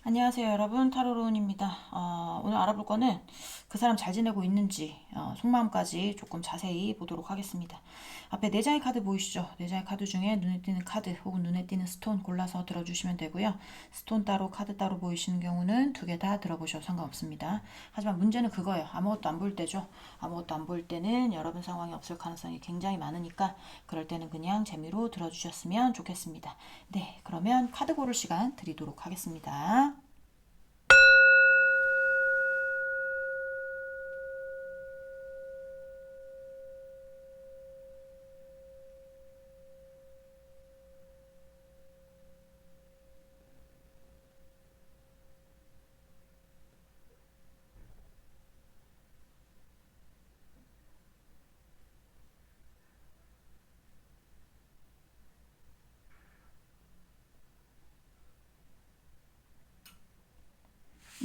안녕하세요 여러분, 타로로운입니다. 오늘 알아볼 거는 그 사람 잘 지내고 있는지 속마음까지 조금 자세히 보도록 하겠습니다. 앞에 네 장의 카드 보이시죠? 네 장의 카드 중에 눈에 띄는 카드 혹은 눈에 띄는 스톤 골라서 들어주시면 되고요. 스톤 따로 카드 따로 보이시는 경우는 두 개 다 들어보셔도 상관없습니다. 하지만 문제는 그거예요. 아무것도 안 보일 때죠. 아무것도 안 보일 때는 여러분 상황이 없을 가능성이 굉장히 많으니까 그럴 때는 그냥 재미로 들어주셨으면 좋겠습니다. 네, 그러면 카드 고를 시간 드리도록 하겠습니다.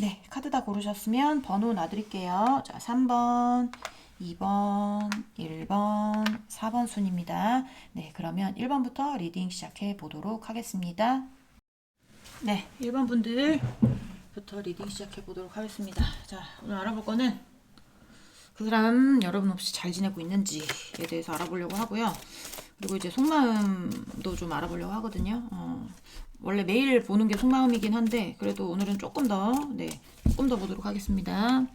네, 카드 다 고르셨으면 번호 놔드릴게요. 자, 3번, 2번, 1번, 4번 순입니다. 네, 그러면 1번부터 리딩 시작해 보도록 하겠습니다. 네, 1번 분들부터 리딩 시작해 보도록 하겠습니다. 자, 오늘 알아볼 거는 그 사람 여러분 없이 잘 지내고 있는지에 대해서 알아보려고 하고요. 그리고 이제 속마음도 좀 알아보려고 하거든요. 원래 매일 보는 게 속마음이긴 한데 그래도 오늘은 조금 더 보도록 하겠습니다.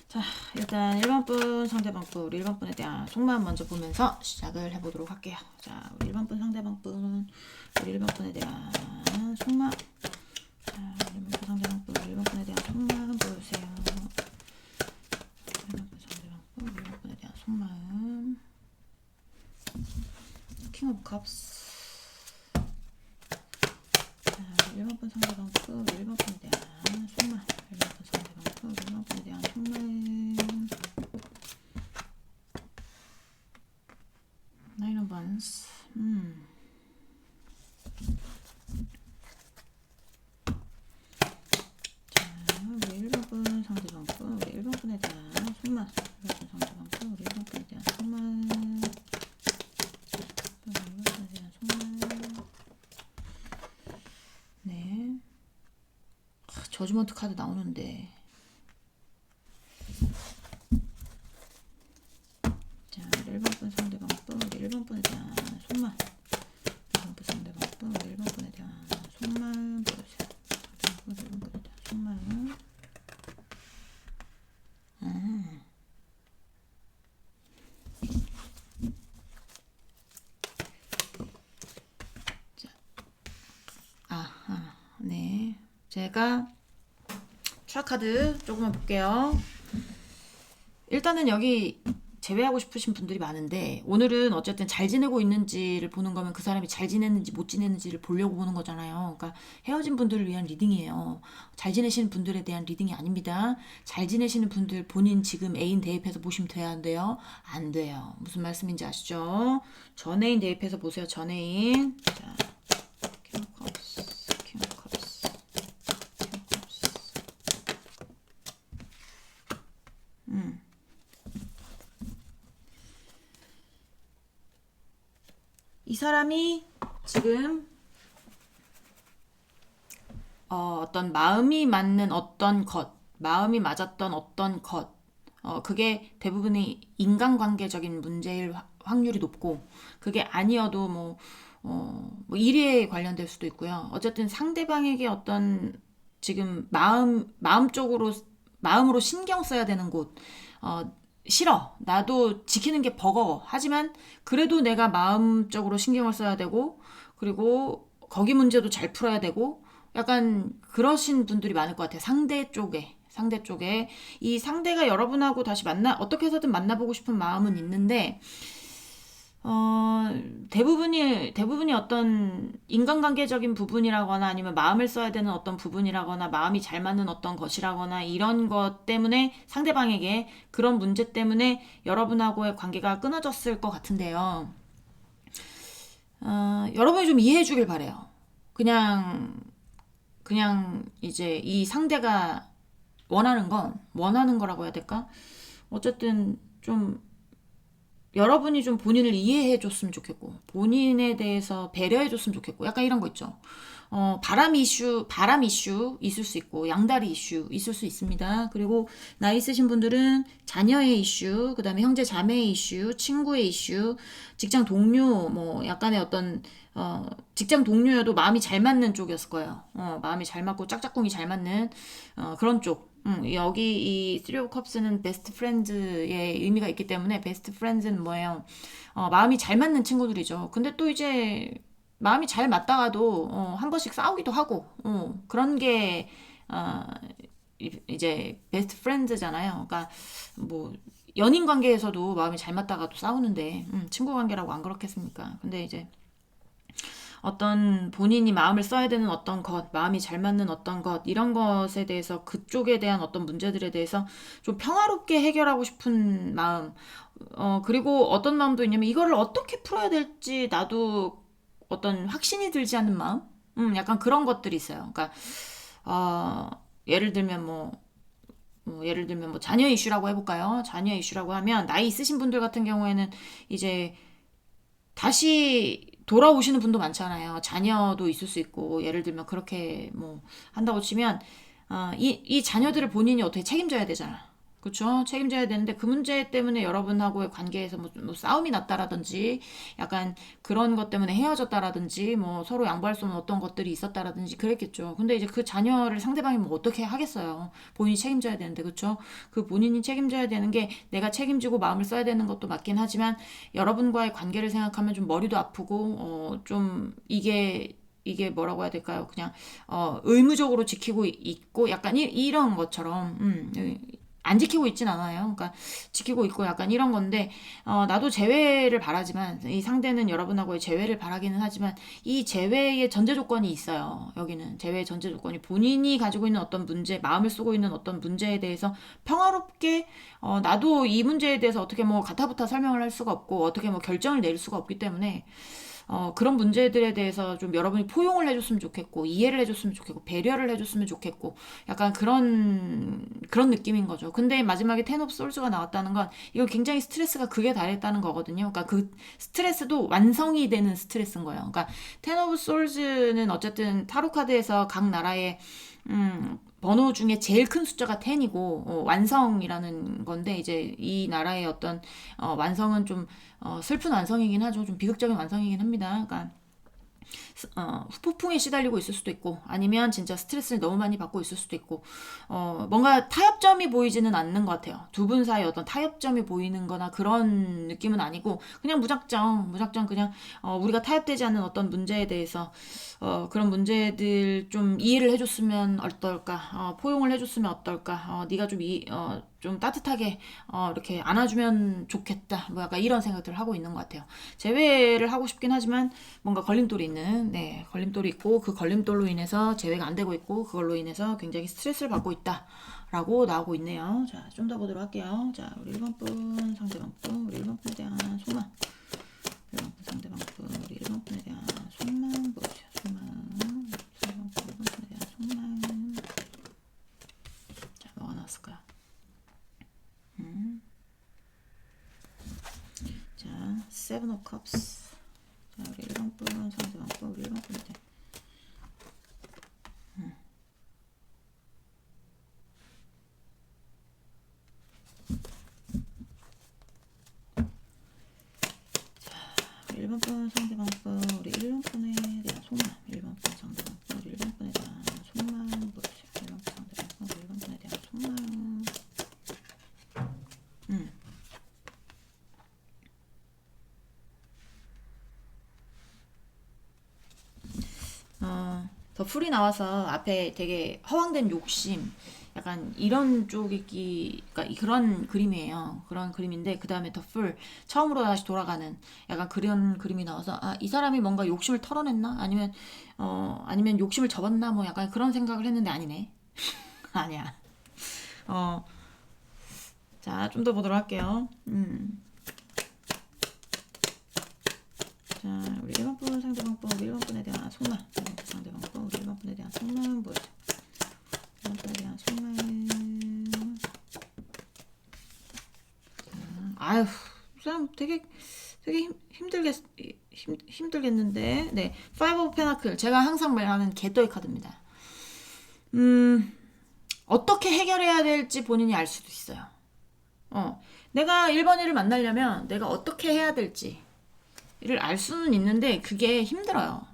자, 일단 1번 분 상대방 분, 우리 1번 분에 대한 속마음 먼저 보면서 시작을 해보도록 할게요. 자, 우리 1번 분 상대방 분, 우리 1번 분에 대한 속마음. 자, 1번 분 상대방 분, 우리 1번 분에 대한 속마음 보여주세요. 1번 분 상대방 분, 우리 1번 분에 대한 속마음. 킹 오브 컵스. 1번 분 상대방 분, 1번 분에 대한 속마음. 1번 분 상대방 분, 1번 분에 대한 속마음. 나인 오브 원스. 자, 우리 1번 분 상대방 분, 우리 1번 분에 대한 속마음. 1번 분 상대방 분, 우리 1번 분에 대한 속마음. 네. 저주먼트 카드 나오는데. 자, 1번 분 상대방 분, 우리 1번 분에 대한 속마음. 1번 분 상대방 분, 우리 1번 분에 대한 속마음 보여주세요. 1번 분에 대한 속마음. 네. 제가 추락 카드 조금만 볼게요. 일단은 여기 제외하고 싶으신 분들이 많은데 오늘은 어쨌든 잘 지내고 있는지를 보는 거면 그 사람이 잘 지냈는지 못 지냈는지를 보려고 보는 거잖아요. 그러니까 헤어진 분들을 위한 리딩이에요. 잘 지내시는 분들에 대한 리딩이 아닙니다. 잘 지내시는 분들 본인 지금 애인 대입해서 보시면 돼야 안 돼요? 안 돼요. 무슨 말씀인지 아시죠? 전 애인 대입해서 보세요. 전 애인. 자, 킹 컵스, 킹 컵스, 킹 컵스. 이 사람이 지금 어떤 마음이 맞는 어떤 것, 마음이 맞았던 어떤 것, 그게 대부분이 인간관계적인 문제일 확률이 높고, 그게 아니어도 뭐 일에 관련될 수도 있고요. 어쨌든 상대방에게 어떤 지금 마음으로 신경 써야 되는 곳, 싫어. 나도 지키는 게 버거워. 하지만 그래도 내가 마음적으로 신경을 써야 되고, 그리고 거기 문제도 잘 풀어야 되고, 약간 그러신 분들이 많을 것 같아요. 상대 쪽에. 이 상대가 여러분하고 다시 어떻게 해서든 만나보고 싶은 마음은 있는데, 대부분이 어떤 인간관계적인 부분이라거나 아니면 마음을 써야 되는 어떤 부분이라거나 마음이 잘 맞는 어떤 것이라거나 이런 것 때문에 상대방에게 그런 문제 때문에 여러분하고의 관계가 끊어졌을 것 같은데요. 여러분이 좀 이해해 주길 바래요. 그냥 이제 이 상대가 원하는 거라고 해야 될까? 어쨌든 좀 여러분이 좀 본인을 이해해 줬으면 좋겠고 본인에 대해서 배려해 줬으면 좋겠고 약간 이런 거 있죠. 바람 이슈 있을 수 있고, 양다리 이슈 있을 수 있습니다. 그리고 나이 있으신 분들은 자녀의 이슈, 그 다음에 형제 자매의 이슈, 친구의 이슈, 직장 동료, 뭐, 약간의 어떤, 직장 동료여도 마음이 잘 맞는 쪽이었을 거예요. 마음이 잘 맞고 짝짝꿍이 잘 맞는, 그런 쪽. 여기 이 쓰리 오브 컵스는 베스트 프렌즈의 의미가 있기 때문에 베스트 프렌즈는 뭐예요? 마음이 잘 맞는 친구들이죠. 근데 또 이제 마음이 잘 맞다가도 한 번씩 싸우기도 하고 그런 게 어, 이제 베스트 프렌즈잖아요. 그러니까 뭐 연인 관계에서도 마음이 잘 맞다가도 싸우는데 친구 관계라고 안 그렇겠습니까? 근데 이제 어떤 본인이 마음을 써야 되는 어떤 것, 마음이 잘 맞는 어떤 것, 이런 것에 대해서 그쪽에 대한 어떤 문제들에 대해서 좀 평화롭게 해결하고 싶은 마음, 그리고 어떤 마음도 있냐면 이거를 어떻게 풀어야 될지 나도 어떤 확신이 들지 않는 마음? 약간 그런 것들이 있어요. 그러니까, 어, 예를 들면 예를 들면 뭐 자녀 이슈라고 해볼까요? 자녀 이슈라고 하면 나이 있으신 분들 같은 경우에는 이제 다시 돌아오시는 분도 많잖아요. 자녀도 있을 수 있고, 예를 들면 그렇게 뭐 한다고 치면, 이 자녀들을 본인이 어떻게 책임져야 되잖아. 그쵸? 책임져야 되는데 그 문제 때문에 여러분하고의 관계에서 뭐 싸움이 났다라든지 약간 그런 것 때문에 헤어졌다라든지 뭐 서로 양보할 수 없는 어떤 것들이 있었다라든지 그랬겠죠. 근데 이제 그 자녀를 상대방이 뭐 어떻게 하겠어요. 본인이 책임져야 되는데 그쵸? 그 본인이 책임져야 되는 게 내가 책임지고 마음을 써야 되는 것도 맞긴 하지만 여러분과의 관계를 생각하면 좀 머리도 아프고 좀 이게 뭐라고 해야 될까요? 그냥 의무적으로 지키고 있고 약간 이런 것처럼 안 지키고 있진 않아요. 그러니까 지키고 있고 약간 이런 건데 나도 재회를 바라지만 이 상대는 여러분하고의 재회를 바라기는 하지만 이 재회의 전제 조건이 있어요. 여기는 재회의 전제 조건이 본인이 가지고 있는 어떤 문제, 마음을 쓰고 있는 어떤 문제에 대해서 평화롭게 나도 이 문제에 대해서 어떻게 뭐 가타부타 설명을 할 수가 없고 어떻게 뭐 결정을 내릴 수가 없기 때문에 그런 문제들에 대해서 좀 여러분이 포용을 해줬으면 좋겠고, 이해를 해줬으면 좋겠고, 배려를 해줬으면 좋겠고, 약간 그런 느낌인 거죠. 근데 마지막에 텐 오브 솔즈가 나왔다는 건, 이거 굉장히 스트레스가 극에 달했다는 거거든요. 그러니까 그 스트레스도 완성이 되는 스트레스인 거예요. 그러니까 텐 오브 솔즈는 어쨌든 타로 카드에서 각 나라의 번호 중에 제일 큰 숫자가 10이고 완성이라는 건데 이제 이 나라의 어떤 완성은 좀 슬픈 완성이긴 하죠. 좀 비극적인 완성이긴 합니다. 그러니까 후폭풍에 시달리고 있을 수도 있고 아니면 진짜 스트레스를 너무 많이 받고 있을 수도 있고 뭔가 타협점이 보이지는 않는 것 같아요. 두 분 사이 어떤 타협점이 보이는 거나 그런 느낌은 아니고 그냥 무작정 그냥 우리가 타협되지 않는 어떤 문제에 대해서 그런 문제들 좀 이해를 해줬으면 어떨까 포용을 해줬으면 어떨까 네가 좀 따뜻하게 이렇게 안아주면 좋겠다 뭐 약간 이런 생각들을 하고 있는 것 같아요. 재회를 하고 싶긴 하지만 뭔가 걸림돌이 있는 걸림돌이 있고 그 걸림돌로 인해서 재회가 안 되고 있고 그걸로 인해서 굉장히 스트레스를 받고 있다 라고 나오고 있네요. 자, 좀 더 보도록 할게요. 자, 우리 1번 분 상대방 분 우리 1번 분에 대한 속마음 1번 분 상대방 분 우리 1번 분에 대한 속마음 보여주세요. 속마음 상대방 분 1번 분에 대한 속마음. 자, 뭐가 나왔을까요? 자, 세븐 오브 컵스. 자, 우리 1번 분 상대방 분 우리 1번 분에 대한 우리 1번 분 상대방 분 우리 1번 분에 대한 속마음 1번 분 상대방 분 우리 1번 분에 대한 속마음 보여주세요. 1번 분 상대방 분 우리 1번 분에 대한 속마음. 더 풀이 나와서 앞에 되게 허황된 욕심, 약간 이런 쪽이, 그러니까 그런 그림이에요. 그런 그림인데, 그 다음에 더 풀, 처음으로 다시 돌아가는 약간 그런 그림이 나와서, 이 사람이 뭔가 욕심을 털어냈나? 아니면 욕심을 접었나? 뭐 약간 그런 생각을 했는데 아니네. 아니야. 어, 자, 좀 더 보도록 할게요. 자, 우리 1번 분 상대방 분 우리 1번 분에 대한 속마음 1번 분 상대방 분 우리 1번 분에 대한 속마음 보여줘. 1번 분에 대한 속마음. 아유, 이 사람 되게 힘들겠는데. 네, 파이브 오브 페나클. 제가 항상 말하는 개떠의 카드입니다. 어떻게 해결해야 될지 본인이 알 수도 있어요. 내가 1번이를 만나려면 내가 어떻게 해야 될지를 알 수는 있는데 그게 힘들어요.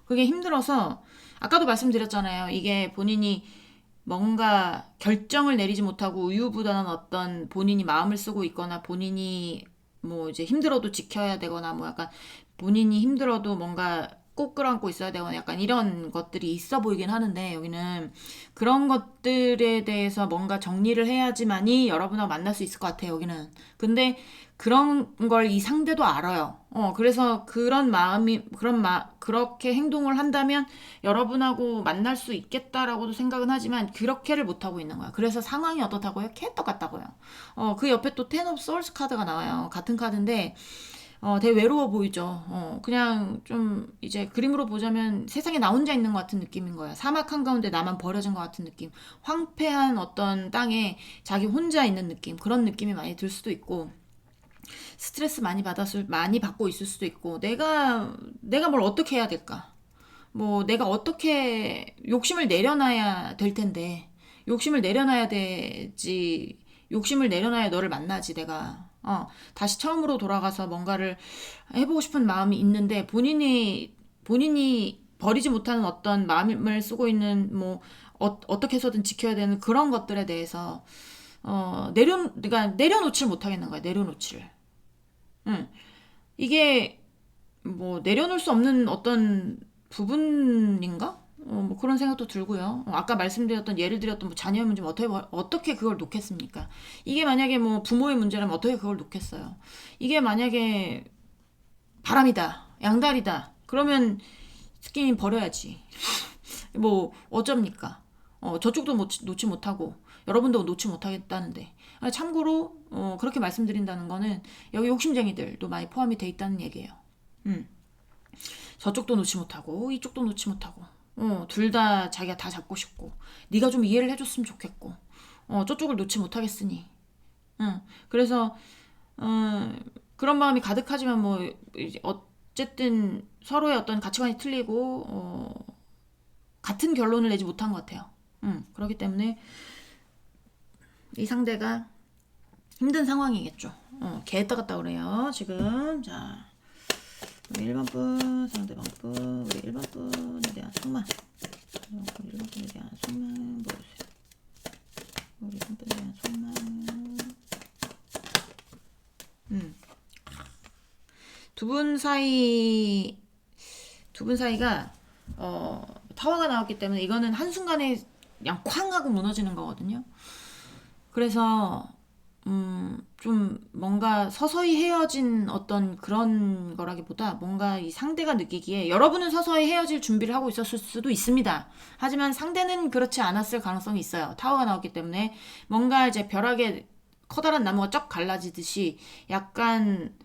그게 힘들어서 아까도 말씀드렸잖아요. 이게 본인이 뭔가 결정을 내리지 못하고 우유부단한 어떤 본인이 마음을 쓰고 있거나 본인이 뭐 이제 힘들어도 지켜야 되거나 뭐 약간 본인이 힘들어도 뭔가 꼭 끌어안고 있어야 되거나 약간 이런 것들이 있어 보이긴 하는데 여기는 그런 것들에 대해서 뭔가 정리를 해야지만이 여러분하고 만날 수 있을 것 같아요. 여기는. 근데 그런 걸 이 상대도 알아요. 그래서 그렇게 행동을 한다면 여러분하고 만날 수 있겠다라고도 생각은 하지만 그렇게를 못하고 있는 거야. 그래서 상황이 어떻다고요? 캣떡 같다고요. 그 옆에 또 텐 오브 소울스 카드가 나와요. 같은 카드인데 되게 외로워 보이죠. 그냥 좀 이제 그림으로 보자면 세상에 나 혼자 있는 것 같은 느낌인 거야. 사막 한가운데 나만 버려진 것 같은 느낌. 황폐한 어떤 땅에 자기 혼자 있는 느낌. 그런 느낌이 많이 들 수도 있고 스트레스 많이 받고 있을 수도 있고 내가 뭘 어떻게 해야 될까? 뭐 내가 어떻게 욕심을 내려놔야 될 텐데 욕심을 내려놔야 되지. 욕심을 내려놔야 너를 만나지 내가. 다시 처음으로 돌아가서 뭔가를 해보고 싶은 마음이 있는데 본인이 버리지 못하는 어떤 마음을 쓰고 있는 뭐 어떻게 해서든 지켜야 되는 그런 것들에 대해서 그러니까 내려놓지를 못하겠는 거야. 내려놓지를. 응. 이게 뭐 내려놓을 수 없는 어떤 부분인가? 뭐 그런 생각도 들고요. 아까 말씀드렸던 예를 들었던 뭐 자녀의 문제면 어떻게 그걸 놓겠습니까? 이게 만약에 뭐 부모의 문제라면 어떻게 그걸 놓겠어요? 이게 만약에 바람이다, 양다리다. 그러면 스킨 버려야지. 뭐 어쩝니까? 저쪽도 놓지 못하고 여러분도 놓지 못하겠다는데. 참고로 그렇게 말씀드린다는 거는 여기 욕심쟁이들도 많이 포함이 돼 있다는 얘기예요. 저쪽도 놓지 못하고 이쪽도 놓지 못하고 둘 다 자기가 다 잡고 싶고 네가 좀 이해를 해줬으면 좋겠고 저쪽을 놓지 못하겠으니 그래서 그런 마음이 가득하지만 뭐 이제 어쨌든 서로의 어떤 가치관이 틀리고 같은 결론을 내지 못한 것 같아요. 그렇기 때문에 이 상대가 힘든 상황이겠죠. 개했다 갔다 그래요. 지금 자 우리 1번 분, 상대방 분, 우리 1번 분에 대한 속마음. 1번 분에 대한 속마음 보여주세요. 우리 1번 분에 대한 속마음. 두 분 사이가 타워가 나왔기 때문에 이거는 한순간에 그냥 쾅 하고 무너지는 거거든요. 그래서 좀 뭔가 서서히 헤어진 어떤 그런 거라기보다 뭔가 이 상대가 느끼기에 여러분은 서서히 헤어질 준비를 하고 있었을 수도 있습니다. 하지만 상대는 그렇지 않았을 가능성이 있어요. 타워가 나왔기 때문에 뭔가 이제 벼락에 커다란 나무가 쩍 갈라지듯이 약간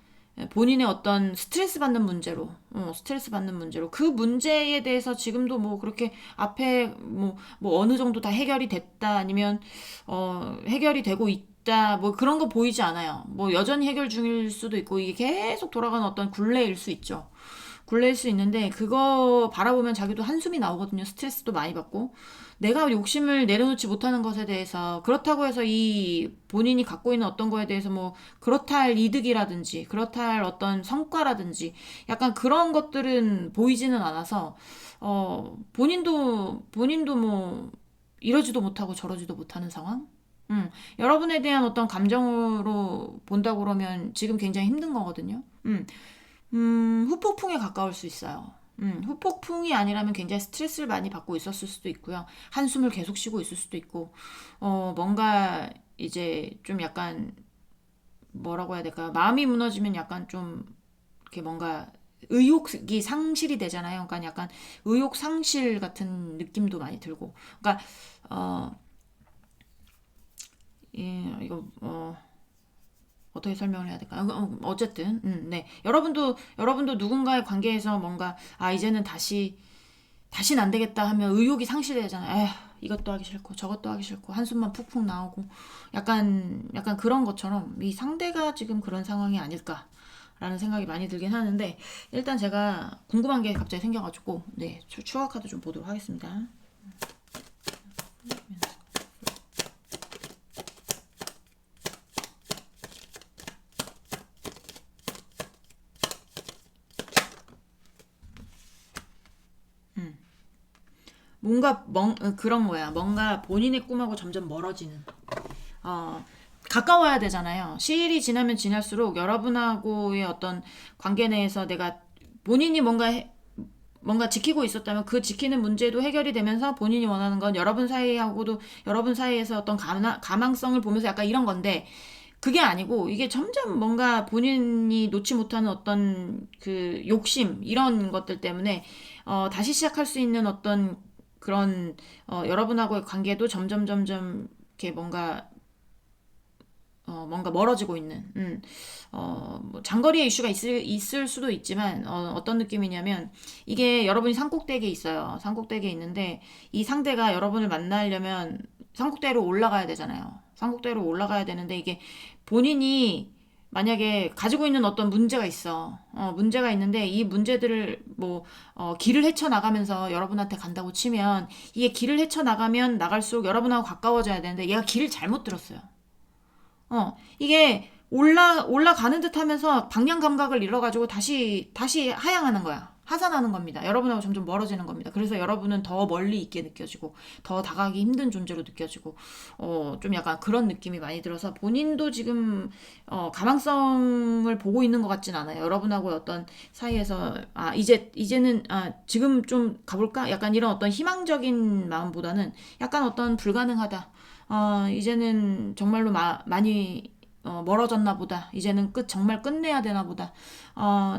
본인의 어떤 스트레스 받는 문제로 그 문제에 대해서 지금도 뭐 그렇게 앞에 뭐 어느 정도 다 해결이 됐다 아니면 해결이 되고 있다 뭐 그런 거 보이지 않아요. 뭐 여전히 해결 중일 수도 있고 이게 계속 돌아가는 어떤 굴레일 수 있죠. 굴레일 수 있는데 그거 바라보면 자기도 한숨이 나오거든요. 스트레스도 많이 받고 내가 욕심을 내려놓지 못하는 것에 대해서 그렇다고 해서 이 본인이 갖고 있는 어떤 거에 대해서 뭐 그렇다 할 이득이라든지 그렇다 할 어떤 성과라든지 약간 그런 것들은 보이지는 않아서 본인도 뭐 이러지도 못하고 저러지도 못하는 상황? 여러분에 대한 어떤 감정으로 본다고 그러면 지금 굉장히 힘든 거거든요. 후폭풍에 가까울 수 있어요. 후폭풍이 아니라면 굉장히 스트레스를 많이 받고 있었을 수도 있고요. 한숨을 계속 쉬고 있을 수도 있고, 뭔가 이제 좀 약간 뭐라고 해야 될까? 마음이 무너지면 약간 좀 이렇게 뭔가 의욕이 상실이 되잖아요. 그러니까 약간 의욕 상실 같은 느낌도 많이 들고, 그러니까 예, 이거 어떻게 설명을 해야 될까요? 어쨌든, 네. 여러분도 누군가의 관계에서 뭔가, 이제는 다신 안 되겠다 하면 의욕이 상실되잖아요. 에휴, 이것도 하기 싫고, 저것도 하기 싫고, 한숨만 푹푹 나오고, 약간 그런 것처럼 이 상대가 지금 그런 상황이 아닐까. 라는 생각이 많이 들긴 하는데, 일단 제가 궁금한 게 갑자기 생겨가지고, 네, 추가 카드 좀 보도록 하겠습니다. 뭔가 그런 거야. 뭔가 본인의 꿈하고 점점 멀어지는. 어, 가까워야 되잖아요. 시일이 지나면 지날수록 여러분하고의 어떤 관계 내에서 내가 본인이 뭔가 지키고 있었다면 그 지키는 문제도 해결이 되면서 본인이 원하는 건 여러분 사이하고도 여러분 사이에서 어떤 가망성을 보면서 약간 이런 건데, 그게 아니고 이게 점점 뭔가 본인이 놓지 못하는 어떤 그 욕심 이런 것들 때문에 다시 시작할 수 있는 어떤 그런 여러분하고의 관계도 점점 이렇게 뭔가 멀어지고 있는, 뭐 장거리의 이슈가 있을 수도 있지만, 어떤 느낌이냐면, 이게 여러분이 산꼭대기에 있어요. 산꼭대기에 있는데, 이 상대가 여러분을 만나려면 산꼭대기로 올라가야 되잖아요. 산꼭대기로 올라가야 되는데, 이게 본인이 만약에 가지고 있는 어떤 문제가 있어. 문제가 있는데, 이 문제들을 길을 헤쳐나가면서 여러분한테 간다고 치면, 이게 길을 헤쳐나가면 나갈수록 여러분하고 가까워져야 되는데, 얘가 길을 잘못 들었어요. 이게 올라가는 듯 하면서 방향 감각을 잃어가지고 다시 하향하는 거야. 하산하는 겁니다. 여러분하고 점점 멀어지는 겁니다. 그래서 여러분은 더 멀리 있게 느껴지고, 더 다가가기 힘든 존재로 느껴지고, 좀 약간 그런 느낌이 많이 들어서 본인도 지금, 가망성을 보고 있는 것 같진 않아요. 여러분하고 어떤 사이에서, 이제는, 지금 좀 가볼까? 약간 이런 어떤 희망적인 마음보다는 약간 어떤 불가능하다. 이제는 정말로 많이 멀어졌나 보다. 이제는 정말 끝내야 되나 보다.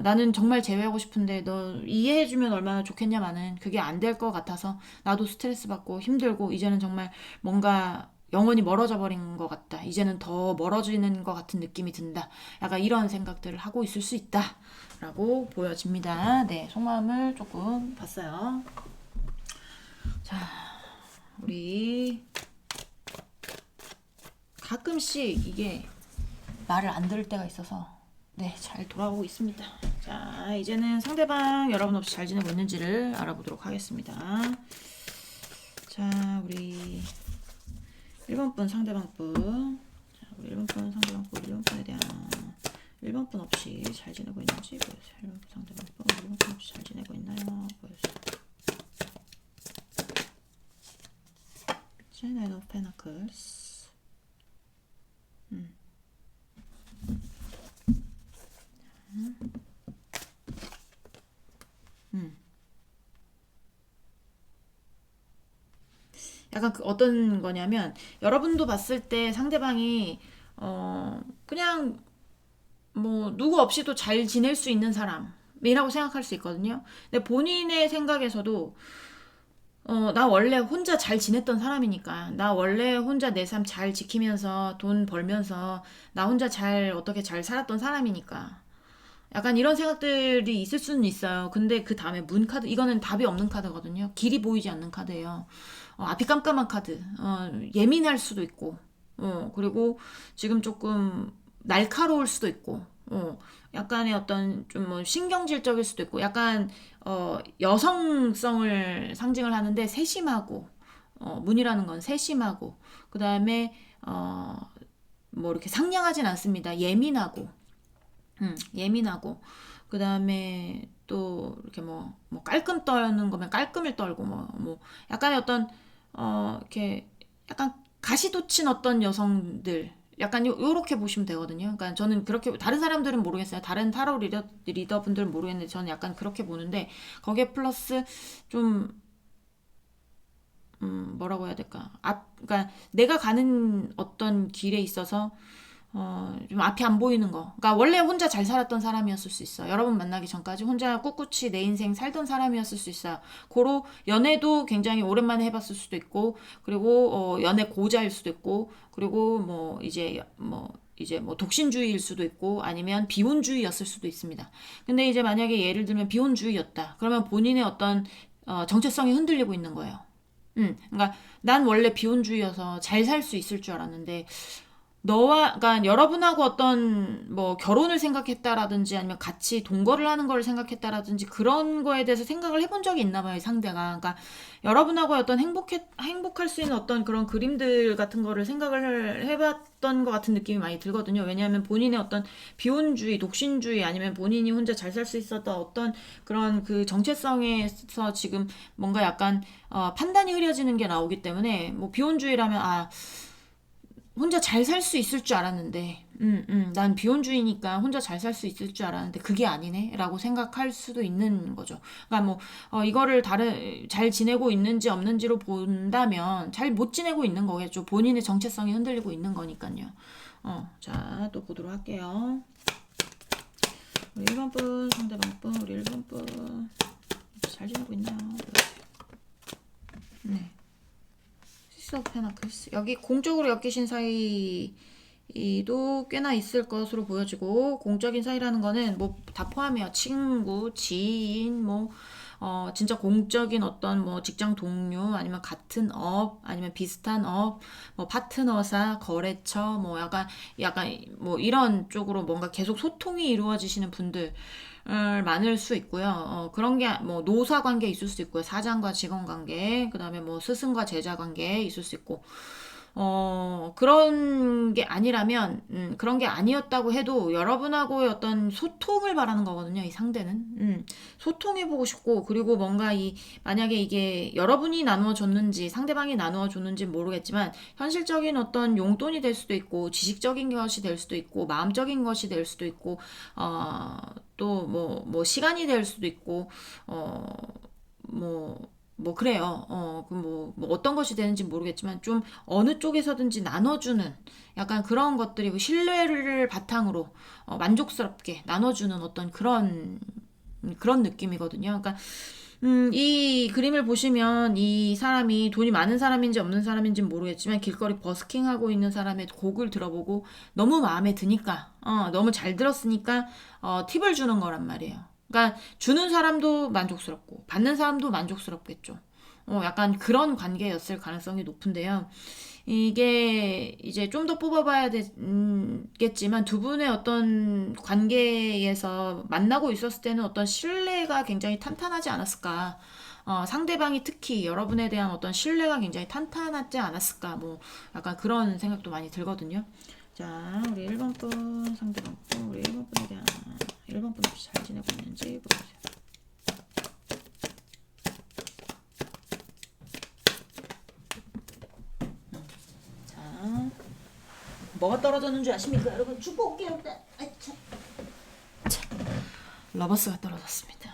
나는 정말 제외하고 싶은데 너 이해해주면 얼마나 좋겠냐마는 그게 안 될 것 같아서 나도 스트레스 받고 힘들고 이제는 정말 뭔가 영원히 멀어져 버린 것 같다. 이제는 더 멀어지는 것 같은 느낌이 든다. 약간 이런 생각들을 하고 있을 수 있다. 라고 보여집니다. 네, 속마음을 조금 봤어요. 자, 우리 가끔씩 이게 말을 안 들을 때가 있어서 네, 잘 돌아오고 있습니다. 자, 이제는 상대방 여러분 없이 잘 지내고 있는지를 알아보도록 하겠습니다. 자, 우리 1번 분 상대방 분. 자, 우리 1번 분 상대방 분 1번 분에 대한 1번 분 없이 잘 지내고 있는지 보여주세요. 1번 분 상대방 분 1번 분 없이 잘 지내고 있나요? 보여주세요. Nine of Pentacles. 약간 어떤 거냐면 여러분도 봤을 때 상대방이 그냥 뭐 누구 없이도 잘 지낼 수 있는 사람이라고 생각할 수 있거든요. 근데 본인의 생각에서도 나 원래 혼자 잘 지냈던 사람이니까 나 원래 혼자 내 삶 잘 지키면서 돈 벌면서 나 혼자 어떻게 잘 살았던 사람이니까 약간 이런 생각들이 있을 수는 있어요. 근데 그 다음에 문 카드, 이거는 답이 없는 카드거든요. 길이 보이지 않는 카드예요. 앞이 깜깜한 카드. 예민할 수도 있고, 그리고 지금 조금 날카로울 수도 있고, 약간의 어떤 좀 뭐 신경질적일 수도 있고, 약간 여성성을 상징을 하는데 세심하고, 문이라는 건 세심하고, 그 다음에 뭐 이렇게 상냥하진 않습니다. 예민하고. 예민하고 그 다음에 또 이렇게 뭐 깔끔 떠는 거면 깔끔을 떨고 뭐 약간의 어떤 이렇게 약간 가시돋친 어떤 여성들 약간 요렇게 보시면 되거든요. 그러니까 저는 그렇게 다른 사람들은 모르겠어요. 다른 타로 리더분들은 모르겠는데 저는 약간 그렇게 보는데 거기에 플러스 좀 뭐라고 해야 될까? 그러니까 내가 가는 어떤 길에 있어서 좀 앞이 안 보이는 거. 그러니까 원래 혼자 잘 살았던 사람이었을 수 있어. 여러분 만나기 전까지 혼자 꿋꿋이 내 인생 살던 사람이었을 수 있어요. 고로 연애도 굉장히 오랜만에 해봤을 수도 있고, 그리고 연애 고자일 수도 있고, 그리고 이제 독신주의일 수도 있고, 아니면 비혼주의였을 수도 있습니다. 근데 이제 만약에 예를 들면 비혼주의였다. 그러면 본인의 어떤 정체성이 흔들리고 있는 거예요. 그러니까 난 원래 비혼주의여서 잘 살 수 있을 줄 알았는데 그러니까 여러분하고 어떤 뭐 결혼을 생각했다라든지 아니면 같이 동거를 하는 걸 생각했다라든지 그런 거에 대해서 생각을 해본 적이 있나 봐요, 이 상대가. 그러니까 여러분하고 어떤 행복할 수 있는 어떤 그런 그림들 같은 거를 생각을 해봤던 것 같은 느낌이 많이 들거든요. 왜냐하면 본인의 어떤 비혼주의, 독신주의 아니면 본인이 혼자 잘 살 수 있었던 어떤 그런 그 정체성에서 지금 뭔가 약간 판단이 흐려지는 게 나오기 때문에 뭐 비혼주의라면 혼자 잘 살 수 있을 줄 알았는데, 난 비혼주의니까 혼자 잘 살 수 있을 줄 알았는데 그게 아니네? 라고 생각할 수도 있는 거죠. 그러니까 뭐, 이거를 잘 지내고 있는지 없는지로 본다면 잘 못 지내고 있는 거겠죠. 본인의 정체성이 흔들리고 있는 거니까요. 자, 또 보도록 할게요. 우리 1번 분, 상대방 분, 우리 1번 분. 잘 지내고 있나요? 네. 시스 오브 페나클스. 여기 공적으로 엮이신 사이도 꽤나 있을 것으로 보여지고, 공적인 사이라는 거는 뭐 다 포함해요. 친구, 지인, 뭐 진짜 공적인 어떤 뭐 직장 동료 아니면 같은 업 아니면 비슷한 업, 뭐 파트너사, 거래처, 뭐 약간 뭐 이런 쪽으로 뭔가 계속 소통이 이루어지시는 분들 많을 수 있고요. 그런 게 뭐 노사 관계 있을 수 있고요. 사장과 직원 관계, 그다음에 뭐 스승과 제자 관계 있을 수 있고. 그런 게 아니라면, 그런 게 아니었다고 해도 여러분하고의 어떤 소통을 바라는 거거든요, 이 상대는. 소통해보고 싶고, 그리고 뭔가 만약에 이게 여러분이 나누어 줬는지, 상대방이 나누어 줬는지 모르겠지만, 현실적인 어떤 용돈이 될 수도 있고, 지식적인 것이 될 수도 있고, 마음적인 것이 될 수도 있고, 또 뭐 시간이 될 수도 있고, 뭐, 뭐 그래요. 뭐 어떤 것이 되는지 모르겠지만 좀 어느 쪽에서든지 나눠주는 약간 그런 것들이 뭐 신뢰를 바탕으로 만족스럽게 나눠주는 어떤 그런 느낌이거든요. 그러니까 이 그림을 보시면 이 사람이 돈이 많은 사람인지 없는 사람인지 모르겠지만 길거리 버스킹하고 있는 사람의 곡을 들어보고 너무 마음에 드니까 너무 잘 들었으니까 팁을 주는 거란 말이에요. 그러니까 주는 사람도 만족스럽고 받는 사람도 만족스럽겠죠. 약간 그런 관계였을 가능성이 높은데요. 이게 이제 좀 더 뽑아봐야 되겠지만 두 분의 어떤 관계에서 만나고 있었을 때는 어떤 신뢰가 굉장히 탄탄하지 않았을까. 상대방이 특히 여러분에 대한 어떤 신뢰가 굉장히 탄탄하지 않았을까. 뭐 약간 그런 생각도 많이 들거든요. 자, 우리 1번 분, 상대방 분, 우리 1번 분에 대한 1번 분 혹시 잘 지내고 있는지 보세요. 자, 뭐가 떨어졌는 줄 아십니까? 여러분 주고 올게요. 러버스가 떨어졌습니다.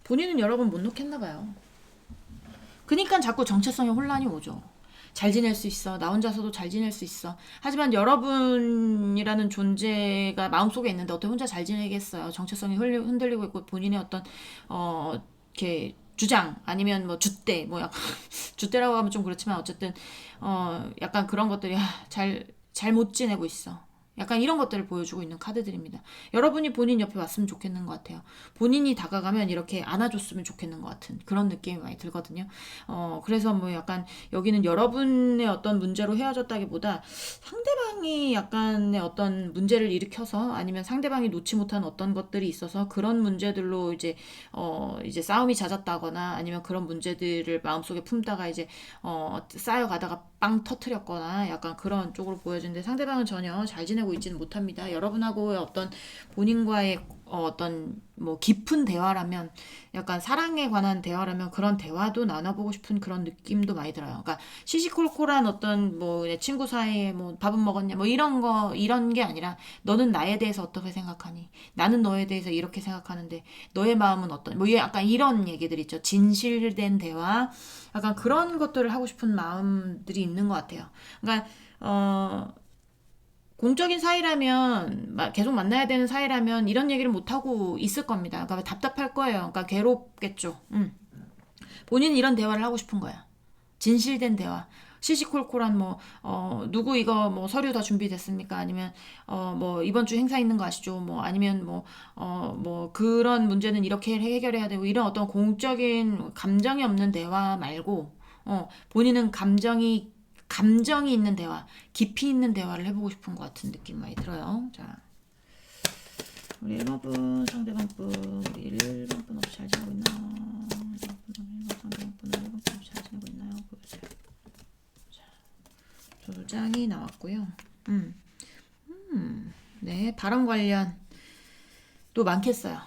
본인은 여러분 못 놓겠나 봐요. 그니까 자꾸 정체성의 혼란이 오죠. 잘 지낼 수 있어. 나 혼자서도 잘 지낼 수 있어. 하지만 여러분이라는 존재가 마음속에 있는데 어떻게 혼자 잘 지내겠어요. 정체성이 흔들리고 있고 본인의 어떤 이렇게 주장 아니면 뭐 줏대 뭐 약간 줏대라고 하면 좀 그렇지만 어쨌든 약간 그런 것들이 잘 못 지내고 있어. 약간 이런 것들을 보여주고 있는 카드들입니다. 여러분이 본인 옆에 왔으면 좋겠는 것 같아요. 본인이 다가가면 이렇게 안아줬으면 좋겠는 것 같은 그런 느낌이 많이 들거든요. 그래서 뭐 약간 여기는 여러분의 어떤 문제로 헤어졌다기보다 상대방이 약간의 어떤 문제를 일으켜서 아니면 상대방이 놓지 못한 어떤 것들이 있어서 그런 문제들로 이제 싸움이 잦았다거나 아니면 그런 문제들을 마음속에 품다가 이제 쌓여가다가 빵 터트렸거나 약간 그런 쪽으로 보여지는데 상대방은 전혀 잘 지내고 있지는 못합니다. 여러분하고의 어떤 본인과의 어떤 뭐 깊은 대화라면 약간 사랑에 관한 대화라면 그런 대화도 나눠보고 싶은 그런 느낌도 많이 들어요. 그러니까 시시콜콜한 어떤 뭐 내 친구 사이에 뭐 밥은 먹었냐 뭐 이런 게 아니라 너는 나에 대해서 어떻게 생각하니? 나는 너에 대해서 이렇게 생각하는데 너의 마음은 어떤 뭐 약간 이런 얘기들 있죠. 진실된 대화 약간 그런 것들을 하고 싶은 마음들이 있는 것 같아요. 그러니까 공적인 사이라면 계속 만나야 되는 사이라면 이런 얘기를 못 하고 있을 겁니다. 그러니까 답답할 거예요. 그러니까 괴롭겠죠. 본인은 이런 대화를 하고 싶은 거야. 진실된 대화. 시시콜콜한 뭐 누구 이거 뭐 서류 다 준비됐습니까? 아니면 뭐 이번 주 행사 있는 거 아시죠? 뭐 아니면 뭐 그런 문제는 이렇게 해결해야 되고 이런 어떤 공적인 감정이 없는 대화 말고 본인은 감정이 감정이 있는 대화, 깊이 있는 대화를 해보고 싶은 것 같은 느낌 많이 들어요. 자, 우리 1번 분, 상대방 분, 우리 1번 분 없이 잘 지내고 있나? 1번 상대방 분은 1번 분 없이 잘 지내고 있나요? 보여주세요. 자, 조장이 나왔고요. 네, 발음 관련 또 많겠어요.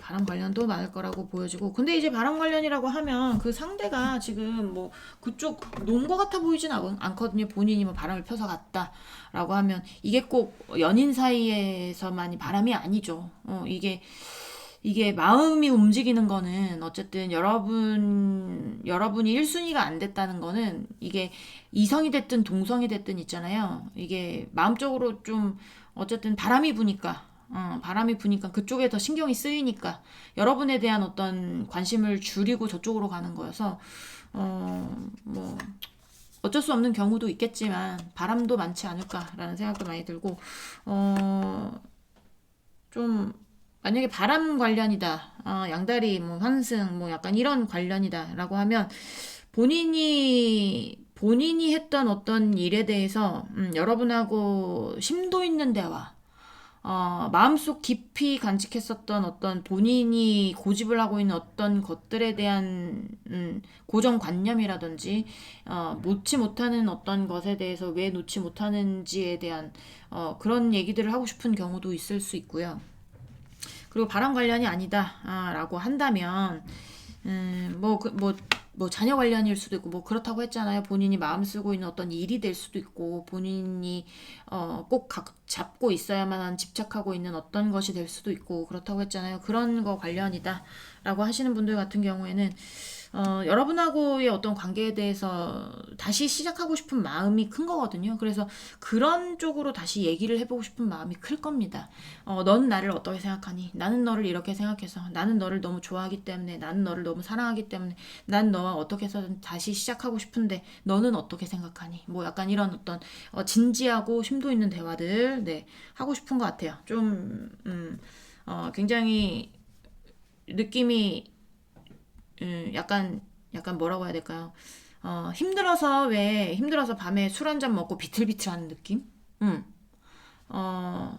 발음 관련도 많을 거라고 보여지고, 근데 이제 발음 관련이라고 하면 그 상대가 지금 뭐 그쪽 논 거 같아 보이진 않거든요. 본인이 뭐 바람을 펴서 갔다라고 하면 이게 꼭 연인 사이에서만이 바람이 아니죠. 이게 마음이 움직이는 거는 어쨌든 여러분이 1순위가 안 됐다는 거는 이게 이성이 됐든 동성이 됐든 있잖아요. 이게 마음적으로 좀 어쨌든 바람이 부니까 그쪽에 더 신경이 쓰이니까 여러분에 대한 어떤 관심을 줄이고 저쪽으로 가는 거여서 뭐 어쩔 수 없는 경우도 있겠지만 바람도 많지 않을까라는 생각도 많이 들고 좀 만약에 바람 관련이다, 양다리, 뭐 환승, 뭐 약간 이런 관련이다라고 하면 본인이 했던 어떤 일에 대해서 여러분하고 심도 있는 대화, 마음속 깊이 간직했었던 어떤 본인이 고집을 하고 있는 어떤 것들에 대한 고정관념이라든지 놓지 못하는 어떤 것에 대해서 왜 놓지 못하는지에 대한 그런 얘기들을 하고 싶은 경우도 있을 수 있고요. 그리고 바람 관련이 아니다라고 한다면 뭐 자녀 관련일 수도 있고 뭐 그렇다고 했잖아요. 본인이 마음 쓰고 있는 어떤 일이 될 수도 있고 본인이 꼭 잡고 있어야만 집착하고 있는 어떤 것이 될 수도 있고 그렇다고 했잖아요. 그런 거 관련이다라고 하시는 분들 같은 경우에는 여러분하고의 어떤 관계에 대해서 다시 시작하고 싶은 마음이 큰 거거든요. 그래서 그런 쪽으로 다시 얘기를 해보고 싶은 마음이 클 겁니다. 넌 나를 어떻게 생각하니? 나는 너를 이렇게 생각해서 나는 너를 너무 좋아하기 때문에 나는 너를 너무 사랑하기 때문에 난 너와 어떻게 해서든 다시 시작하고 싶은데 너는 어떻게 생각하니? 뭐 약간 이런 어떤 진지하고 심도 있는 대화들 네, 하고 싶은 것 같아요. 좀 굉장히 느낌이 약간 뭐라고 해야 될까요? 힘들어서 밤에 술 한 잔 먹고 비틀비틀하는 느낌? 어,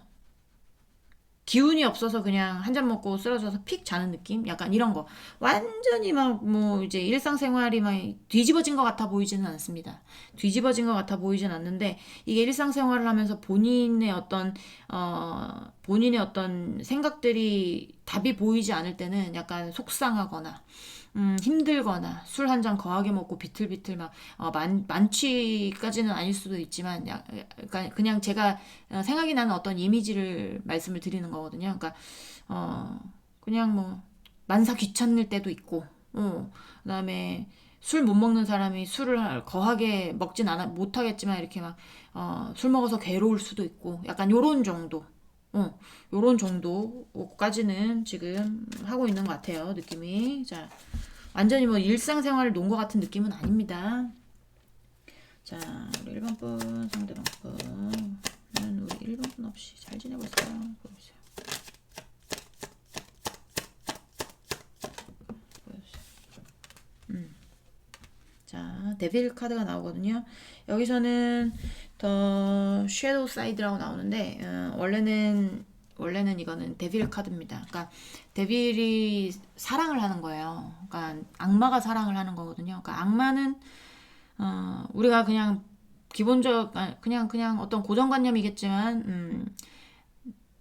기운이 없어서 그냥 한 잔 먹고 쓰러져서 픽 자는 느낌? 약간 이런 거. 완전히 막 뭐 이제 일상생활이 막 뒤집어진 것 같아 보이지는 않습니다. 뒤집어진 것 같아 보이진 않는데 이게 일상생활을 하면서 본인의 어떤 생각들이 답이 보이지 않을 때는 약간 속상하거나 힘들거나 술 한 잔 거하게 먹고 비틀비틀 막 만취까지는 아닐 수도 있지만 그냥 제가 생각이 나는 어떤 이미지를 말씀을 드리는 거거든요. 그러니까 그냥 뭐 만사 귀찮을 때도 있고 그다음에 술 못 먹는 사람이 술을 거하게 못하겠지만 이렇게 막 술 먹어서 괴로울 수도 있고 약간 요런 정도 요런 정도까지는 지금 하고 있는 것 같아요, 느낌이. 자, 완전히 뭐 일상생활을 놓은 것 같은 느낌은 아닙니다. 자, 우리 1번 분, 상대방 분은 우리 1번 분 없이 잘 지내고 있어요. 보여주세요. 자, 데빌 카드가 나오거든요. 여기서는 더 섀도우 사이드라고 나오는데 원래는 이거는 데빌 카드입니다. 그러니까 데빌이 사랑을 하는 거예요. 그러니까 악마가 사랑을 하는 거거든요. 그러니까 악마는 우리가 그냥 그냥 어떤 고정관념이겠지만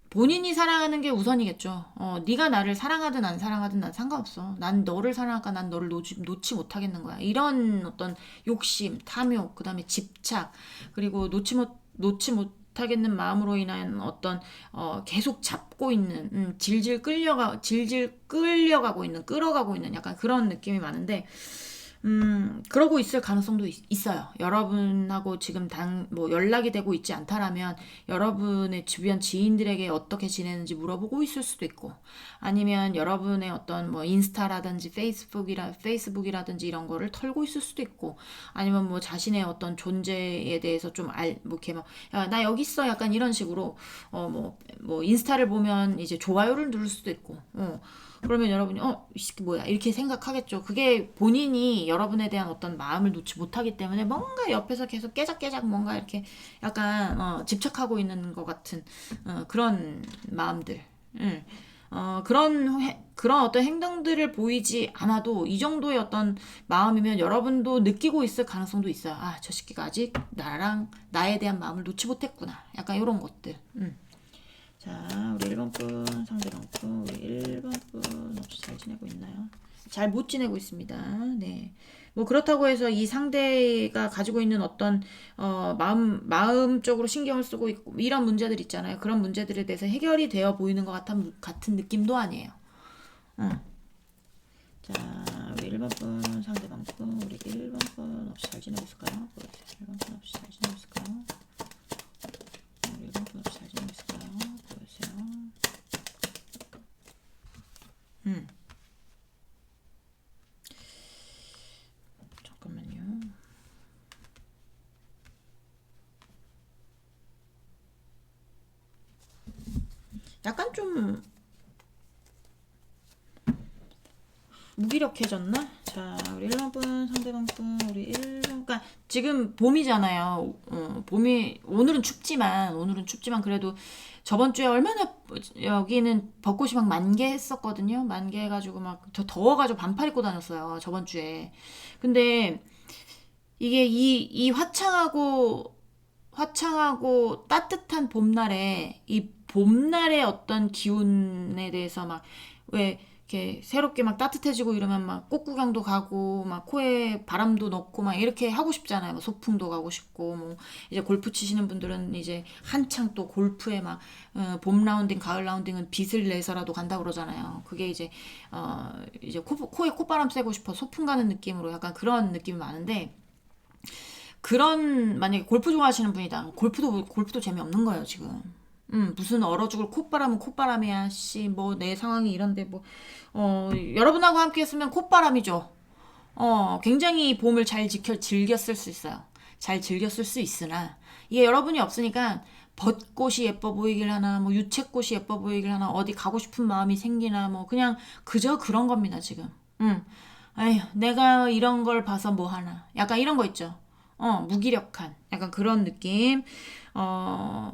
본인이 사랑하는 게 우선이겠죠. 네가 나를 사랑하든 안 사랑하든 난 상관없어. 난 너를 사랑할까? 난 너를 놓지 못하겠는 거야. 이런 어떤 욕심, 탐욕, 그다음에 집착, 그리고 놓지 못하겠는 마음으로 인한 어떤 계속 잡고 있는 질질 끌어가고 있는 약간 그런 느낌이 많은데 그러고 있을 가능성도 있어요. 여러분하고 지금 뭐 연락이 되고 있지 않다라면 여러분의 주변 지인들에게 어떻게 지내는지 물어보고 있을 수도 있고, 아니면 여러분의 어떤 뭐 인스타라든지 페이스북이라든지 이런 거를 털고 있을 수도 있고, 아니면 뭐 자신의 어떤 존재에 대해서 뭐 이렇게 막, 야, 나 여기 있어. 약간 이런 식으로, 뭐 인스타를 보면 이제 좋아요를 누를 수도 있고, 그러면 여러분이 이 새끼 뭐야 이렇게 생각하겠죠. 그게 본인이 여러분에 대한 어떤 마음을 놓지 못하기 때문에 뭔가 옆에서 계속 깨작깨작 뭔가 이렇게 약간 집착하고 있는 것 같은 그런 마음들. 응. 그런 어떤 행동들을 보이지 않아도 이 정도의 어떤 마음이면 여러분도 느끼고 있을 가능성도 있어요. 아, 저 새끼가 아직 나에 대한 마음을 놓지 못했구나. 약간 이런 것들. 자, 우리 1번 분 상대방 분, 우리 1번 분 혹시 잘 지내고 있나요? 잘 못 지내고 있습니다. 네. 뭐 그렇다고 해서 이 상대가 가지고 있는 어떤 마음적으로 신경을 쓰고 있고 이런 문제들 있잖아요. 그런 문제들에 대해서 해결이 되어 보이는 것 같은 느낌도 아니에요. 응. 자, 우리 1번 분 상대방 분, 우리 1번 분 혹시 잘 지내고 있을까요? 보여주세요. 1번 분 혹시 잘 지내고 있을까요? 우리 1번 분 혹시 잘 지내고 있을까요? 보여주세요. 잠깐만요. 약간 좀 무기력해졌나? 자, 우리 1번 상대방 분, 우리 1번, 그러니까 지금 봄이잖아요. 오늘은 춥지만 그래도 저번 주에 얼마나 여기는 벚꽃이 막 만개했었거든요. 만개해가지고 막 더 더워가지고 반팔 입고 다녔어요. 저번 주에. 근데 이게 이 화창하고 따뜻한 봄날에 이 봄날의 어떤 기운에 대해서 막 왜 이렇게 새롭게 막 따뜻해지고 이러면 막 꽃구경도 가고 막 코에 바람도 넣고 막 이렇게 하고 싶잖아요. 뭐 소풍도 가고 싶고 뭐 이제 골프 치시는 분들은 이제 한창 또 골프에 막 봄 라운딩, 가을 라운딩은 빚을 내서라도 간다 그러잖아요. 그게 이제 코에 콧바람 쐬고 싶어 소풍 가는 느낌으로 약간 그런 느낌이 많은데 만약에 골프 좋아하시는 분이다. 골프도 재미없는 거예요, 지금. 무슨 얼어 죽을 콧바람은 콧바람이야. 씨, 뭐, 내 상황이 이런데, 뭐, 여러분하고 함께 했으면 콧바람이죠. 굉장히 봄을 즐겼을 수 있어요. 잘 즐겼을 수 있으나, 이게 여러분이 없으니까, 벚꽃이 예뻐 보이길 하나, 뭐, 유채꽃이 예뻐 보이길 하나, 어디 가고 싶은 마음이 생기나, 뭐, 그냥, 그저 그런 겁니다, 지금. 음. 아휴, 내가 이런 걸 봐서 뭐 하나. 약간 이런 거 있죠. 무기력한. 약간 그런 느낌. 어,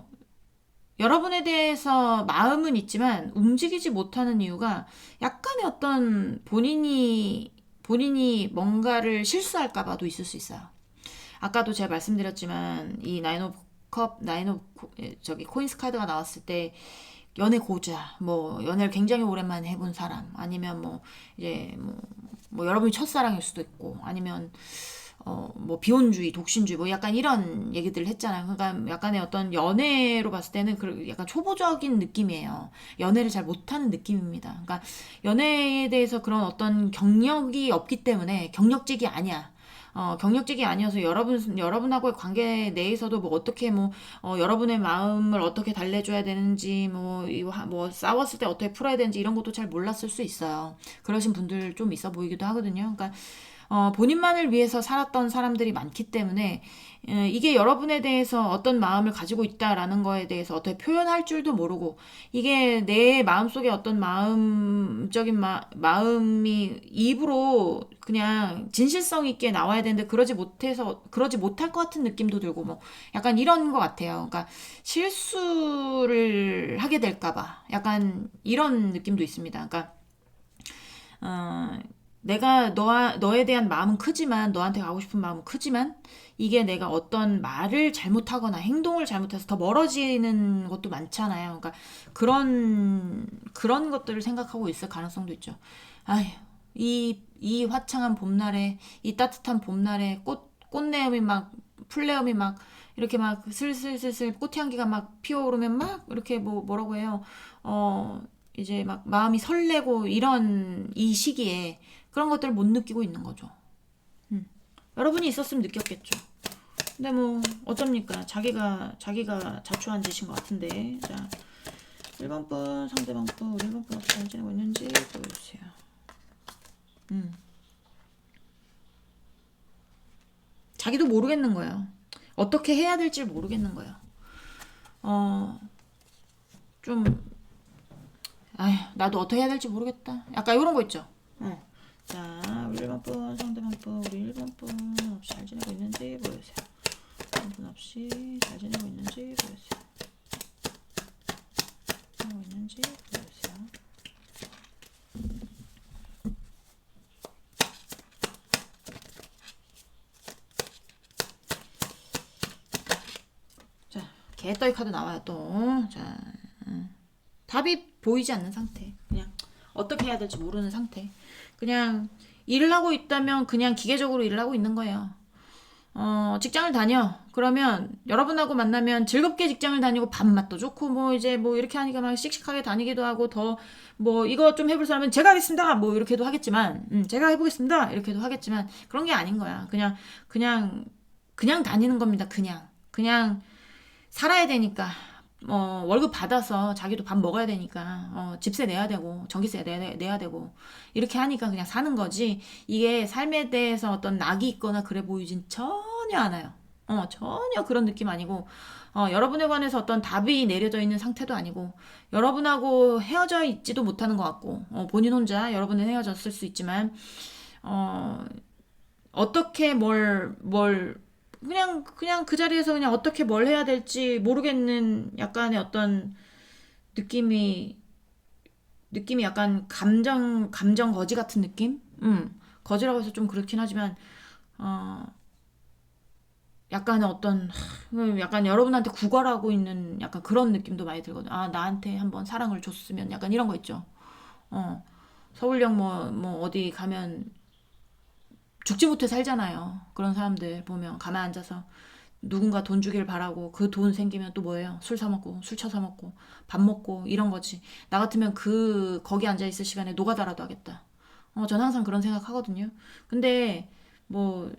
여러분에 대해서 마음은 있지만 움직이지 못하는 이유가 약간의 어떤 본인이 뭔가를 실수할까 봐도 있을 수 있어요. 아까도 제가 말씀드렸지만 이 저기 코인스 카드가 나왔을 때 연애 고자, 뭐 연애를 굉장히 오랜만에 해본 사람, 아니면 뭐 이제 뭐 여러분이 첫사랑일 수도 있고, 아니면 뭐 비혼주의, 독신주의, 뭐 약간 이런 얘기들을 했잖아요. 그러니까 약간의 어떤 연애로 봤을 때는 약간 초보적인 느낌이에요. 연애를 잘 못하는 느낌입니다. 그러니까 연애에 대해서 그런 어떤 경력이 없기 때문에 경력직이 아니야. 경력직이 아니어서 여러분하고의 관계 내에서도 뭐 어떻게 여러분의 마음을 어떻게 달래줘야 되는지, 뭐 싸웠을 때 어떻게 풀어야 되는지 이런 것도 잘 몰랐을 수 있어요. 그러신 분들 좀 있어 보이기도 하거든요. 그러니까 본인만을 위해서 살았던 사람들이 많기 때문에 이게 여러분에 대해서 어떤 마음을 가지고 있다라는 거에 대해서 어떻게 표현할 줄도 모르고 이게 내 마음속에 어떤 마음적인 마음이 입으로 그냥 진실성 있게 나와야 되는데 그러지 못할 것 같은 느낌도 들고 뭐 약간 이런 것 같아요. 그러니까 실수를 하게 될까 봐 약간 이런 느낌도 있습니다. 그러니까 어, 내가 너에 대한 마음은 크지만, 너한테 가고 싶은 마음은 크지만, 이게 내가 어떤 말을 잘못하거나 행동을 잘못해서 더 멀어지는 것도 많잖아요. 그러니까 그런 것들을 생각하고 있을 가능성도 있죠. 아휴, 이 화창한 봄날에, 이 따뜻한 봄날에 꽃내음이 막, 풀내음이 막, 이렇게 막 슬슬슬슬 꽃향기가 막 피어오르면 막 이렇게 뭐라고 해요. 어, 이제 막 마음이 설레고 이런 이 시기에 그런 것들을 못 느끼고 있는 거죠. 여러분이 있었으면 느꼈겠죠. 근데 뭐 어쩝니까? 자기가 자초한 짓인 것 같은데. 자, 1번 분 상대방 분 우리 1번 분 어떻게 지내고 있는지 보여주세요. 자기도 모르겠는 거예요. 어떻게 해야 될지 모르겠는 거예요. 어, 좀 아휴, 나도 어떻게 해야 될지 모르겠다. 약간 이런 거 있죠. 자, 우리 1번 분, 상대방 분, 우리 1번 분 없이 잘 지내고 있는지 보여주세요. 1번 분 없이 잘 지내고 있는지 보여주세요. 지내고 있는지 보여주세요. 자, 개떠이 카드 나와요 또. 자, 답이 보이지 않는 상태. 그냥 어떻게 해야 될지 모르는 상태. 그냥 일을 하고 있다면 그냥 기계적으로 일을 하고 있는 거예요. 직장을 다녀. 그러면 여러분하고 만나면 즐겁게 직장을 다니고 밥맛도 좋고 뭐 이제 뭐 이렇게 하니까 막 씩씩하게 다니기도 하고 더 뭐 이거 좀 해볼 사람은 제가 하겠습니다. 뭐 이렇게도 하겠지만 제가 해보겠습니다. 이렇게도 하겠지만 그런 게 아닌 거야. 그냥 다니는 겁니다. 그냥 살아야 되니까. 월급 받아서 자기도 밥 먹어야 되니까, 집세 내야 되고, 전기세 내야 되고, 이렇게 하니까 그냥 사는 거지, 이게 삶에 대해서 어떤 낙이 있거나 그래 보이진 전혀 않아요. 전혀 그런 느낌 아니고, 여러분에 관해서 어떤 답이 내려져 있는 상태도 아니고, 여러분하고 헤어져 있지도 못하는 것 같고, 본인 혼자 여러분은 헤어졌을 수 있지만, 어떻게 그냥 그 자리에서 그냥 어떻게 뭘 해야 될지 모르겠는 약간의 어떤 느낌이, 약간 감정 거지 같은 느낌? 거지라고 해서 좀 그렇긴 하지만, 어, 약간의 어떤, 약간 여러분한테 구걸하고 있는 약간 그런 느낌도 많이 들거든. 아, 나한테 한번 사랑을 줬으면 약간 이런 거 있죠. 어, 서울역 뭐 어디 가면 죽지 못해 살잖아요. 그런 사람들 보면 가만 앉아서 누군가 돈 주길 바라고 그 돈 생기면 또 뭐예요? 술 사 먹고 술 쳐서 먹고 밥 먹고 이런 거지. 나 같으면 거기 앉아 있을 시간에 노가다라도 하겠다. 저는 항상 그런 생각하거든요. 근데 뭐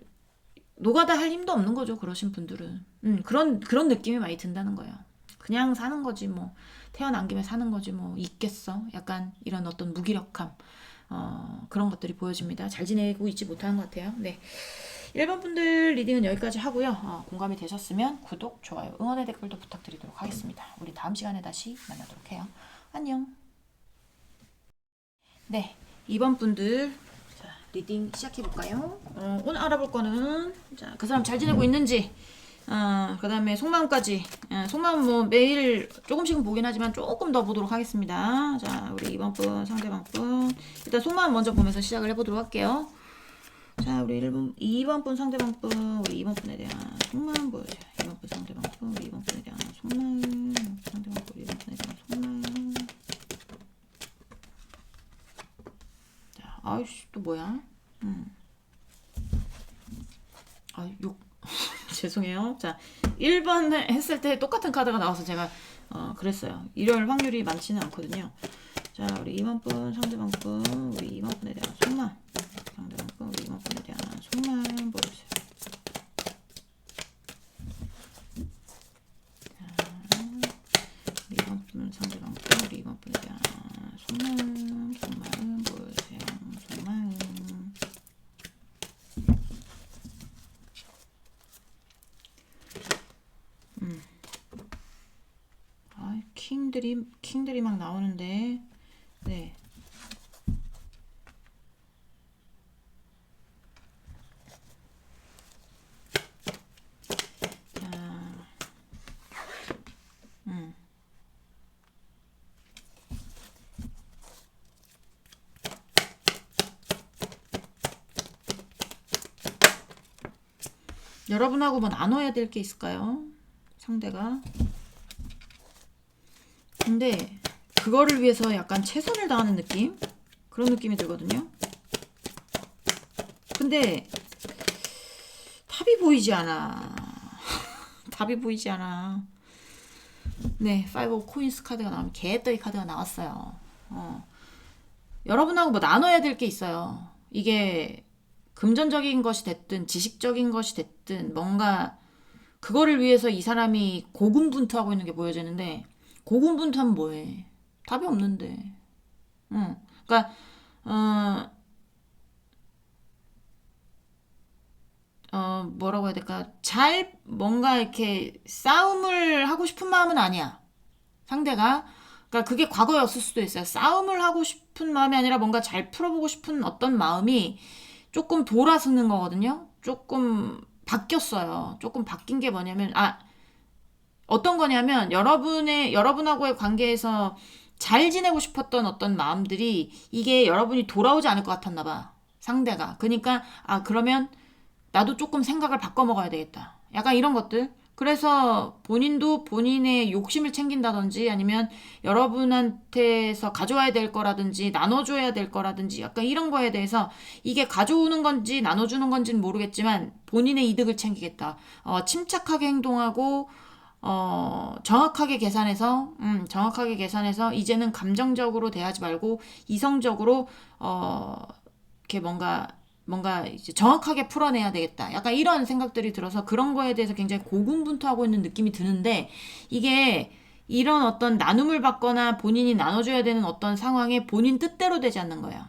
노가다 할 힘도 없는 거죠. 그러신 분들은. 그런 느낌이 많이 든다는 거예요. 그냥 사는 거지 뭐 태어난 김에 사는 거지 뭐 있겠어. 약간 이런 어떤 무기력함. 그런 것들이 보여집니다. 잘 지내고 있지 못하는 것 같아요. 네. 1번 분들 리딩은 여기까지 하고요. 공감이 되셨으면 구독, 좋아요, 응원의 댓글도 부탁드리도록 하겠습니다. 우리 다음 시간에 다시 만나도록 해요. 안녕. 네. 2번 분들 자, 리딩 시작해볼까요? 오늘 알아볼 거는 자, 그 사람 잘 지내고 있는지 그 다음에 속마음까지. 속마음 뭐 매일 조금씩은 보긴 하지만 조금 더 보도록 하겠습니다. 자, 우리 2번 분, 상대방 분. 일단 속마음 먼저 보면서 시작을 해보도록 할게요. 자, 우리 2번 분, 상대방 분, 우리 2번 분에 대한 속마음 보여줘요. 2번 분, 상대방 분, 우리 2번 분에 대한 속마음. 상대방 분, 2번 분에 대한 속마음. 자, 아이씨, 또 뭐야? 욕. 죄송해요. 자, 1번 했을 때 똑같은 카드가 나와서 제가 그랬어요. 이럴 확률이 많지는 않거든요. 자, 우리 2번 분, 상대방 분, 우리 2번 분에 대한 속마음. 상대방 분, 우리 2번 분에 대한 속마음 보여주세요. 자, 우리 2번 분, 상대방 분, 우리 2번 분에 대한 속마음 보여주세요. 속마음. 킹들이 막 나오는데, 네. 자, 여러분하고 뭐 나눠야 될 게 있을까요? 상대가. 근데 그거를 위해서 약간 최선을 다하는 느낌? 그런 느낌이 들거든요. 근데 답이 보이지 않아. 답이 보이지 않아. 네, 5 코인스 카드가 나오면 개떠이 카드가 나왔어요. 여러분하고 뭐 나눠야 될 게 있어요. 이게 금전적인 것이 됐든 지식적인 것이 됐든 뭔가 그거를 위해서 이 사람이 고군분투하고 있는 게 보여지는데 고군분투하면 뭐해? 답이 없는데. 그러니까 뭐라고 해야 될까? 잘 뭔가 이렇게 싸움을 하고 싶은 마음은 아니야. 상대가 그러니까 그게 과거였을 수도 있어요. 싸움을 하고 싶은 마음이 아니라 뭔가 잘 풀어보고 싶은 어떤 마음이 조금 돌아서는 거거든요. 조금 바뀌었어요. 조금 바뀐 게 뭐냐면, 어떤 거냐면, 여러분하고의 관계에서 잘 지내고 싶었던 어떤 마음들이 이게 여러분이 돌아오지 않을 것 같았나 봐. 상대가. 그러니까, 그러면 나도 조금 생각을 바꿔 먹어야 되겠다. 약간 이런 것들. 그래서 본인도 본인의 욕심을 챙긴다든지 아니면 여러분한테서 가져와야 될 거라든지 나눠줘야 될 거라든지 약간 이런 거에 대해서 이게 가져오는 건지 나눠주는 건지는 모르겠지만 본인의 이득을 챙기겠다. 침착하게 행동하고 정확하게 계산해서 이제는 감정적으로 대하지 말고 이성적으로 이렇게 뭔가 이제 정확하게 풀어내야 되겠다. 약간 이런 생각들이 들어서 그런 거에 대해서 굉장히 고군분투하고 있는 느낌이 드는데 이게 이런 어떤 나눔을 받거나 본인이 나눠줘야 되는 어떤 상황에 본인 뜻대로 되지 않는 거예요.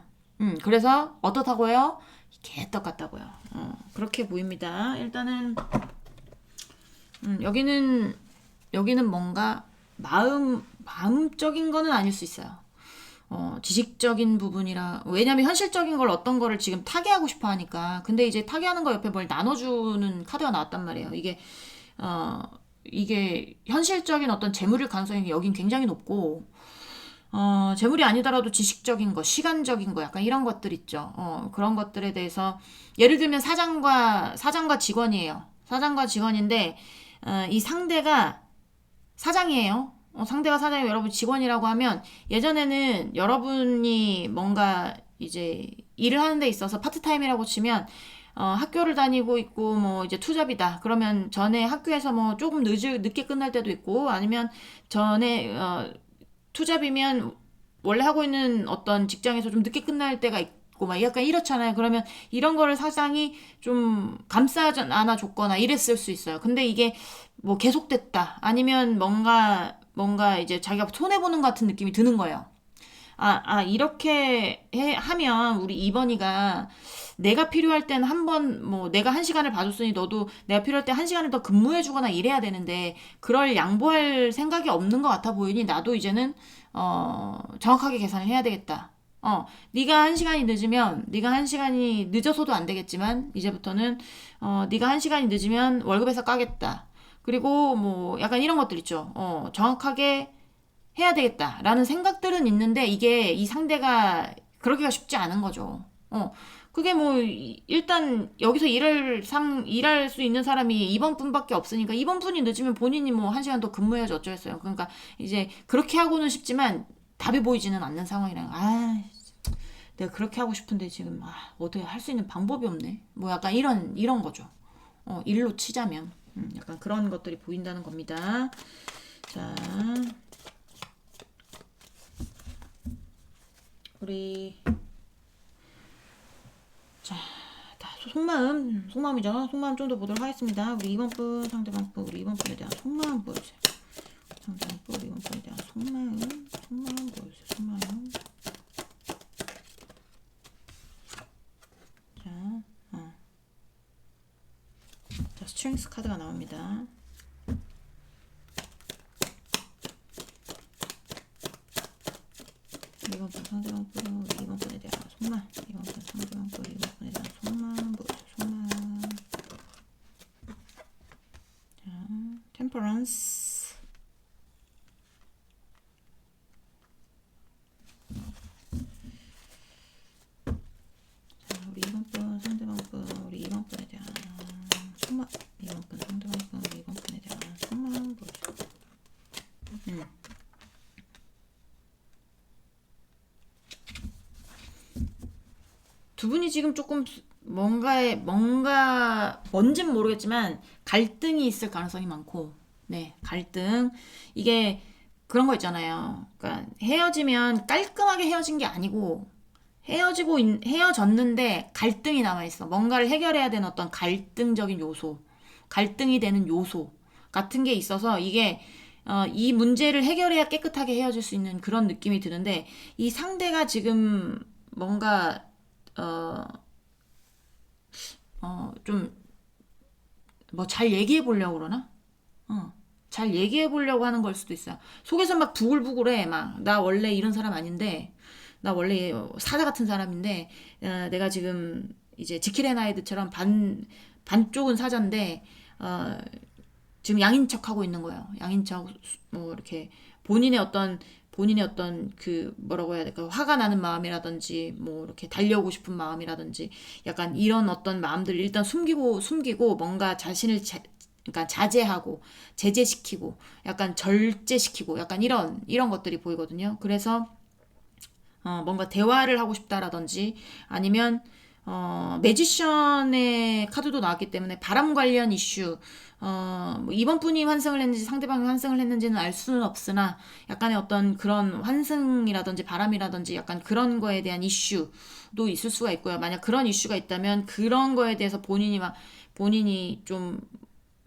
그래서 어떻다고요? 개떡 같다고요. 그렇게 보입니다. 일단은 여기는 뭔가 마음적인 거는 아닐 수 있어요. 지식적인 부분이라, 왜냐면 현실적인 걸 어떤 거를 지금 타개하고 싶어 하니까. 근데 이제 타개하는 거 옆에 뭘 나눠주는 카드가 나왔단 말이에요. 이게 현실적인 어떤 재물일 가능성이 여긴 굉장히 높고, 재물이 아니더라도 지식적인 거, 시간적인 거, 약간 이런 것들 있죠. 그런 것들에 대해서, 예를 들면 사장과 직원이에요. 사장과 직원인데, 이 상대가 사장이에요. 상대가 사장이고 여러분 직원이라고 하면 예전에는 여러분이 뭔가 이제 일을 하는 데 있어서 파트타임이라고 치면 학교를 다니고 있고 뭐 이제 투잡이다. 그러면 전에 학교에서 뭐 조금 늦게 끝날 때도 있고 아니면 전에 투잡이면 원래 하고 있는 어떤 직장에서 좀 늦게 끝날 때가 있고 막 약간 이렇잖아요. 그러면 이런 거를 사장이 좀 감싸지 않아 줬거나 이랬을 수 있어요. 근데 이게 뭐 계속됐다. 아니면 뭔가 이제 자기가 손해보는 것 같은 느낌이 드는 거예요. 이렇게 하면 우리 2번이가 내가 필요할 땐 뭐 내가 1시간을 봐줬으니 너도 내가 필요할 때 1시간을 더 근무해주거나 이래야 되는데 그럴 양보할 생각이 없는 것 같아 보이니 나도 이제는 정확하게 계산을 해야 되겠다. 네가 1시간이 늦어서도 안 되겠지만 이제부터는 네가 1시간이 늦으면 월급에서 까겠다. 그리고 뭐 약간 이런 것들 있죠. 정확하게 해야 되겠다라는 생각들은 있는데 이게 이 상대가 그러기가 쉽지 않은 거죠. 그게 뭐 일단 여기서 일할 수 있는 사람이 2번 분밖에 없으니까 2번 분이 늦으면 본인이 뭐 1시간 더 근무해야지 어쩌겠어요. 그러니까 이제 그렇게 하고는 싶지만 답이 보이지는 않는 상황이라 내가 그렇게 하고 싶은데 지금 어떻게 할 수 있는 방법이 없네. 뭐 약간 이런 거죠. 일로 치자면 약간 그런 것들이 보인다는 겁니다. 자, 우리 자, 속마음이죠. 속마음 좀 더 보도록 하겠습니다. 우리 2번 분, 상대방 분, 우리 2번 분에 대한 속마음 보여주세요. 상대방 분, 우리 2번 분에 대한 속마음 보여주세요. 속마음. 자, 스트렝스 카드가 나옵니다. 이번 분 상대방 분, 우리 2번 분에 대한 속마음. 이번 분 상대방 분, 2번 분에 대한 속마음 보여주세요. 속마음. 자, 템퍼런스. 우리 2번 분 상대방 분, 우리 2번 분에 대한 속마음. 2번 분 상대방 분, 우리 2번 분에 대한 속마음 보여주세요. 두 분이 지금 조금 뭔진 모르겠지만 갈등이 있을 가능성이 많고, 네, 갈등. 이게 그런 거 있잖아요. 그러니까 헤어지면 깔끔하게 헤어진 게 아니고 헤어졌는데 갈등이 남아있어. 뭔가를 해결해야 되는 어떤 갈등이 되는 요소 같은 게 있어서 이게 이 문제를 해결해야 깨끗하게 헤어질 수 있는 그런 느낌이 드는데 이 상대가 지금 뭔가 좀 뭐 잘 얘기해 보려고 그러나? 잘 얘기해 보려고 하는 걸 수도 있어요. 속에서 막 부글부글해. 막 나 원래 이런 사람 아닌데, 나 원래 사자 같은 사람인데, 내가 지금 이제 지킬 앤 하이드처럼 반쪽은 사자인데, 지금 양인 척 하고 있는 거예요. 양인 척, 뭐, 이렇게, 본인의 어떤 그, 뭐라고 해야 될까, 화가 나는 마음이라든지, 뭐, 이렇게 달려오고 싶은 마음이라든지, 약간 이런 어떤 마음들을 일단 숨기고, 뭔가 자신을 그러니까 자제하고, 제재시키고, 약간 절제시키고, 약간 이런 것들이 보이거든요. 그래서, 뭔가 대화를 하고 싶다라든지, 아니면, 매지션의 카드도 나왔기 때문에 바람 관련 이슈, 뭐 이번 분이 환승을 했는지 상대방이 환승을 했는지는 알 수는 없으나 약간의 어떤 그런 환승이라든지 바람이라든지 약간 그런 거에 대한 이슈도 있을 수가 있고요. 만약 그런 이슈가 있다면 그런 거에 대해서 본인이 좀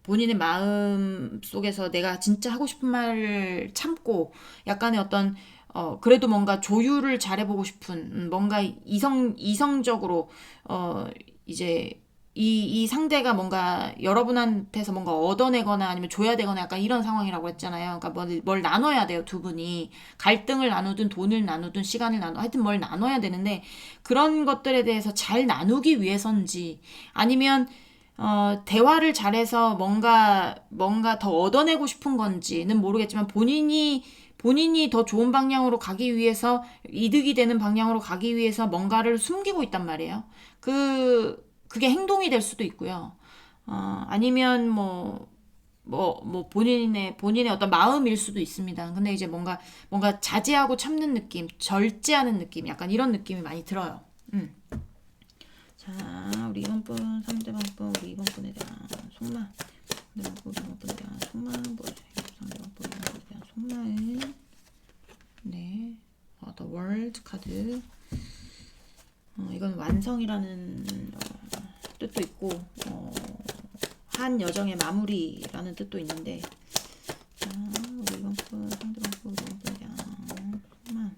본인의 마음 속에서 내가 진짜 하고 싶은 말을 참고 약간의 어떤 그래도 뭔가 조율을 잘해보고 싶은 뭔가 이성적으로 이제 이 상대가 뭔가 여러분한테서 뭔가 얻어내거나 아니면 줘야 되거나 약간 이런 상황이라고 했잖아요. 그러니까 뭘 나눠야 돼요, 두 분이. 갈등을 나누든 돈을 나누든 시간을 하여튼 뭘 나눠야 되는데 그런 것들에 대해서 잘 나누기 위해서인지 아니면 대화를 잘해서 뭔가 더 얻어내고 싶은 건지는 모르겠지만 본인이 더 좋은 방향으로 가기 위해서 이득이 되는 방향으로 가기 위해서 뭔가를 숨기고 있단 말이에요. 그게 행동이 될 수도 있고요. 아니면 본인의 어떤 마음일 수도 있습니다. 근데 이제 뭔가 자제하고 참는 느낌, 절제하는 느낌, 약간 이런 느낌이 많이 들어요. 자, 우리 2번 분, 상대방 분, 우리 2번 분에 대한 속마. 상대방 분, 2번 분에 대한 속마. 상대방 분, 2번 분에 대한 속마은. 네. The World 카드. 이건 완성이라는 뜻도 있고, 한 여정의 마무리라는 뜻도 있는데, 자, 우리 2번 분, 상대방 분, 2번 분에 대한 속마.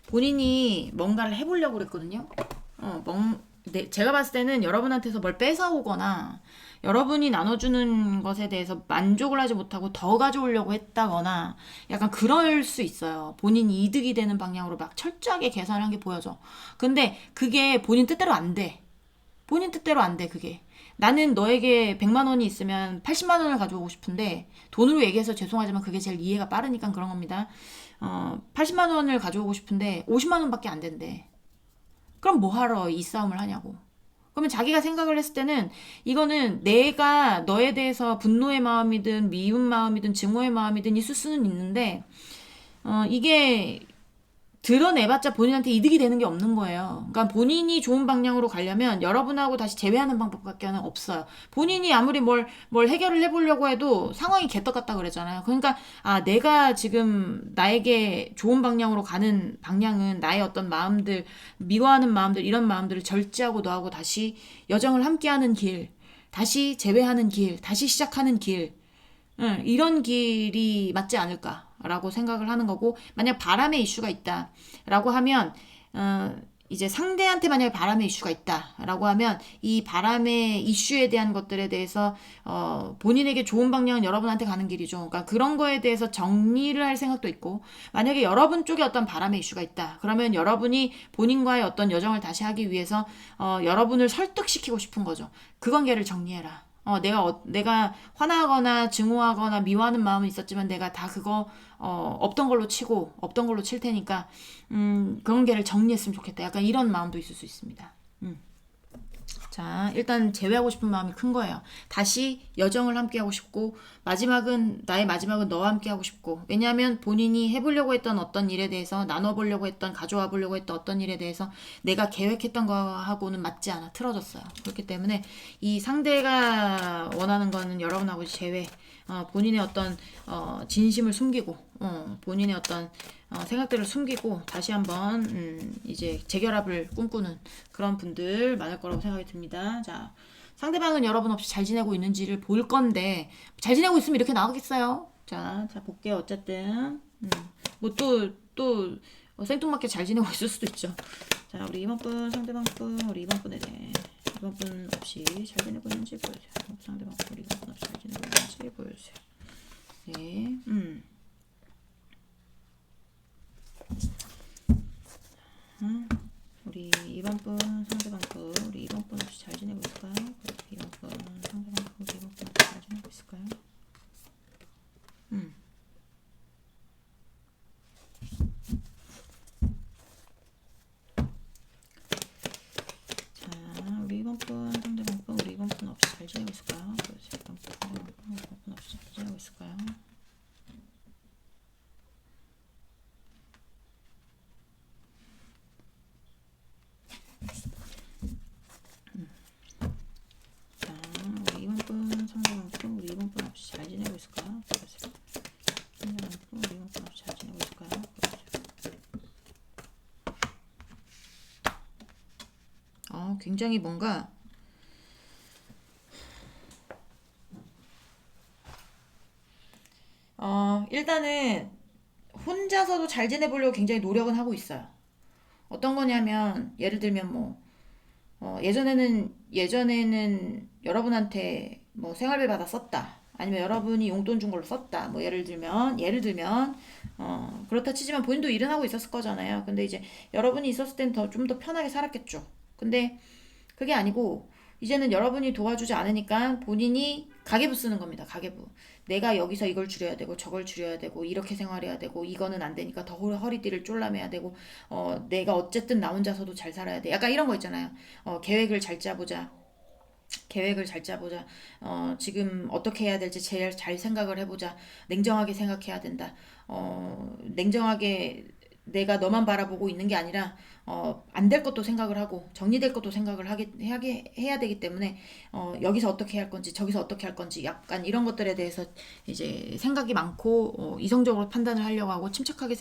본인이 뭔가를 해보려고 그랬거든요. 제가 봤을 때는 여러분한테서 뭘 뺏어오거나 여러분이 나눠주는 것에 대해서 만족을 하지 못하고 더 가져오려고 했다거나 약간 그럴 수 있어요. 본인이 이득이 되는 방향으로 막 철저하게 계산을 한 게 보여져. 근데 그게 본인 뜻대로 안 돼. 본인 뜻대로 안 돼, 그게. 나는 너에게 100만 원이 있으면 80만 원을 가져오고 싶은데 돈으로 얘기해서 죄송하지만 그게 제일 이해가 빠르니까 그런 겁니다. 80만 원을 가져오고 싶은데 50만 원밖에 안 된대. 그럼 뭐하러 이 싸움을 하냐고. 그러면 자기가 생각을 했을 때는 이거는 내가 너에 대해서 분노의 마음이든 미운 마음이든 증오의 마음이든 있을 수는 있는데 이게 드러내봤자 본인한테 이득이 되는 게 없는 거예요. 그러니까 본인이 좋은 방향으로 가려면 여러분하고 다시 재회하는 방법밖에 없어요. 본인이 아무리 뭘 해결을 해보려고 해도 상황이 개떡 같다 그랬잖아요. 그러니까 내가 지금 나에게 좋은 방향으로 가는 방향은 나의 어떤 마음들, 미워하는 마음들, 이런 마음들을 절제하고 너하고 다시 여정을 함께하는 길, 다시 재회하는 길, 다시 시작하는 길, 이런 길이 맞지 않을까라고 생각을 하는 거고, 만약 바람의 이슈가 있다라고 하면 이제 상대한테 만약에 바람의 이슈가 있다라고 하면 이 바람의 이슈에 대한 것들에 대해서 본인에게 좋은 방향은 여러분한테 가는 길이죠. 그러니까 그런 거에 대해서 정리를 할 생각도 있고, 만약에 여러분 쪽에 어떤 바람의 이슈가 있다 그러면 여러분이 본인과의 어떤 여정을 다시 하기 위해서 여러분을 설득시키고 싶은 거죠. 그 관계를 정리해라. 내가 화나거나 증오하거나 미워하는 마음은 있었지만 내가 다 그거 없던 걸로 칠 테니까 그런 관계를 정리했으면 좋겠다. 약간 이런 마음도 있을 수 있습니다. 자, 일단 제외하고 싶은 마음이 큰 거예요. 다시 여정을 함께 하고 싶고 나의 마지막은 너와 함께 하고 싶고, 왜냐하면 본인이 해보려고 했던 어떤 일에 대해서, 나눠보려고 했던, 가져와 보려고 했던 어떤 일에 대해서 내가 계획했던 거하고는 맞지 않아. 틀어졌어요. 그렇기 때문에 이 상대가 원하는 거는 여러분하고 제외, 본인의 어떤 진심을 숨기고 본인의 어떤 생각들을 숨기고 다시 한번 이제 재결합을 꿈꾸는 그런 분들 많을 거라고 생각이 듭니다. 자, 상대방은 여러분 없이 잘 지내고 있는지를 볼 건데 잘 지내고 있으면 이렇게 나오겠어요? 자 볼게요. 어쨌든 뭐 또 생뚱맞게 잘 지내고 있을 수도 있죠. 자, 우리 2번 분, 상대방 분, 우리 2번 분에 대해 이번 분 없이 잘 지내고 있는지 보여주세요. 상대방 우리 이번 분 없이 잘 지내고 있는지 보여주세요. 네, 우리 이번 분 상대방 분 우리 이번 분 없이 잘 지내고 있을까요? 이번 분 상대방 분 우리 이번 분 없이 잘 지내고 있을까요? 자, 우리 이번 분 상대방 분 우리 이번 분 없이 잘 지내고 있을까요? 이번 분 상대방 분 우리 이번 분 없이 잘 지내고 있을까요? 자, 우리 이번 분 상대방 분 우리 이번 분 없이 잘 지내고 있을까요? 보여주세요. 상대방 분 우리 이번 분 없이 잘 지내고 있을까요? 보여주세요. 굉장히 뭔가 일단은 혼자서도 잘 지내보려고 굉장히 노력은 하고 있어요. 어떤 거냐면 예를 들면 뭐 예전에는 여러분한테 뭐 생활비 받아 썼다. 아니면 여러분이 용돈 준 걸로 썼다. 뭐 예를 들면 그렇다 치지만 본인도 일은 하고 있었을 거잖아요. 근데 이제 여러분이 있었을 땐 좀 더 편하게 살았겠죠. 근데 그게 아니고 이제는 여러분이 도와주지 않으니까 본인이 가계부 쓰는 겁니다. 가계부. 내가 여기서 이걸 줄여야 되고 저걸 줄여야 되고 이렇게 생활해야 되고 이거는 안 되니까 더 허리띠를 쫄라매야 되고 내가 어쨌든 나 혼자서도 잘 살아야 돼. 약간 이런 거 있잖아요. 계획을 잘 짜보자. 계획을 잘 짜보자. 지금 어떻게 해야 될지 제일 잘 생각을 해보자. 냉정하게 생각해야 된다. 냉정하게 내가 너만 바라보고 있는 게 아니라 안 될 것도 생각을 하고 정리될 것도 생각을 해야 되기 때문에 여기서 어떻게 할 건지 저기서 어떻게 할 건지 약간 이런 것들에 대해서 이제 생각이 많고 이성적으로 판단을 하려고 하고 침착하게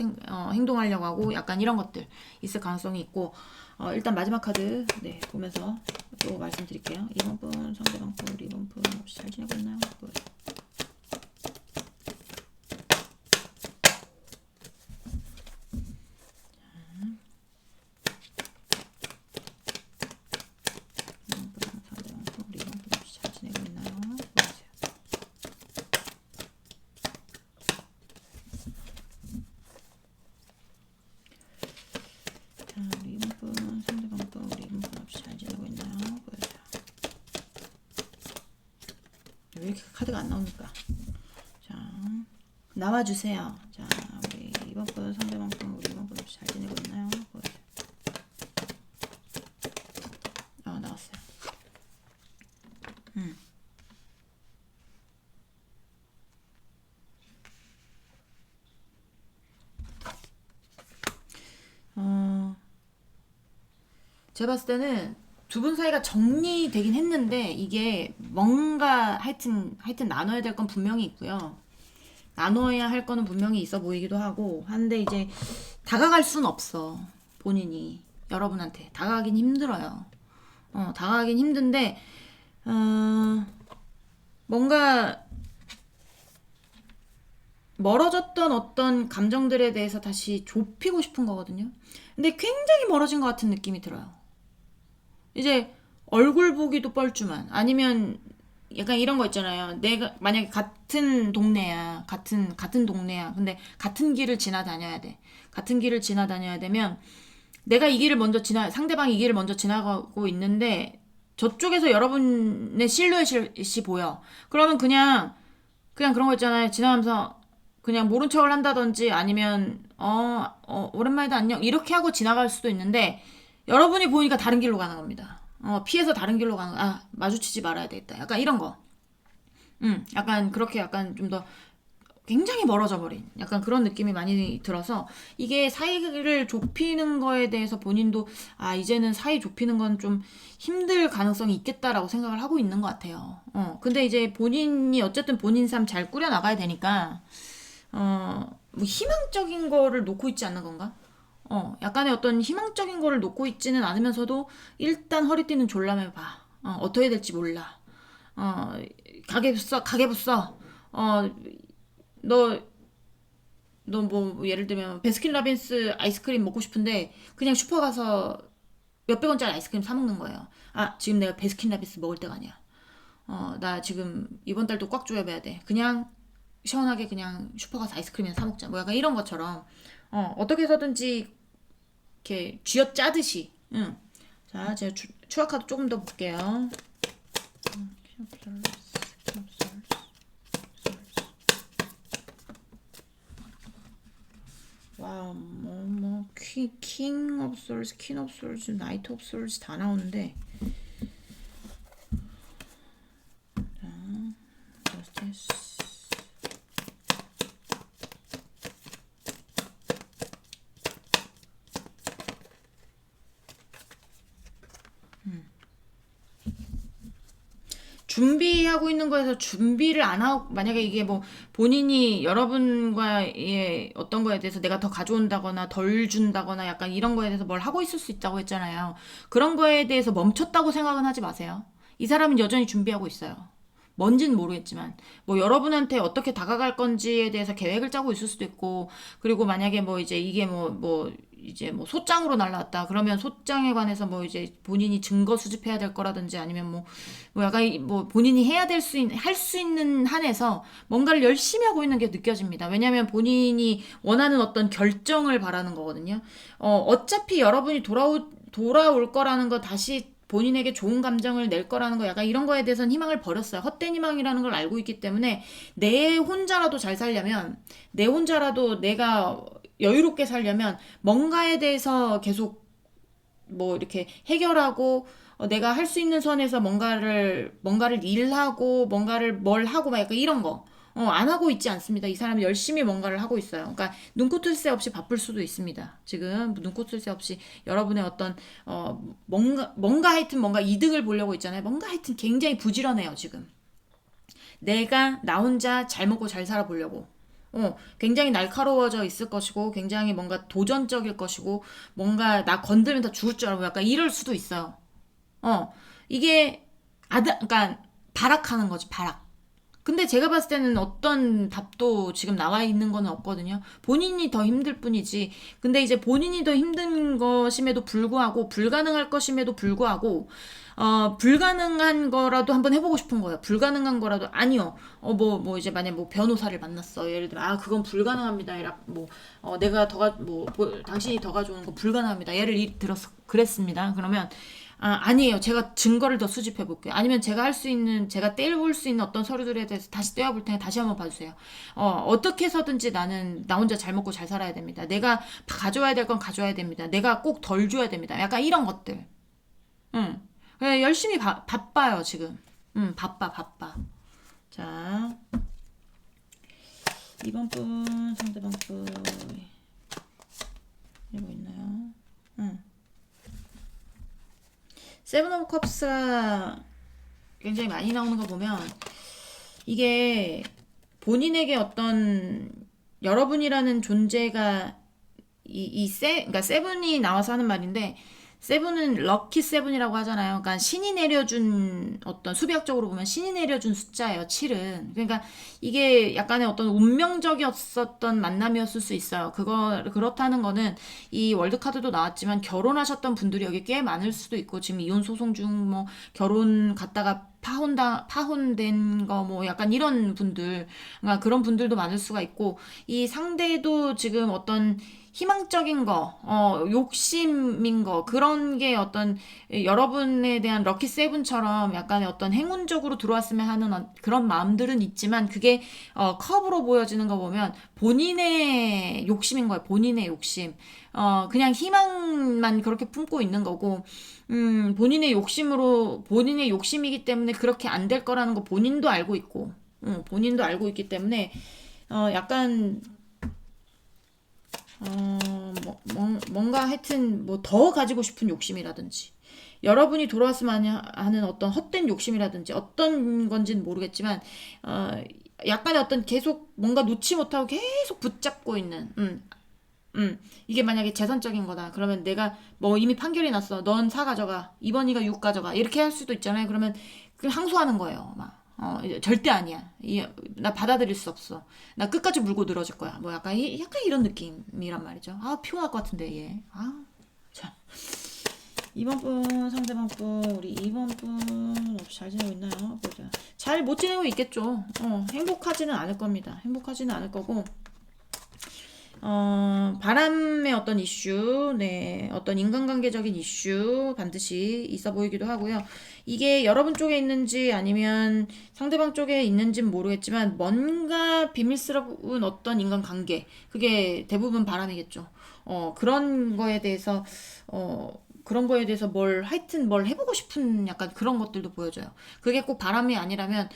행동하려고 하고 약간 이런 것들 있을 가능성이 있고 일단 마지막 카드 보면서 또 말씀드릴게요. 이번 분 상대방 분 우리 이번 분 혹시 잘 지내고 있나요? 왜 이렇게 카드가 안 나옵니까? 자, 나와주세요. 자, 우리 이번 분 상대방 분 우리 이번 분 혹시 잘 지내고 있나요? 나왔어요. 제가 봤을 때는 두 분 사이가 정리되긴 했는데 이게 뭔가 하여튼 나눠야 될 건 분명히 있고요. 나눠야 할 거는 분명히 있어 보이기도 하고 한데 이제 다가갈 순 없어. 본인이 여러분한테 다가가긴 힘들어요. 다가가긴 힘든데 뭔가 멀어졌던 어떤 감정들에 대해서 다시 좁히고 싶은 거거든요. 근데 굉장히 멀어진 것 같은 느낌이 들어요. 이제 얼굴 보기도 뻘쭘한 아니면 약간 이런 거 있잖아요. 내가 만약에 같은 동네야. 같은 동네야. 근데 같은 길을 지나다녀야 돼. 같은 길을 지나다녀야 되면 내가 이 길을 먼저 상대방이 이 길을 먼저 지나가고 있는데 저쪽에서 여러분의 실루엣이 보여. 그러면 그냥 그런 거 있잖아요. 지나가면서 그냥 모른 척을 한다든지 아니면 오랜만이다 안녕 이렇게 하고 지나갈 수도 있는데 여러분이 보니까 다른 길로 가는 겁니다. 피해서 다른 길로 가는 마주치지 말아야 되겠다. 약간 이런 거. 약간 그렇게 약간 좀 더 굉장히 멀어져 버린 약간 그런 느낌이 많이 들어서 이게 사이를 좁히는 거에 대해서 본인도 이제는 사이 좁히는 건 좀 힘들 가능성이 있겠다라고 생각을 하고 있는 것 같아요. 근데 이제 본인이 어쨌든 본인 삶 잘 꾸려 나가야 되니까 뭐 희망적인 거를 놓고 있지 않는 건가? 약간의 어떤 희망적인 거를 놓고 있지는 않으면서도 일단 허리띠는 졸라매 봐. 어떻게 될지 몰라. 가계부 써. 너 뭐 예를 들면 베스킨라빈스 아이스크림 먹고 싶은데 그냥 슈퍼 가서 몇백 원짜리 아이스크림 사 먹는 거예요. 아, 지금 내가 베스킨라빈스 먹을 때가 아니야. 나 지금 이번 달도 꽉 조여봐야 돼. 그냥 시원하게 그냥 슈퍼 가서 아이스크림이나 사 먹자. 뭐 약간 이런 것처럼 어떻게 해서든지 이렇게 쥐어짜듯이. 응. 자, 제가 추가카드 조금 더 볼게요. 와우, 킹 오브 솔즈, 퀸 오브 솔즈, 나이트 오브 솔즈 다 나오는데. 자, 저스티스. 준비하고 있는 거에서 준비를 안 하고, 만약에 이게 뭐 본인이 여러분과의 어떤 거에 대해서 내가 더 가져온다거나 덜 준다거나 약간 이런 거에 대해서 뭘 하고 있을 수 있다고 했잖아요. 그런 거에 대해서 멈췄다고 생각은 하지 마세요. 이 사람은 여전히 준비하고 있어요. 뭔지는 모르겠지만 뭐 여러분한테 어떻게 다가갈 건지에 대해서 계획을 짜고 있을 수도 있고, 그리고 만약에 뭐 이제 이게 이제 뭐 소장으로 날라왔다 그러면 소장에 관해서 뭐 이제 본인이 증거 수집해야 될 거라든지, 아니면 뭐 약간 뭐 본인이 해야 될 할 수 있는 한에서 뭔가를 열심히 하고 있는 게 느껴집니다. 왜냐하면 본인이 원하는 어떤 결정을 바라는 거거든요. 어차피 여러분이 돌아올 거라는 거, 다시 본인에게 좋은 감정을 낼 거라는 거, 약간 이런 거에 대해서는 희망을 버렸어요. 헛된 희망이라는 걸 알고 있기 때문에 내 혼자라도 잘 살려면, 내 혼자라도 내가 여유롭게 살려면 뭔가에 대해서 계속 뭐 이렇게 해결하고, 내가 할 수 있는 선에서 뭔가를 일하고 뭔가를 뭘 하고 막 약간 이런 거 안 하고 있지 않습니다. 이 사람이 열심히 뭔가를 하고 있어요. 그러니까 눈코뜰 새 없이 바쁠 수도 있습니다. 지금 눈코뜰 새 없이 여러분의 어떤 뭔가 하여튼 뭔가 이득을 보려고 있잖아요. 뭔가 하여튼 굉장히 부지런해요, 지금. 내가 나 혼자 잘 먹고 잘 살아 보려고. 굉장히 날카로워져 있을 것이고, 굉장히 뭔가 도전적일 것이고, 뭔가 나 건드리면 다 죽을 줄 알고 약간 이럴 수도 있어요. 이게 그러니까 발악하는 거지, 발악. 근데 제가 봤을 때는 어떤 답도 지금 나와 있는 거는 없거든요. 본인이 더 힘들 뿐이지. 근데 이제 본인이 더 힘든 것임에도 불구하고, 불가능할 것임에도 불구하고, 불가능한 거라도 한번 해보고 싶은 거예요. 불가능한 거라도, 아니요. 이제 만약 뭐 변호사를 만났어. 예를 들면, 그건 불가능합니다. 내가 당신이 더 가져오는 거 불가능합니다. 예를 들어서 그랬습니다. 그러면, 아니에요. 제가 증거를 더 수집해 볼게요. 아니면 제가 할 수 있는, 제가 떼어볼 수 있는 어떤 서류들에 대해서 다시 떼어볼 테니 다시 한번 봐주세요. 어떻게 해서든지 나는 나 혼자 잘 먹고 잘 살아야 됩니다. 내가 가져와야 될 건 가져와야 됩니다. 내가 꼭 덜 줘야 됩니다. 약간 이런 것들. 응. 그냥 열심히 바빠요, 지금. 바빠. 자, 이번 분, 상대방 분. 이거 있나요? 응. 세븐 오브 컵스가 굉장히 많이 나오는 거 보면, 이게 본인에게 어떤 여러분이라는 존재가 그러니까 세븐이 나와서 하는 말인데, 세븐은 럭키 세븐이라고 하잖아요. 그러니까 신이 내려준, 어떤 수비학적으로 보면 신이 내려준 숫자예요, 7은. 그러니까 이게 약간의 어떤 운명적이었었던 만남이었을 수 있어요. 그렇다는 거는 이 월드카드도 나왔지만 결혼하셨던 분들이 여기 꽤 많을 수도 있고, 지금 이혼 소송 중 뭐 결혼 갔다가 파혼된 거 뭐 약간 이런 분들, 그러니까 그런 분들도 많을 수가 있고, 이 상대도 지금 어떤 희망적인 거, 욕심인 거, 그런 게 어떤 여러분에 대한 럭키 세븐처럼 약간의 어떤 행운적으로 들어왔으면 하는 그런 마음들은 있지만, 그게 컵으로 보여지는 거 보면 본인의 욕심인 거예요. 본인의 욕심. 그냥 희망만 그렇게 품고 있는 거고, 본인의 욕심이기 때문에 그렇게 안 될 거라는 거 본인도 알고 있고, 본인도 알고 있기 때문에, 약간, 뭔가 하여튼 뭐 더 가지고 싶은 욕심이라든지, 여러분이 돌아왔으면 하는 어떤 헛된 욕심이라든지, 어떤 건지는 모르겠지만, 약간의 어떤 계속 뭔가 놓지 못하고 계속 붙잡고 있는, 이게 만약에 재산적인 거다. 그러면 내가 뭐 이미 판결이 났어. 넌 4 가져가. 이번이가 6 가져가. 이렇게 할 수도 있잖아요. 그러면 항소하는 거예요. 막. 절대 아니야. 나 받아들일 수 없어. 나 끝까지 물고 늘어질 거야. 뭐 약간 이런 느낌이란 말이죠. 피곤할 것 같은데 얘. 참. 2번 분, 상대방 분, 우리 2번 분 혹시 잘 지내고 있나요? 보자. 잘 못 지내고 있겠죠. 행복하지는 않을 겁니다. 행복하지는 않을 거고. 바람의 어떤 이슈, 네, 어떤 인간관계적인 이슈 반드시 있어 보이기도 하고요. 이게 여러분 쪽에 있는지 아니면 상대방 쪽에 있는지는 모르겠지만 뭔가 비밀스러운 어떤 인간관계, 그게 대부분 바람이겠죠. 그런 거에 대해서 하여튼 뭘 해보고 싶은 약간 그런 것들도 보여져요. 그게 꼭 바람이 아니라면,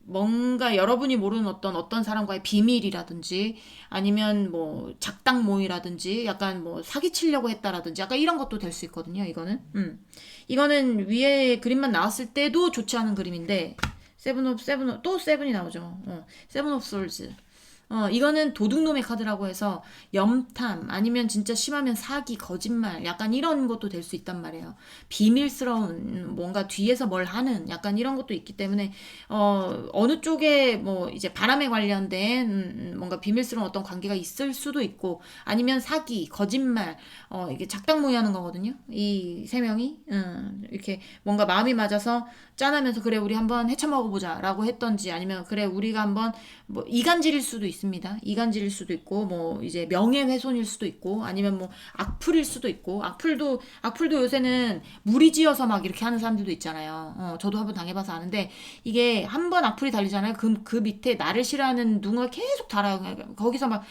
뭔가 여러분이 모르는 어떤 사람과의 비밀이라든지 아니면 뭐 작당모의라든지 약간 뭐 사기치려고 했다라든지 약간 이런 것도 될 수 있거든요. 이거는 위에 그림만 나왔을 때도 좋지 않은 그림인데 세븐 또 세븐이 나오죠. 세븐 오브 솔즈. 이거는 도둑놈의 카드라고 해서 염탐 아니면 진짜 심하면 사기, 거짓말 약간 이런 것도 될 수 있단 말이에요. 비밀스러운 뭔가 뒤에서 뭘 하는 약간 이런 것도 있기 때문에 어느 쪽에 뭐 이제 바람에 관련된 뭔가 비밀스러운 어떤 관계가 있을 수도 있고 아니면 사기, 거짓말 이게 작당모의하는 거거든요. 이 세 명이 이렇게 뭔가 마음이 맞아서 짠하면서 그래 우리 한번 헤쳐 먹어보자라고 했던지 아니면 그래 우리가 한번 뭐 이간질일 수도 있습니다. 이간질일 수도 있고 뭐 이제 명예훼손일 수도 있고 아니면 뭐 악플일 수도 있고 악플도 요새는 무리지어서 막 이렇게 하는 사람들도 있잖아요. 저도 한번 당해봐서 아는데 이게 한 번 악플이 달리잖아요. 그 밑에 나를 싫어하는 누군가 계속 달아요. 거기서 막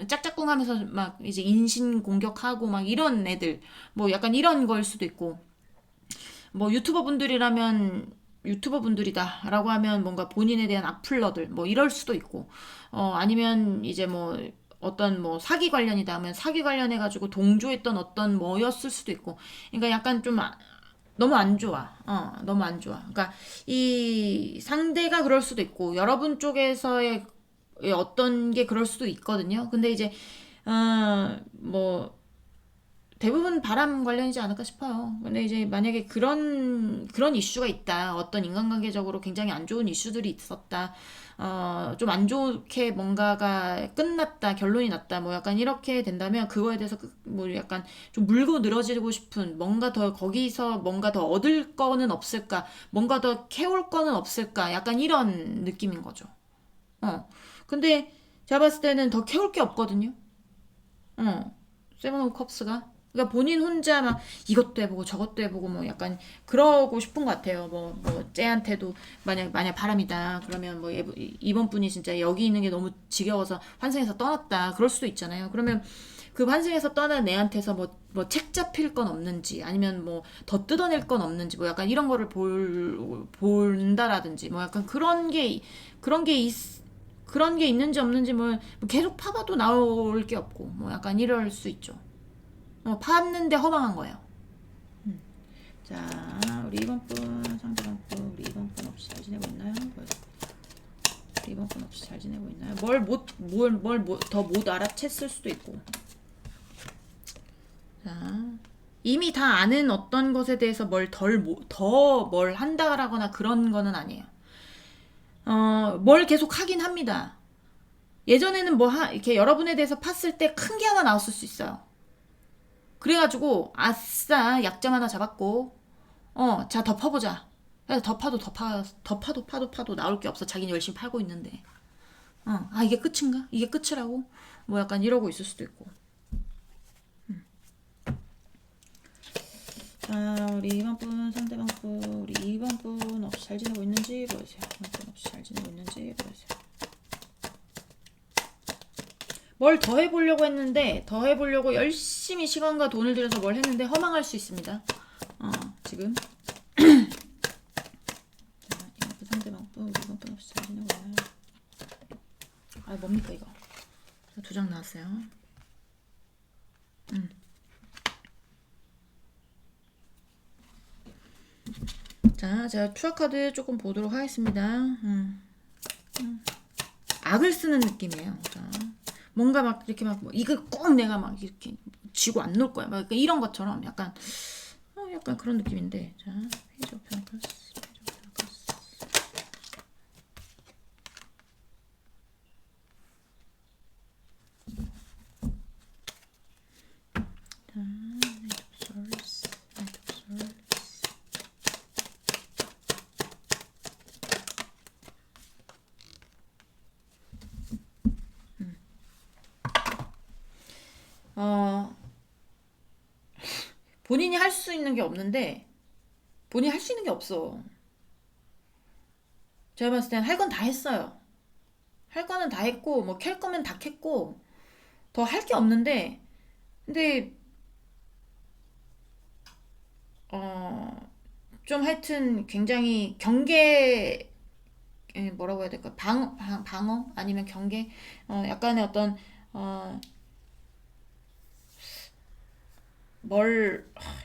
짝짝꿍하면서 막 이제 인신 공격하고 막 이런 애들 뭐 약간 이런 걸 수도 있고 뭐 유튜버 분들이다라고 하면 뭔가 본인에 대한 악플러들 뭐 이럴 수도 있고 아니면 이제 뭐 어떤 뭐 사기 관련이다 하면 사기 관련해 가지고 동조했던 어떤 뭐였을 수도 있고 그러니까 약간 좀 너무 안 좋아. 너무 안 좋아. 그러니까 이 상대가 그럴 수도 있고 여러분 쪽에서의 어떤 게 그럴 수도 있거든요. 근데 이제 뭐 대부분 바람 관련이지 않을까 싶어요. 근데 이제 만약에 그런 이슈가 있다. 어떤 인간관계적으로 굉장히 안 좋은 이슈들이 있었다. 좀 안 좋게 뭔가가 끝났다. 결론이 났다. 뭐 약간 이렇게 된다면 그거에 대해서 뭐 약간 좀 물고 늘어지고 싶은 뭔가 더 거기서 뭔가 더 얻을 거는 없을까? 뭔가 더 캐올 거는 없을까? 약간 이런 느낌인 거죠. 근데 제가 봤을 때는 더 캐올 게 없거든요. 세븐 오브 컵스가. 그러니까 본인 혼자 막 이것도 해보고 저것도 해보고 뭐 약간 그러고 싶은 것 같아요. 뭐 쟤한테도 만약 바람이다. 그러면 뭐 이번 분이 진짜 여기 있는 게 너무 지겨워서 환생해서 떠났다. 그럴 수도 있잖아요. 그러면 그 환생해서 떠난 애한테서 뭐 책 잡힐 건 없는지 아니면 뭐 더 뜯어낼 건 없는지 뭐 약간 이런 거를 본다라든지 뭐 약간 그런 게 그런 게 있는지 없는지 뭐 계속 파봐도 나올 게 없고 뭐 약간 이럴 수 있죠. 팠는데 허망한 거예요. 자, 우리 2번 분 상대방 분 우리 2번 분 없이 잘 지내고 있나요? 우리 2번 분 없이 잘 지내고 있나요? 뭘 더 못 알아챘을 수도 있고. 자, 이미 다 아는 어떤 것에 대해서 더 뭘 한다라거나 그런 거는 아니에요. 뭘 계속 하긴 합니다. 예전에는 이렇게 여러분에 대해서 팠을 때 큰 게 하나 나왔을 수 있어요. 그래가지고 아싸 약점 하나 잡았고 자 덮어보자. 그래서 덮어도 나올 게 없어. 자기는 열심히 팔고 있는데. 이게 끝인가? 이게 끝이라고? 뭐 약간 이러고 있을 수도 있고. 자, 우리 2번 분, 상대방 분, 우리 2번 분 없이 잘 지내고 있는지 보여주세요. 2번 분 없이 잘 지내고 있는지 보여주세요. 뭘 더 해보려고 했는데, 더 해보려고 열심히 시간과 돈을 들여서 뭘 했는데 허망할 수 있습니다. 지금. 자, 2번 분, 상대방 분, 2번 분 없이 잘 지내고 있나요? 뭡니까 이거? 2장 나왔어요. 자, 제가 추억 카드 조금 보도록 하겠습니다. 악을 쓰는 느낌이에요. 자, 뭔가 막 이렇게 막 이거 꼭 내가 막 이렇게 쥐고 안 놀 거야. 막 이런 것처럼 약간 그런 느낌인데. 자, 페이지 오브 펜터클스. 자, 본인이 할 수 있는 게 없는데, 본인이 할 수 있는 게 없어. 제가 봤을 땐 할 건 다 했어요. 할 거는 다 했고, 뭐 캘 거면 다 캤고, 더 할 게 없는데, 근데, 어, 좀 하여튼 굉장히 뭐라고 해야 될까? 방어? 아니면 경계? 약간의 어떤, 어,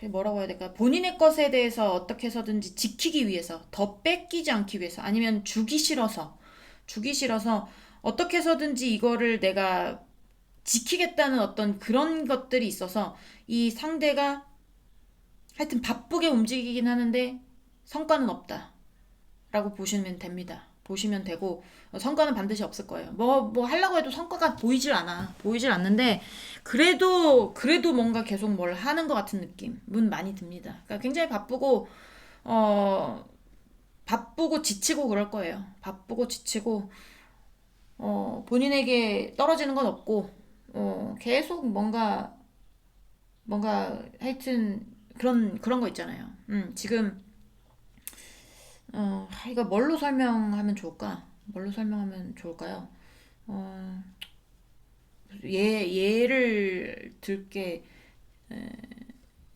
뭐라고 해야 될까? 본인의 것에 대해서 어떻게 해서든지 지키기 위해서, 더 뺏기지 않기 위해서, 아니면 주기 싫어서, 어떻게 해서든지 이거를 내가 지키겠다는 어떤 그런 것들이 있어서, 이 상대가 하여튼 바쁘게 움직이긴 하는데, 성과는 없다. 라고 보시면 됩니다. 보시면 되고, 성과는 반드시 없을 거예요. 뭐 하려고 해도 성과가 보이질 않아. 보이질 않는데, 그래도 뭔가 계속 뭘 하는 것 같은 느낌은 많이 듭니다. 그러니까 굉장히 어, 바쁘고 지치고 그럴 거예요. 바쁘고 지치고, 본인에게 떨어지는 건 없고, 계속 뭔가 하여튼 그런 거 있잖아요. 지금 이거 뭘로 설명하면 좋을까? 뭘로 설명하면 좋을까요? 어, 예를 들게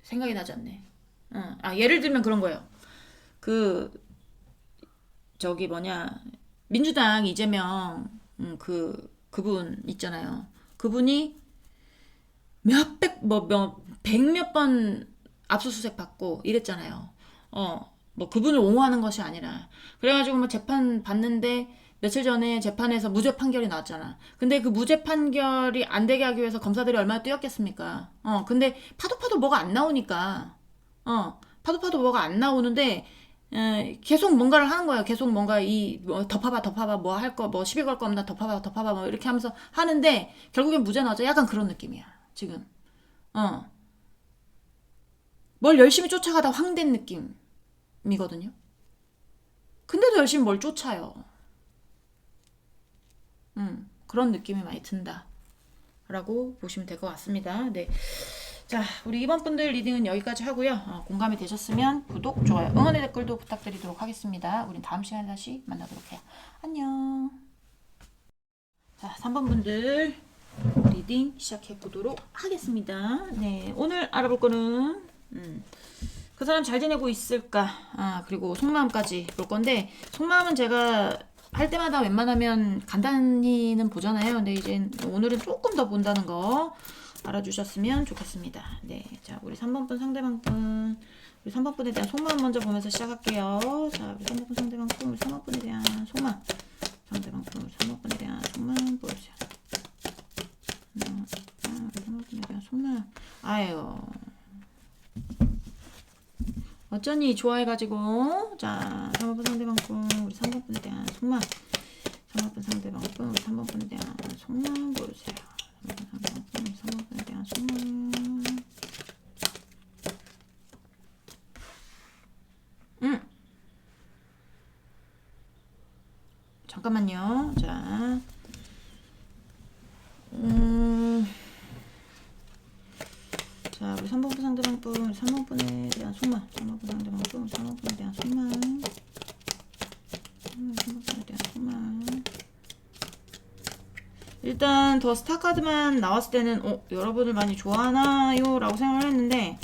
생각이 나지 않네. 예를 들면 그런 거예요. 그, 저기 뭐냐, 민주당 이재명, 그분 있잖아요. 그분이 백몇 번 압수수색 받고 이랬잖아요. 그분을 옹호하는 것이 아니라. 그래가지고 뭐 재판 받는데 며칠 전에 재판에서 무죄 판결이 나왔잖아. 근데 그 무죄 판결이 안 되게 하기 위해서 검사들이 얼마나 뛰었겠습니까? 근데 파도 뭐가 안 나오니까. 파도 뭐가 안 나오는데, 계속 뭔가를 하는 거예요. 계속 뭔가 덮어봐, 뭐 할 거, 뭐 시비 걸 거 없나, 덮어봐, 뭐 이렇게 하면서 하는데, 결국엔 무죄 나오죠. 약간 그런 느낌이야, 지금. 어. 뭘 열심히 쫓아가다 황된 느낌이거든요. 근데도 열심히 뭘 쫓아요. 그런 느낌이 많이 든다. 라고 보시면 될 것 같습니다. 네. 자, 우리 이번 분들 리딩은 여기까지 하고요. 공감이 되셨으면 구독, 좋아요, 응원의 댓글도 부탁드리도록 하겠습니다. 우린 다음 시간에 다시 만나도록 해요. 안녕. 자, 3번 분들 리딩 시작해 보도록 하겠습니다. 네, 오늘 알아볼 거는 그 사람 잘 지내고 있을까? 그리고 속마음까지 볼 건데, 속마음은 제가 할 때마다 웬만하면 간단히는 보잖아요. 근데 이제 오늘은 조금 더 본다는 거 알아주셨으면 좋겠습니다. 네, 자, 우리 3번 분 상대방 분, 우리 3번 분에 대한 속마음 먼저 보면서 시작할게요. 자, 우리 3번 분 상대방 분, 우리 3번 분에 대한 속마음, 상대방 분, 우리 3번 분에 대한 속마음 보여주세요. 우리 3번 분에 대한 속마음. 아유, 어쩌니 좋아해가지고. 자, 3번 상대방 분, 우리 3번 분에 대한 속마음, 3번 상대방 분, 우리 3번 분에 대한 속마음 보여주세요. 3번 상대방 분, 우리 3번 분에 대한 속마음. 잠깐만요. 자, 자, 우리 3번 분 상대방 분, 우리 3번 분에 대한 속마음, 3번 분 상대방 분, 우리 3번 분에 대한 속마음, 3번 분에 대한 속마음. 일단 더 스타카드만 나왔을 때는 여러분을 많이 좋아하나요? 라고 생각을 했는데,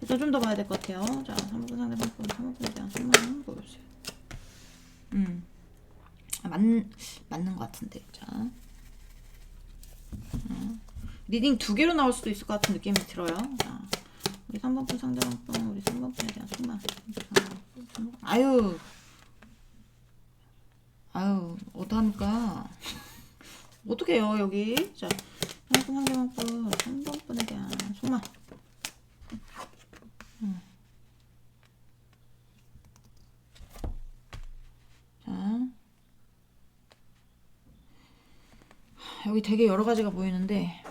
일단 좀 더 봐야 될 것 같아요. 자, 3번 분 상대방 분, 3번 분에 대한 속마음 보여주세요. 맞는 것 같은데. 자, 리딩 두 개로 나올 수도 있을 것 같은 느낌이 들어요. 자, 우리 3번 분 상대방 분, 우리 3번 분에 대한 속마음. 아유, 어떡합니까? 어떡해요, 여기. 자, 3번 분 상대방 분, 3번 분에 대한 속마음. 자, 여기 되게 여러 가지가 보이는데,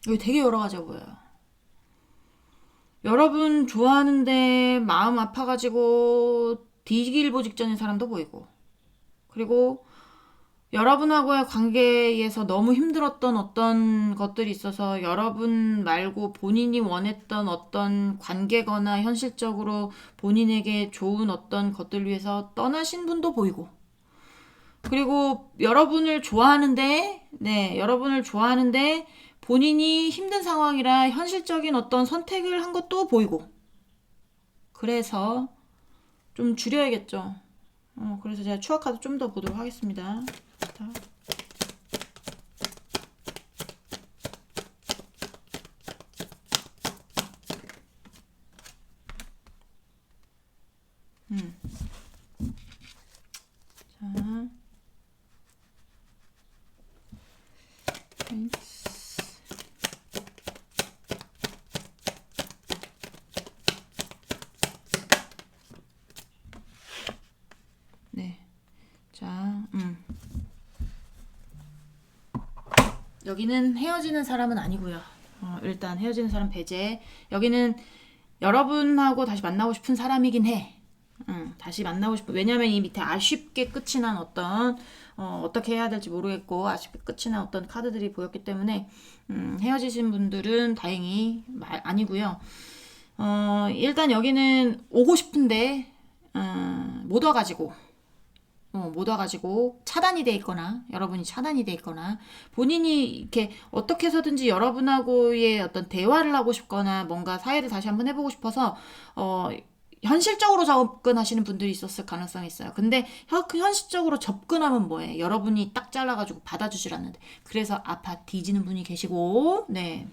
여기 되게 여러 가지가 보여요. 여러분 좋아하는데 마음 아파가지고 뒤길보 직전인 사람도 보이고, 그리고 여러분하고의 관계에서 너무 힘들었던 어떤 것들이 있어서 여러분 말고 본인이 원했던 어떤 관계거나 현실적으로 본인에게 좋은 어떤 것들 위해서 떠나신 분도 보이고, 그리고 여러분을 좋아하는데, 네, 여러분을 좋아하는데 본인이 힘든 상황이라 현실적인 어떤 선택을 한 것도 보이고, 그래서 좀 줄여야겠죠. 그래서 제가 추억 카드 좀 더 보도록 하겠습니다. 자, 네, 자, 여기는 헤어지는 사람은 아니고요. 일단 헤어지는 사람 배제. 여기는 여러분하고 다시 만나고 싶은 사람이긴 해. 다시 만나고 싶어. 왜냐면 이 밑에 아쉽게 끝이 난 어떻게 해야 될지 모르겠고 아쉽게 끝이 난 어떤 카드들이 보였기 때문에 헤어지신 분들은 다행히 아니고요. 일단 여기는 오고 싶은데 못 와가지고 차단이 돼 있거나 여러분이 차단이 돼 있거나 본인이 이렇게 어떻게 해서든지 여러분하고의 어떤 대화를 하고 싶거나 뭔가 사회를 다시 한번 해보고 싶어서 현실적으로 접근하시는 분들이 있었을 가능성이 있어요. 근데 현실적으로 접근하면 뭐해? 여러분이 딱 잘라가지고 받아주질 않는데. 그래서 아파 뒤지는 분이 계시고, 네.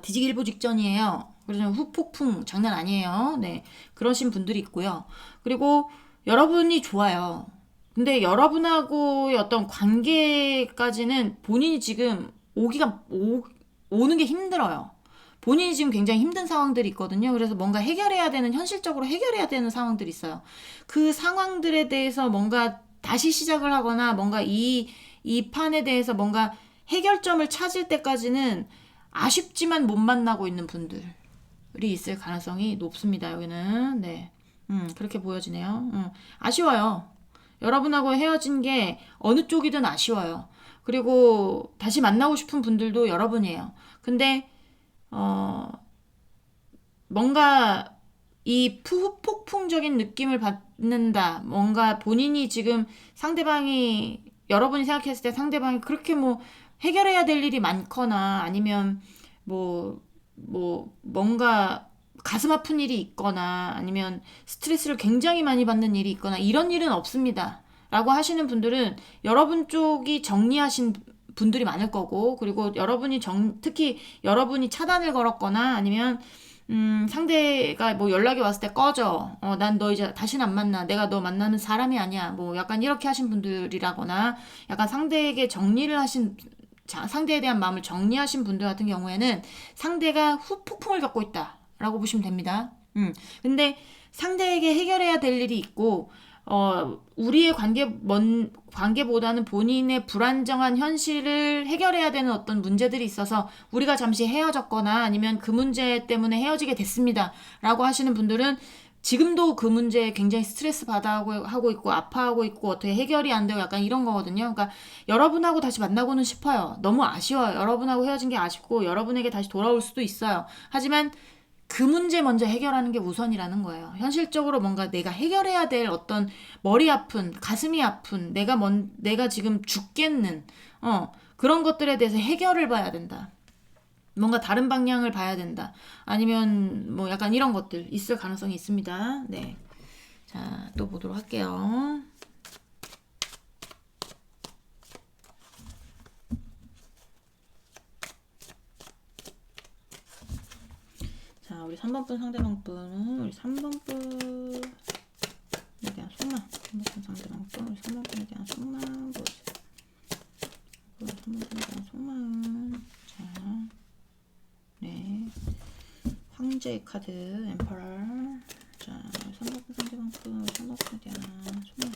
뒤지기 일보 직전이에요. 그래서 후폭풍 장난 아니에요. 네. 그러신 분들이 있고요. 그리고 여러분이 좋아요. 근데 여러분하고의 어떤 관계까지는 본인이 지금 오는 게 힘들어요. 본인이 지금 굉장히 힘든 상황들이 있거든요. 그래서 뭔가 현실적으로 해결해야 되는 상황들이 있어요. 그 상황들에 대해서 뭔가 다시 시작을 하거나 뭔가 이 판에 대해서 뭔가 해결점을 찾을 때까지는 아쉽지만 못 만나고 있는 분들이 있을 가능성이 높습니다. 여기는. 네. 그렇게 보여지네요. 아쉬워요. 여러분하고 헤어진 게 어느 쪽이든 아쉬워요. 그리고 다시 만나고 싶은 분들도 여러분이에요. 근데 뭔가 이 폭풍적인 느낌을 받는다. 뭔가 본인이 지금 여러분이 생각했을 때 상대방이 그렇게 뭐 해결해야 될 일이 많거나 아니면 뭔가 가슴 아픈 일이 있거나 아니면 스트레스를 굉장히 많이 받는 일이 있거나 이런 일은 없습니다. 라고 하시는 분들은 여러분 쪽이 정리하신 분들이 많을 거고, 그리고 특히 여러분이 차단을 걸었거나 아니면 상대가 뭐 연락이 왔을 때 꺼져. 난 너 이제 다시는 안 만나. 내가 너 만나는 사람이 아니야. 뭐 약간 이렇게 하신 분들이라거나 약간 상대에 대한 마음을 정리하신 분들 같은 경우에는 상대가 후폭풍을 겪고 있다라고 보시면 됩니다. 근데 상대에게 해결해야 될 일이 있고, 우리의 관계보다는 본인의 불안정한 현실을 해결해야 되는 어떤 문제들이 있어서 우리가 잠시 헤어졌거나 아니면 그 문제 때문에 헤어지게 됐습니다. 라고 하시는 분들은 지금도 그 문제에 굉장히 스트레스 하고 있고 아파하고 있고 어떻게 해결이 안 되고 약간 이런 거거든요. 그러니까 여러분하고 다시 만나고는 싶어요. 너무 아쉬워요. 여러분하고 헤어진 게 아쉽고 여러분에게 다시 돌아올 수도 있어요. 하지만 그 문제 먼저 해결하는 게 우선이라는 거예요. 현실적으로 뭔가 내가 해결해야 될 어떤 머리 아픈, 가슴이 아픈, 내가 지금 죽겠는, 그런 것들에 대해서 해결을 봐야 된다. 뭔가 다른 방향을 봐야 된다. 아니면 뭐 약간 이런 것들 있을 가능성이 있습니다. 네. 자, 또 보도록 할게요. 자, 우리 3번 분 상대방 분은 우리 3번 분에 대한 속마음. 3번 분 상대방 분, 우리 3번 분에 대한 속마음 보여주세요. 3번 분에 대한 속마음. 자, 네. 황제의 카드, 엠퍼러. 자, 3번 분 상대방 분, 우리 3번 분에 대한 속마음.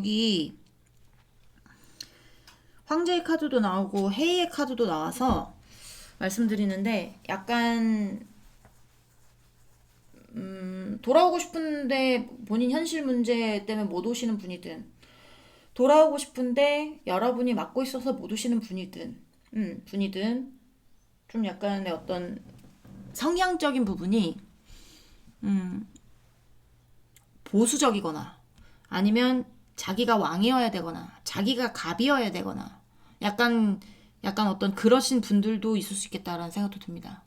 여기 황제의 카드도 나오고 해의 카드도 나와서 말씀드리는데 약간 돌아오고 싶은데 본인 현실 문제 때문에 못 오시는 분이든 돌아오고 싶은데 여러분이 맡고 있어서 못 오시는 분이든 좀 약간의 어떤 성향적인 부분이 보수적이거나 아니면 자기가 왕이어야 되거나 자기가 갑이어야 되거나 약간 어떤 그러신 분들도 있을 수 있겠다라는 생각도 듭니다.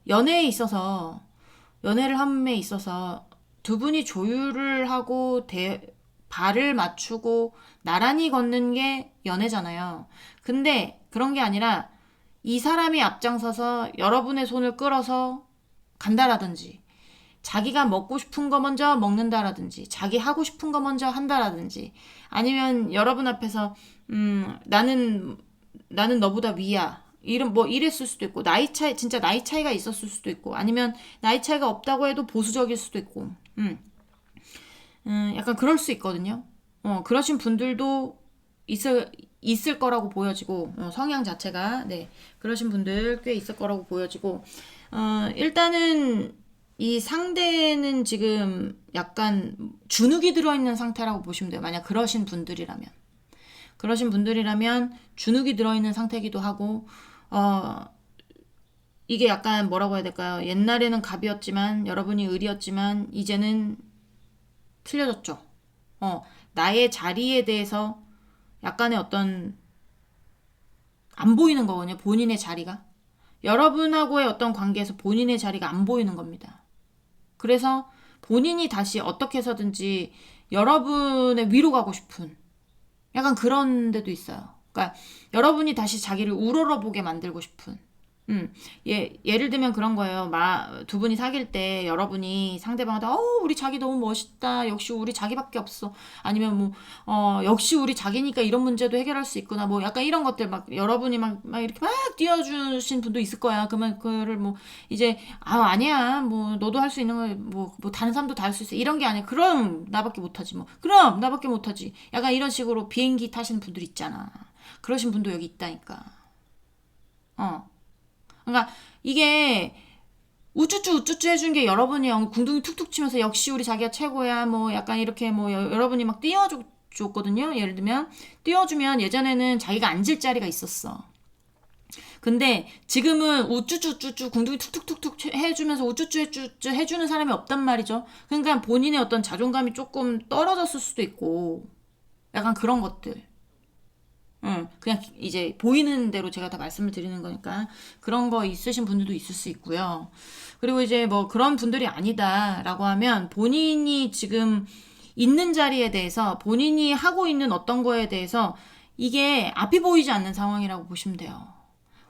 연애를 함에 있어서 두 분이 조율을 하고 발을 맞추고 나란히 걷는 게 연애잖아요. 근데 그런 게 아니라 이 사람이 앞장서서 여러분의 손을 끌어서 간다라든지 자기가 먹고 싶은 거 먼저 먹는다라든지 자기 하고 싶은 거 먼저 한다라든지 아니면 여러분 앞에서 나는 너보다 위야 이랬을 수도 있고 진짜 나이 차이가 있었을 수도 있고 아니면 나이 차이가 없다고 해도 보수적일 수도 있고 약간 그럴 수 있거든요. 그러신 분들도 있을 거라고 보여지고 성향 자체가 네 그러신 분들 꽤 있을 거라고 보여지고 일단은 이 상대는 지금 약간 주눅이 들어있는 상태라고 보시면 돼요. 만약 그러신 분들이라면 주눅이 들어있는 상태이기도 하고 이게 약간 뭐라고 해야 될까요? 옛날에는 갑이었지만 여러분이 을이었지만 이제는 틀려졌죠. 나의 자리에 대해서 약간의 어떤 안 보이는 거거든요. 본인의 자리가. 여러분하고의 어떤 관계에서 본인의 자리가 안 보이는 겁니다. 그래서 본인이 다시 어떻게 해서든지 여러분의 위로 가고 싶은 약간 그런 데도 있어요. 그러니까 여러분이 다시 자기를 우러러보게 만들고 싶은 예를 들면 그런 거예요. 두 분이 사귈 때 여러분이 상대방한테 우리 자기 너무 멋있다. 역시 우리 자기밖에 없어. 아니면 역시 우리 자기니까 이런 문제도 해결할 수 있구나. 뭐 약간 이런 것들 막 여러분이 막 이렇게 막 띄워주신 분도 있을 거야. 그러면 그거를 뭐 이제 아니야. 뭐 너도 할 수 있는 거 뭐 다른 사람도 다 할 수 있어. 이런 게 아니야. 그럼 나밖에 못하지 뭐. 그럼 나밖에 못하지. 약간 이런 식으로 비행기 타시는 분들 있잖아. 그러신 분도 여기 있다니까. 그러니까 이게 우쭈쭈 해준 게 여러분이 궁둥이 툭툭 치면서 역시 우리 자기가 최고야 뭐 약간 이렇게 뭐 여러분이 막 띄워줬거든요. 예를 들면 띄워주면 예전에는 자기가 앉을 자리가 있었어. 근데 지금은 우쭈쭈쭈쭈 궁둥이 툭툭툭툭 해주면서 우쭈쭈 해주는 사람이 없단 말이죠. 그러니까 본인의 어떤 자존감이 조금 떨어졌을 수도 있고 약간 그런 것들. 그냥 이제 보이는 대로 제가 다 말씀을 드리는 거니까 그런 거 있으신 분들도 있을 수 있고요. 그리고 이제 뭐 그런 분들이 아니다라고 하면 본인이 지금 있는 자리에 대해서 본인이 하고 있는 어떤 거에 대해서 이게 앞이 보이지 않는 상황이라고 보시면 돼요.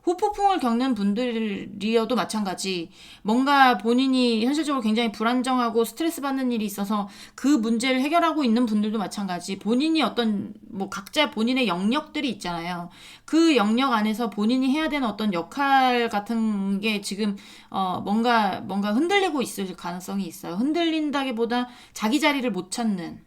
후폭풍을 겪는 분들이어도 마찬가지 뭔가 본인이 현실적으로 굉장히 불안정하고 스트레스 받는 일이 있어서 그 문제를 해결하고 있는 분들도 마찬가지 본인이 어떤 뭐 각자 본인의 영역들이 있잖아요. 그 영역 안에서 본인이 해야 되는 어떤 역할 같은 게 지금 뭔가 흔들리고 있을 가능성이 있어요. 흔들린다기보다 자기 자리를 못 찾는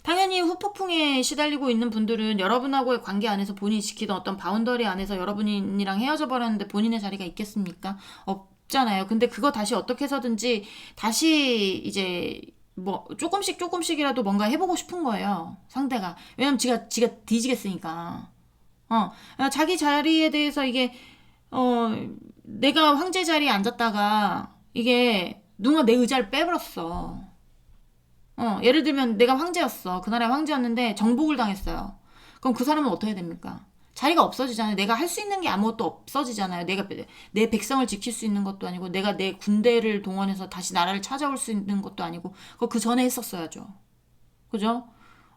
당연히 후폭풍에 시달리고 있는 분들은 여러분하고의 관계 안에서 본인이 지키던 어떤 바운더리 안에서 여러분이랑 헤어져 버렸는데 본인의 자리가 있겠습니까? 없잖아요. 근데 그거 다시 어떻게 해서든지 다시 이제 뭐 조금씩이라도 뭔가 해보고 싶은 거예요. 상대가. 왜냐면 지가 뒤지겠으니까. 자기 자리에 대해서 이게 내가 황제 자리에 앉았다가 이게 누가 내 의자를 빼버렸어. 예를 들면 내가 황제였어. 그 나라의 황제였는데 정복을 당했어요. 그럼 그 사람은 어떻게 됩니까? 자리가 없어지잖아요. 내가 할 수 있는 게 아무것도 없어지잖아요. 내가 내 백성을 지킬 수 있는 것도 아니고 내가 내 군대를 동원해서 다시 나라를 찾아올 수 있는 것도 아니고 그거 그 전에 했었어야죠. 그죠?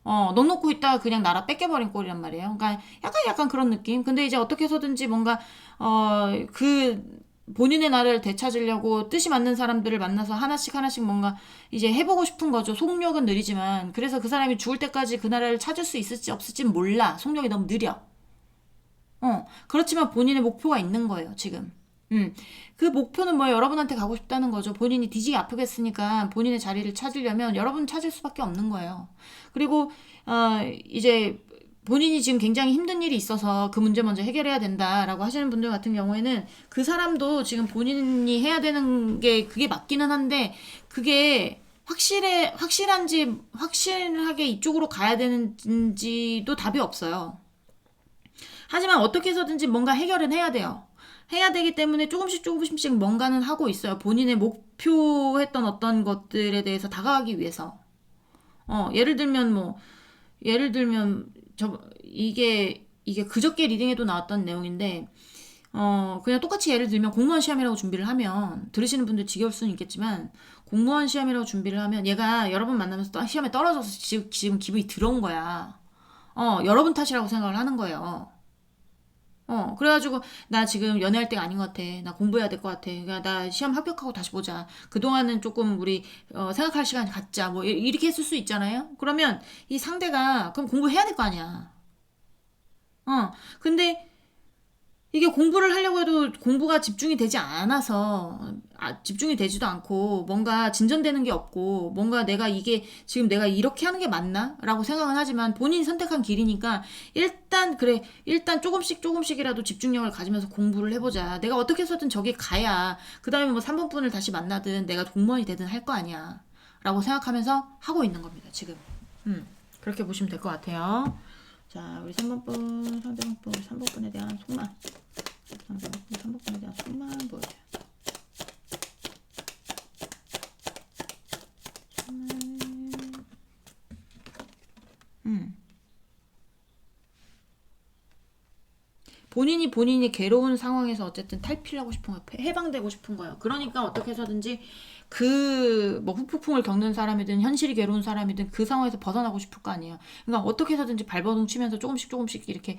넉 놓고 있다가 그냥 나라 뺏겨버린 꼴이란 말이에요. 그러니까 약간 그런 느낌. 근데 이제 어떻게 해서든지 뭔가 본인의 나를 되찾으려고 뜻이 맞는 사람들을 만나서 하나씩 뭔가 이제 해보고 싶은 거죠. 속력은 느리지만 그래서 그 사람이 죽을 때까지 그 나라를 찾을 수 있을지 없을지는 몰라. 속력이 너무 느려. 그렇지만 본인의 목표가 있는 거예요, 지금. 음, 그 목표는 뭐 여러분한테 가고 싶다는 거죠. 본인이 뒤지게 아프겠으니까 본인의 자리를 찾으려면 여러분 찾을 수밖에 없는 거예요. 그리고 이제 본인이 지금 굉장히 힘든 일이 있어서 그 문제 먼저 해결해야 된다라고 하시는 분들 같은 경우에는 그 사람도 지금 본인이 해야 되는 게 그게 맞기는 한데 그게 확실하게 이쪽으로 가야 되는지도 답이 없어요. 하지만 어떻게 해서든지 뭔가 해결은 해야 돼요. 해야 되기 때문에 조금씩 뭔가는 하고 있어요. 본인의 목표했던 어떤 것들에 대해서 다가가기 위해서. 예를 들면 이게 그저께 리딩에도 나왔던 내용인데, 그냥 똑같이 예를 들면 공무원 시험이라고 준비를 하면, 들으시는 분들 지겨울 수는 있겠지만, 공무원 시험이라고 준비를 하면 얘가 여러분 만나면서 시험에 떨어져서 지금 기분이 들어온 거야. 여러분 탓이라고 생각을 하는 거예요. 그래가지고, 나 지금 연애할 때가 아닌 것 같아. 나 공부해야 될 것 같아. 그러니까 나 시험 합격하고 다시 보자. 그동안은 조금 우리, 생각할 시간 갖자. 뭐, 이렇게 했을 수 있잖아요? 그러면 이 상대가, 그럼 공부해야 될 거 아니야. 근데 이게 공부를 하려고 해도 공부가 집중이 되지 않아서 집중이 되지도 않고 뭔가 진전되는 게 없고 뭔가 내가 이게 지금 내가 이렇게 하는 게 맞나? 라고 생각은 하지만 본인이 선택한 길이니까 일단 그래 일단 조금씩이라도 집중력을 가지면서 공부를 해보자. 내가 어떻게 해서든 저기 가야 그 다음에 뭐 3번분을 다시 만나든 내가 공무원이 되든 할 거 아니야 라고 생각하면서 하고 있는 겁니다 지금. 그렇게 보시면 될 것 같아요. 자, 우리 3번분, 상대방분, 우리 3번분에 대한 속마음. 상대방분, 3번분에 대한 속마음 보여줘요. 속마음. 본인이 괴로운 상황에서 어쨌든 탈피하고 싶은 거예요. 해방되고 싶은 거예요. 그러니까 어떻게 해서든지 뭐 후폭풍을 겪는 사람이든 현실이 괴로운 사람이든 그 상황에서 벗어나고 싶을 거 아니에요. 그러니까 어떻게 해서든지 발버둥 치면서 조금씩 이렇게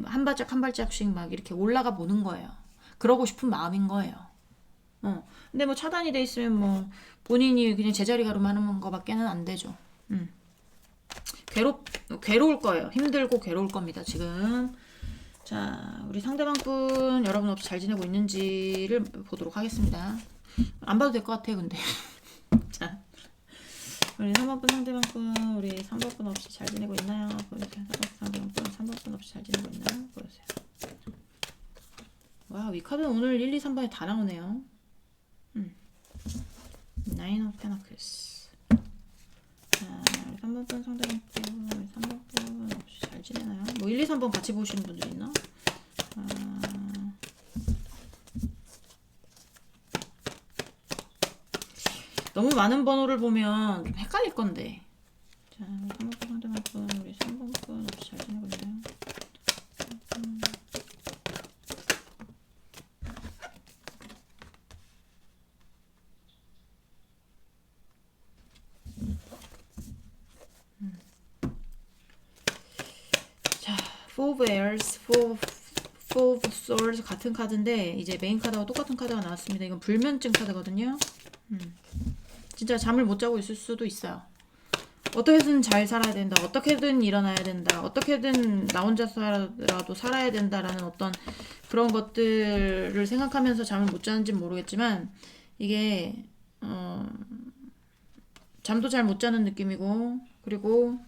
한 발짝씩 막 이렇게 올라가 보는 거예요. 그러고 싶은 마음인 거예요. 근데 뭐 차단이 돼 있으면 뭐 본인이 그냥 제자리 가름하는 거밖에는 안 되죠. 괴로울 거예요. 힘들고 괴로울 겁니다, 지금. 자, 우리 상대방분 여러분 없이 잘 지내고 있는지를 보도록 하겠습니다. 안 봐도 될 것 같아, 근데. 자, 우리 3번분 상대방분, 우리 3번분 없이 잘 지내고 있나요? 보여주세요. 상대방분 3번분 없이 잘 지내고 있나요? 보여주세요. 와, 이 카드는 오늘 1, 2, 3번에 다 나오네요. 나인 오브 페너클스. 자, 3번분 상대방분, 3번분 없이 잘 지내나요? 뭐 1, 2, 3번 같이 보시는 분들 있나? 너무 많은 번호를 보면 좀 헷갈릴 건데. 자, 3번분 상대방분, 우리 3번분 없이 잘 지내고 있나요? 자, Four of Airs, Four of Swords 같은 카드인데 이제 메인 카드와 똑같은 카드가 나왔습니다. 이건 불면증 카드거든요. 진짜 잠을 못 자고 있을 수도 있어요. 어떻게든 잘 살아야 된다. 어떻게든 일어나야 된다. 어떻게든 나 혼자서라도 살아야 된다라는 어떤 그런 것들을 생각하면서 잠을 못 자는지 모르겠지만 이게 잠도 잘 못 자는 느낌이고 그리고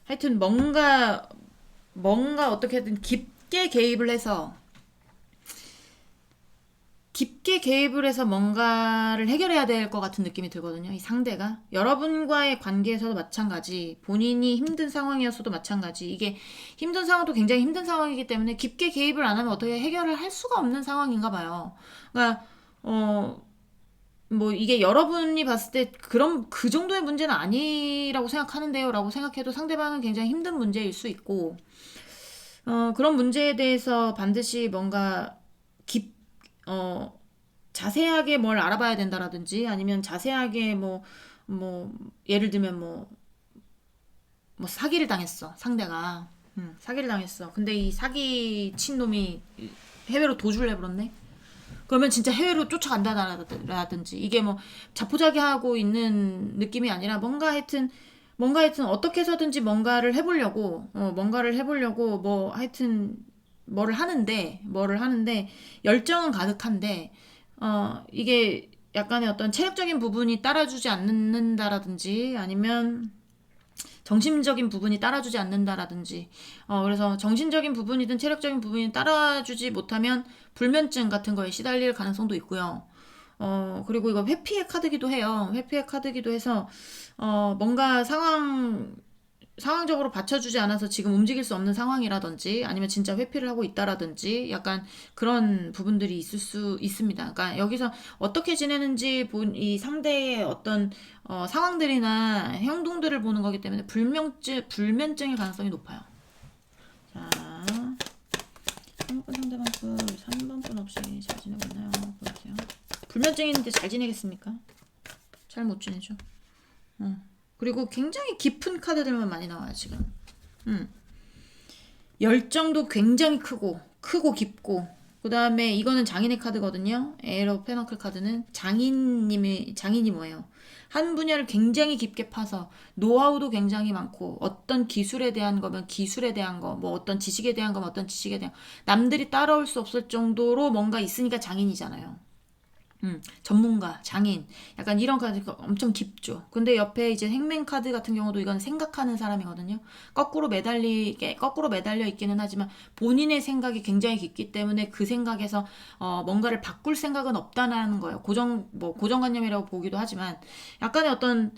하여튼 뭔가 어떻게든 깊게 개입을 해서 뭔가를 해결해야 될 것 같은 느낌이 들거든요. 이 상대가. 여러분과의 관계에서도 마찬가지, 본인이 힘든 상황이었어도 마찬가지, 이게 힘든 상황도 굉장히 힘든 상황이기 때문에 깊게 개입을 안 하면 어떻게 해결을 할 수가 없는 상황인가 봐요. 그러니까, 뭐 이게 여러분이 봤을 때 그런 그 정도의 문제는 아니라고 생각하는데요 라고 생각해도 상대방은 굉장히 힘든 문제일 수 있고 그런 문제에 대해서 반드시 뭔가 자세하게 뭘 알아봐야 된다라든지 아니면 자세하게 예를 들면 사기를 당했어 상대가 사기를 당했어 근데 이 사기 친 놈이 해외로 도주를 해버렸네. 그러면 진짜 해외로 쫓아간다라든지 이게 뭐 자포자기하고 있는 느낌이 아니라 뭔가 하여튼 어떻게 해서든지 뭔가를 해보려고 뭐 하여튼 뭐를 하는데 열정은 가득한데 이게 약간의 어떤 체력적인 부분이 따라주지 않는다라든지 아니면 정신적인 부분이 따라주지 않는다라든지 그래서 정신적인 부분이든 체력적인 부분이 따라주지 못하면 불면증 같은 거에 시달릴 가능성도 있고요. 그리고 이거 회피의 카드기도 해요. 회피의 카드기도 해서 뭔가 상황적으로 받쳐주지 않아서 지금 움직일 수 없는 상황이라든지 아니면 진짜 회피를 하고 있다라든지 약간 그런 부분들이 있을 수 있습니다. 그러니까 여기서 어떻게 지내는지 이 상대의 어떤 상황들이나 행동들을 보는 거기 때문에 불면증일 가능성이 높아요. 자, 3번 상대방 분 3번 분 없이 잘 지내고 있나요? 보세요. 불면증인데 잘 지내겠습니까? 잘 못 지내죠. 그리고 굉장히 깊은 카드들만 많이 나와요 지금. 열정도 굉장히 크고 깊고 그 다음에 이거는 장인의 카드거든요. 에러 페너클 카드는 장인이 뭐예요? 한 분야를 굉장히 깊게 파서 노하우도 굉장히 많고 어떤 기술에 대한 거면 기술에 대한 거, 뭐 어떤 지식에 대한 거면 어떤 지식에 대한 남들이 따라올 수 없을 정도로 뭔가 있으니까 장인이잖아요. 전문가, 장인, 약간 이런 카드가 엄청 깊죠. 근데 옆에 이제 행맨 카드 같은 경우도 이건 생각하는 사람이거든요. 거꾸로 매달려 있기는 하지만 본인의 생각이 굉장히 깊기 때문에 그 생각에서 뭔가를 바꿀 생각은 없다는 거예요. 고정관념이라고 보기도 하지만 약간의 어떤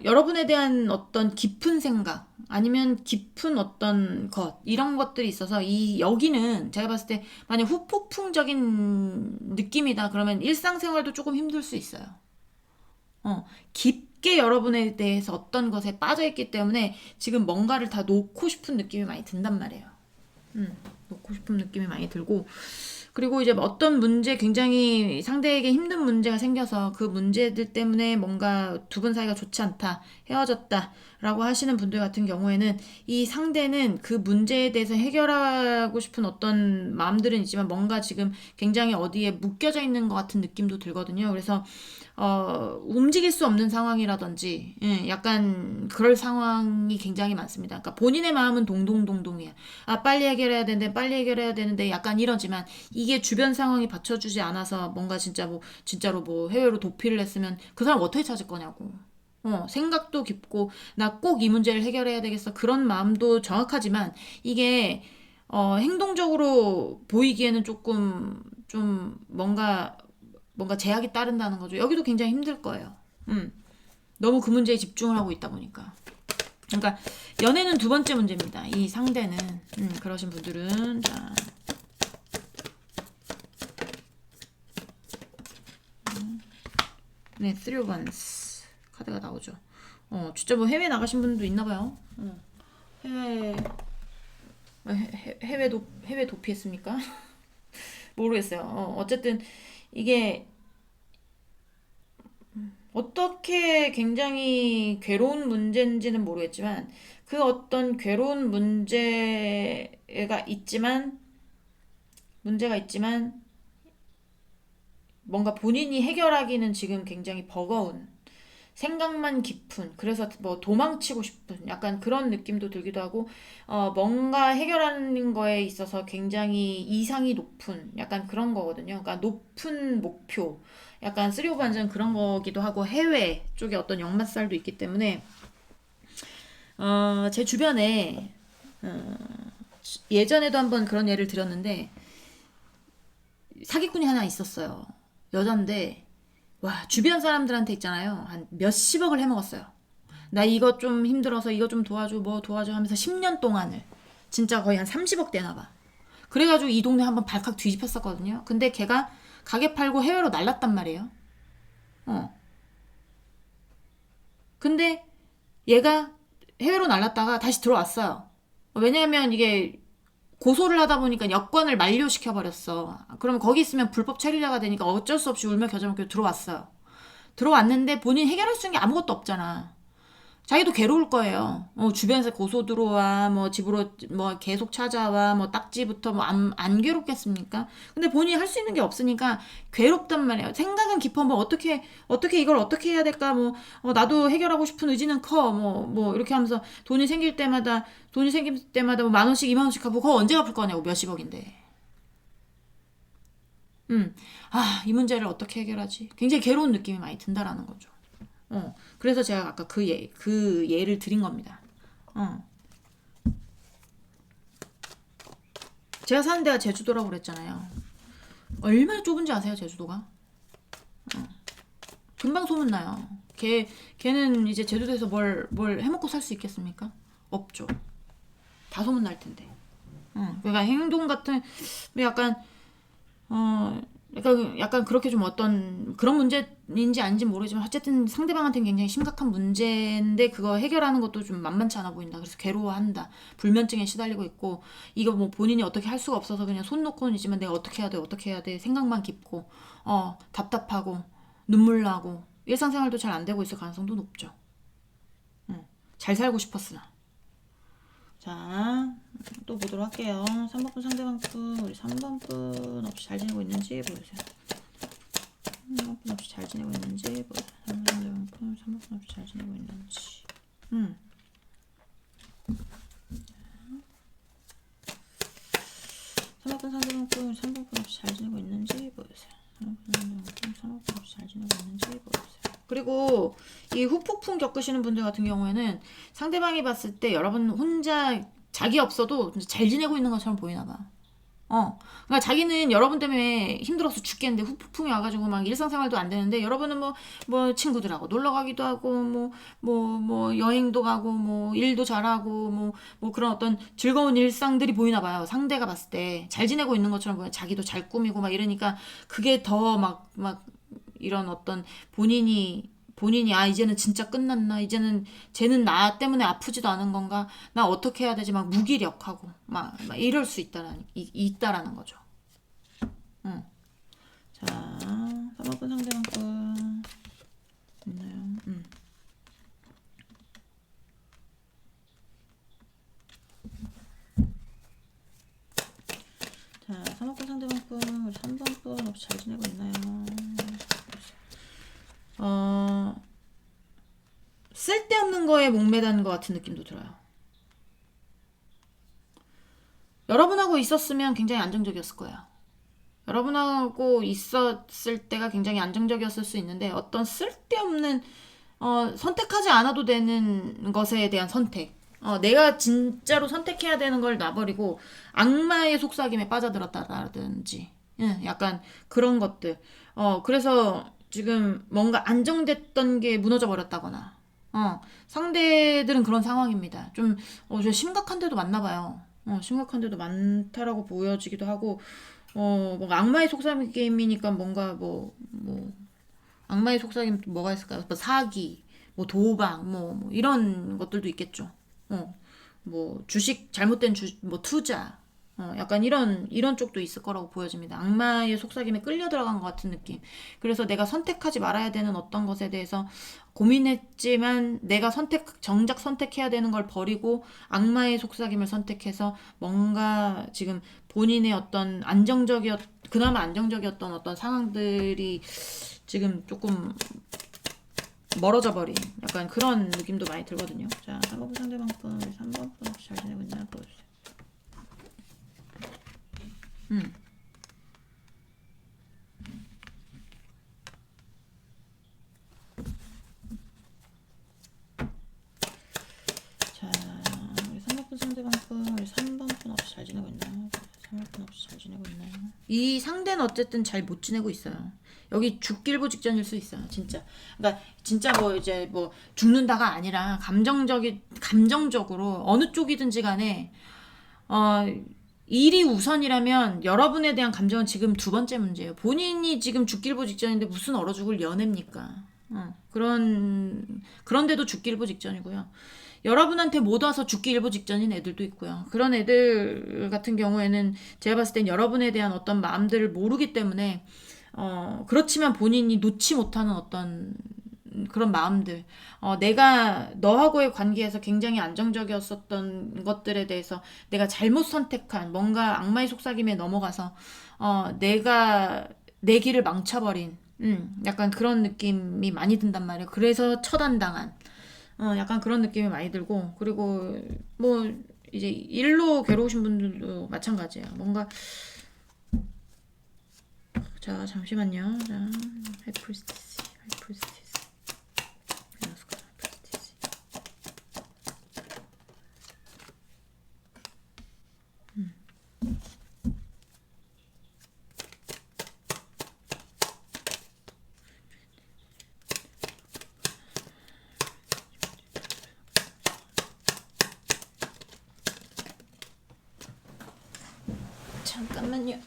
여러분에 대한 어떤 깊은 생각, 아니면 깊은 어떤 이런 것들이 있어서, 여기는 제가 봤을 때, 만약 후폭풍적인 느낌이다, 그러면 일상생활도 조금 힘들 수 있어요. 깊게 여러분에 대해서 어떤 것에 빠져있기 때문에 지금 뭔가를 다 놓고 싶은 느낌이 많이 든단 말이에요. 놓고 싶은 느낌이 많이 들고, 그리고 이제 어떤 문제, 굉장히 상대에게 힘든 문제가 생겨서 그 문제들 때문에 뭔가 두 분 사이가 좋지 않다, 헤어졌다 라고 하시는 분들 같은 경우에는 이 상대는 그 문제에 대해서 해결하고 싶은 어떤 마음들은 있지만 뭔가 지금 굉장히 어디에 묶여져 있는 것 같은 느낌도 들거든요. 그래서 움직일 수 없는 상황이라든지 약간 그럴 상황이 굉장히 많습니다. 그러니까 본인의 마음은 동동동동이야. 빨리 해결해야 되는데 약간 이러지만 이게 주변 상황이 받쳐주지 않아서 뭔가 진짜로 뭐 해외로 도피를 했으면 그 사람 어떻게 찾을 거냐고. 생각도 깊고 나 꼭 이 문제를 해결해야 되겠어, 그런 마음도 정확하지만 이게 행동적으로 보이기에는 조금 좀 뭔가 제약이 따른다는 거죠. 여기도 굉장히 힘들 거예요. 너무 그 문제에 집중을 하고 있다 보니까. 그러니까 연애는 두 번째 문제입니다. 이 상대는 그러신 분들은. 자, 네, 3 of Wands 카드가 나오죠. 진짜 뭐 해외 나가신 분도 있나 봐요. 해외 도피했습니까? 모르겠어요. 어쨌든 이게 어떻게 굉장히 괴로운 문제인지는 모르겠지만 그 어떤 괴로운 문제가 있지만 뭔가 본인이 해결하기는 지금 굉장히 버거운, 생각만 깊은, 그래서 뭐 도망치고 싶은 약간 그런 느낌도 들기도 하고, 뭔가 해결하는 거에 있어서 굉장히 이상이 높은 약간 그런 거거든요. 그러니까 높은 목표, 약간 쓰리오 반전 그런 거기도 하고, 해외 쪽에 어떤 역마살도 있기 때문에 제 주변에 예전에도 한번 그런 예를 들었는데 사기꾼이 하나 있었어요. 여잔데 와, 주변 사람들한테 있잖아요, 한 몇십억을 해먹었어요. 나 이거 좀 힘들어서 이거 좀 도와줘, 뭐 도와줘 하면서 10년 동안을 진짜 거의 한 30억 되나봐. 그래가지고 이 동네 한번 발칵 뒤집혔었거든요. 근데 걔가 가게 팔고 해외로 날랐단 말이에요. 근데 얘가 해외로 날랐다가 다시 들어왔어요. 왜냐면 이게 고소를 하다 보니까 여권을 만료시켜 버렸어. 그러면 거기 있으면 불법 체류자가 되니까 어쩔 수 없이 울며 겨자 먹기로 들어왔어요. 들어왔는데 본인 해결할 수 있는 게 아무것도 없잖아. 자기도 괴로울 거예요. 주변에서 고소 들어와, 뭐 집으로 뭐 계속 찾아와, 뭐 딱지부터 뭐 안 괴롭겠습니까? 근데 본인이 할 수 있는 게 없으니까 괴롭단 말이에요. 생각은 깊어, 뭐 어떻게 이걸 어떻게 해야 될까, 뭐, 나도 해결하고 싶은 의지는 커, 뭐, 이렇게 하면서 돈이 생길 때마다 뭐 1,000원씩, 2만 원씩 갚고, 그거 언제 갚을 거냐고, 몇십억인데. 이 문제를 어떻게 해결하지? 굉장히 괴로운 느낌이 많이 든다라는 거죠. 그래서 제가 아까 그 예를 드린 겁니다. 제가 사는 데가 제주도라고 그랬잖아요. 얼마나 좁은지 아세요, 제주도가? 금방 소문나요. 걔는 이제 제주도에서 뭘 해먹고 살 수 있겠습니까? 없죠. 다 소문날 텐데. 그러니까 행동 같은, 약간, 약간 그렇게 좀 어떤 그런 문제인지 아닌지 모르지만 어쨌든 상대방한테는 굉장히 심각한 문제인데 그거 해결하는 것도 좀 만만치 않아 보인다. 그래서 괴로워한다. 불면증에 시달리고 있고 이거 뭐 본인이 어떻게 할 수가 없어서 그냥 손 놓고는 있지만 내가 어떻게 해야 돼 생각만 깊고 답답하고 눈물 나고 일상생활도 잘 안 되고 있을 가능성도 높죠. 잘 살고 싶었으나. 자, 또 보도록 할게요. 3번분 상대방 분, 우리 3번 분 없이 잘 지내고 있는지 보여주세요. 3번 분 없이 잘 지내고 있는지 보여주세요. 3번 상대방 분, 3번 분 없이 잘 지내고 있는지. 3번 분 상대방 분, 3번 분 없이 잘 지내고 있는지 보여주세요. 3번 분 상대방 분, 3번 분 없이 잘 지내고 있는지 보여주세요. 그리고 이 후폭풍 겪으시는 분들 같은 경우에는 상대방이 봤을 때 여러분 혼자 자기 없어도 잘 지내고 있는 것처럼 보이나 봐. 그러니까 자기는 여러분 때문에 힘들어서 죽겠는데 후폭풍이 와가지고 막 일상생활도 안 되는데 여러분은 뭐 친구들하고 놀러 가기도 하고 뭐 여행도 가고 뭐 일도 잘하고 뭐 그런 어떤 즐거운 일상들이 보이나 봐요. 상대가 봤을 때 잘 지내고 있는 것처럼 보여. 자기도 잘 꾸미고 막 이러니까 그게 더 막 이런 어떤 본인이 이제는 진짜 끝났나 이제는 쟤는 나 때문에 아프지도 않은 건가 나 어떻게 해야 되지 막 무기력하고 막 이럴 수 있다라는 거죠. 자 3번분 상대방 분 있나요? 자 3번분 상대방 분 우리 3번 분 없이 잘 지내고 있나요? 쓸데없는 거에 목매다는 것 같은 느낌도 들어요. 여러분하고 있었으면 굉장히 안정적이었을 거예요. 여러분하고 있었을 때가 굉장히 안정적이었을 수 있는데 어떤 쓸데없는 선택하지 않아도 되는 것에 대한 선택. 내가 진짜로 선택해야 되는 걸 놔버리고 악마의 속삭임에 빠져들었다라든지 약간 그런 것들. 그래서 지금 뭔가 안정됐던 게 무너져 버렸다거나 상대들은 그런 상황입니다. 좀 심각한 데도 많나 봐요. 심각한 데도 많다라고 보여지기도 하고 뭔가 악마의 속삭임이니까 뭔가 악마의 속삭임 뭐가 있을까요? 뭐 사기, 뭐 도박, 뭐 이런 것들도 있겠죠. 뭐 주식 잘못된 뭐 투자, 약간 이런 쪽도 있을 거라고 보여집니다. 악마의 속삭임에 끌려 들어간 것 같은 느낌. 그래서 내가 선택하지 말아야 되는 어떤 것에 대해서 고민했지만 내가 정작 선택해야 되는 걸 버리고 악마의 속삭임을 선택해서 뭔가 지금 본인의 어떤 그나마 안정적이었던 어떤 상황들이 지금 조금 멀어져 버린 약간 그런 느낌도 많이 들거든요. 자, 3번 상대방 분, 3번 분 잘 지내고 있나 보여주세요. 자, 우리 3번 분 상대방 분, 우리 3번 분 없이 잘 지내고 있나요? 3번 분 없이 잘 지내고 있나요? 이 상대는 어쨌든 잘 못 지내고 있어요. 여기 죽길보 직전일 수 있어요, 진짜. 그러니까 진짜 이제 죽는다가 아니라 감정적으로 어느 쪽이든지 간에 일이 우선이라면 여러분에 대한 감정은 지금 두 번째 문제예요. 본인이 지금 죽길보 직전인데 무슨 얼어 죽을 연애입니까? 그런데도 죽길보 직전이고요. 여러분한테 못 와서 죽기 일보 직전인 애들도 있고요. 그런 애들 같은 경우에는 제가 봤을 땐 여러분에 대한 어떤 마음들을 모르기 때문에 그렇지만 본인이 놓지 못하는 어떤 그런 마음들, 내가 너하고의 관계에서 굉장히 안정적이었었던 것들에 대해서 내가 잘못 선택한 뭔가 악마의 속삭임에 넘어가서 내가 내 길을 망쳐버린 약간 그런 느낌이 많이 든단 말이에요. 그래서 처단당한 약간 그런 느낌이 많이 들고, 그리고 뭐 이제 일로 괴로우신 분들도 마찬가지예요. 뭔가 자 잠시만요. 자 하이프리스티스 하이프리스티스 하이프리스티스. 잠깐만요.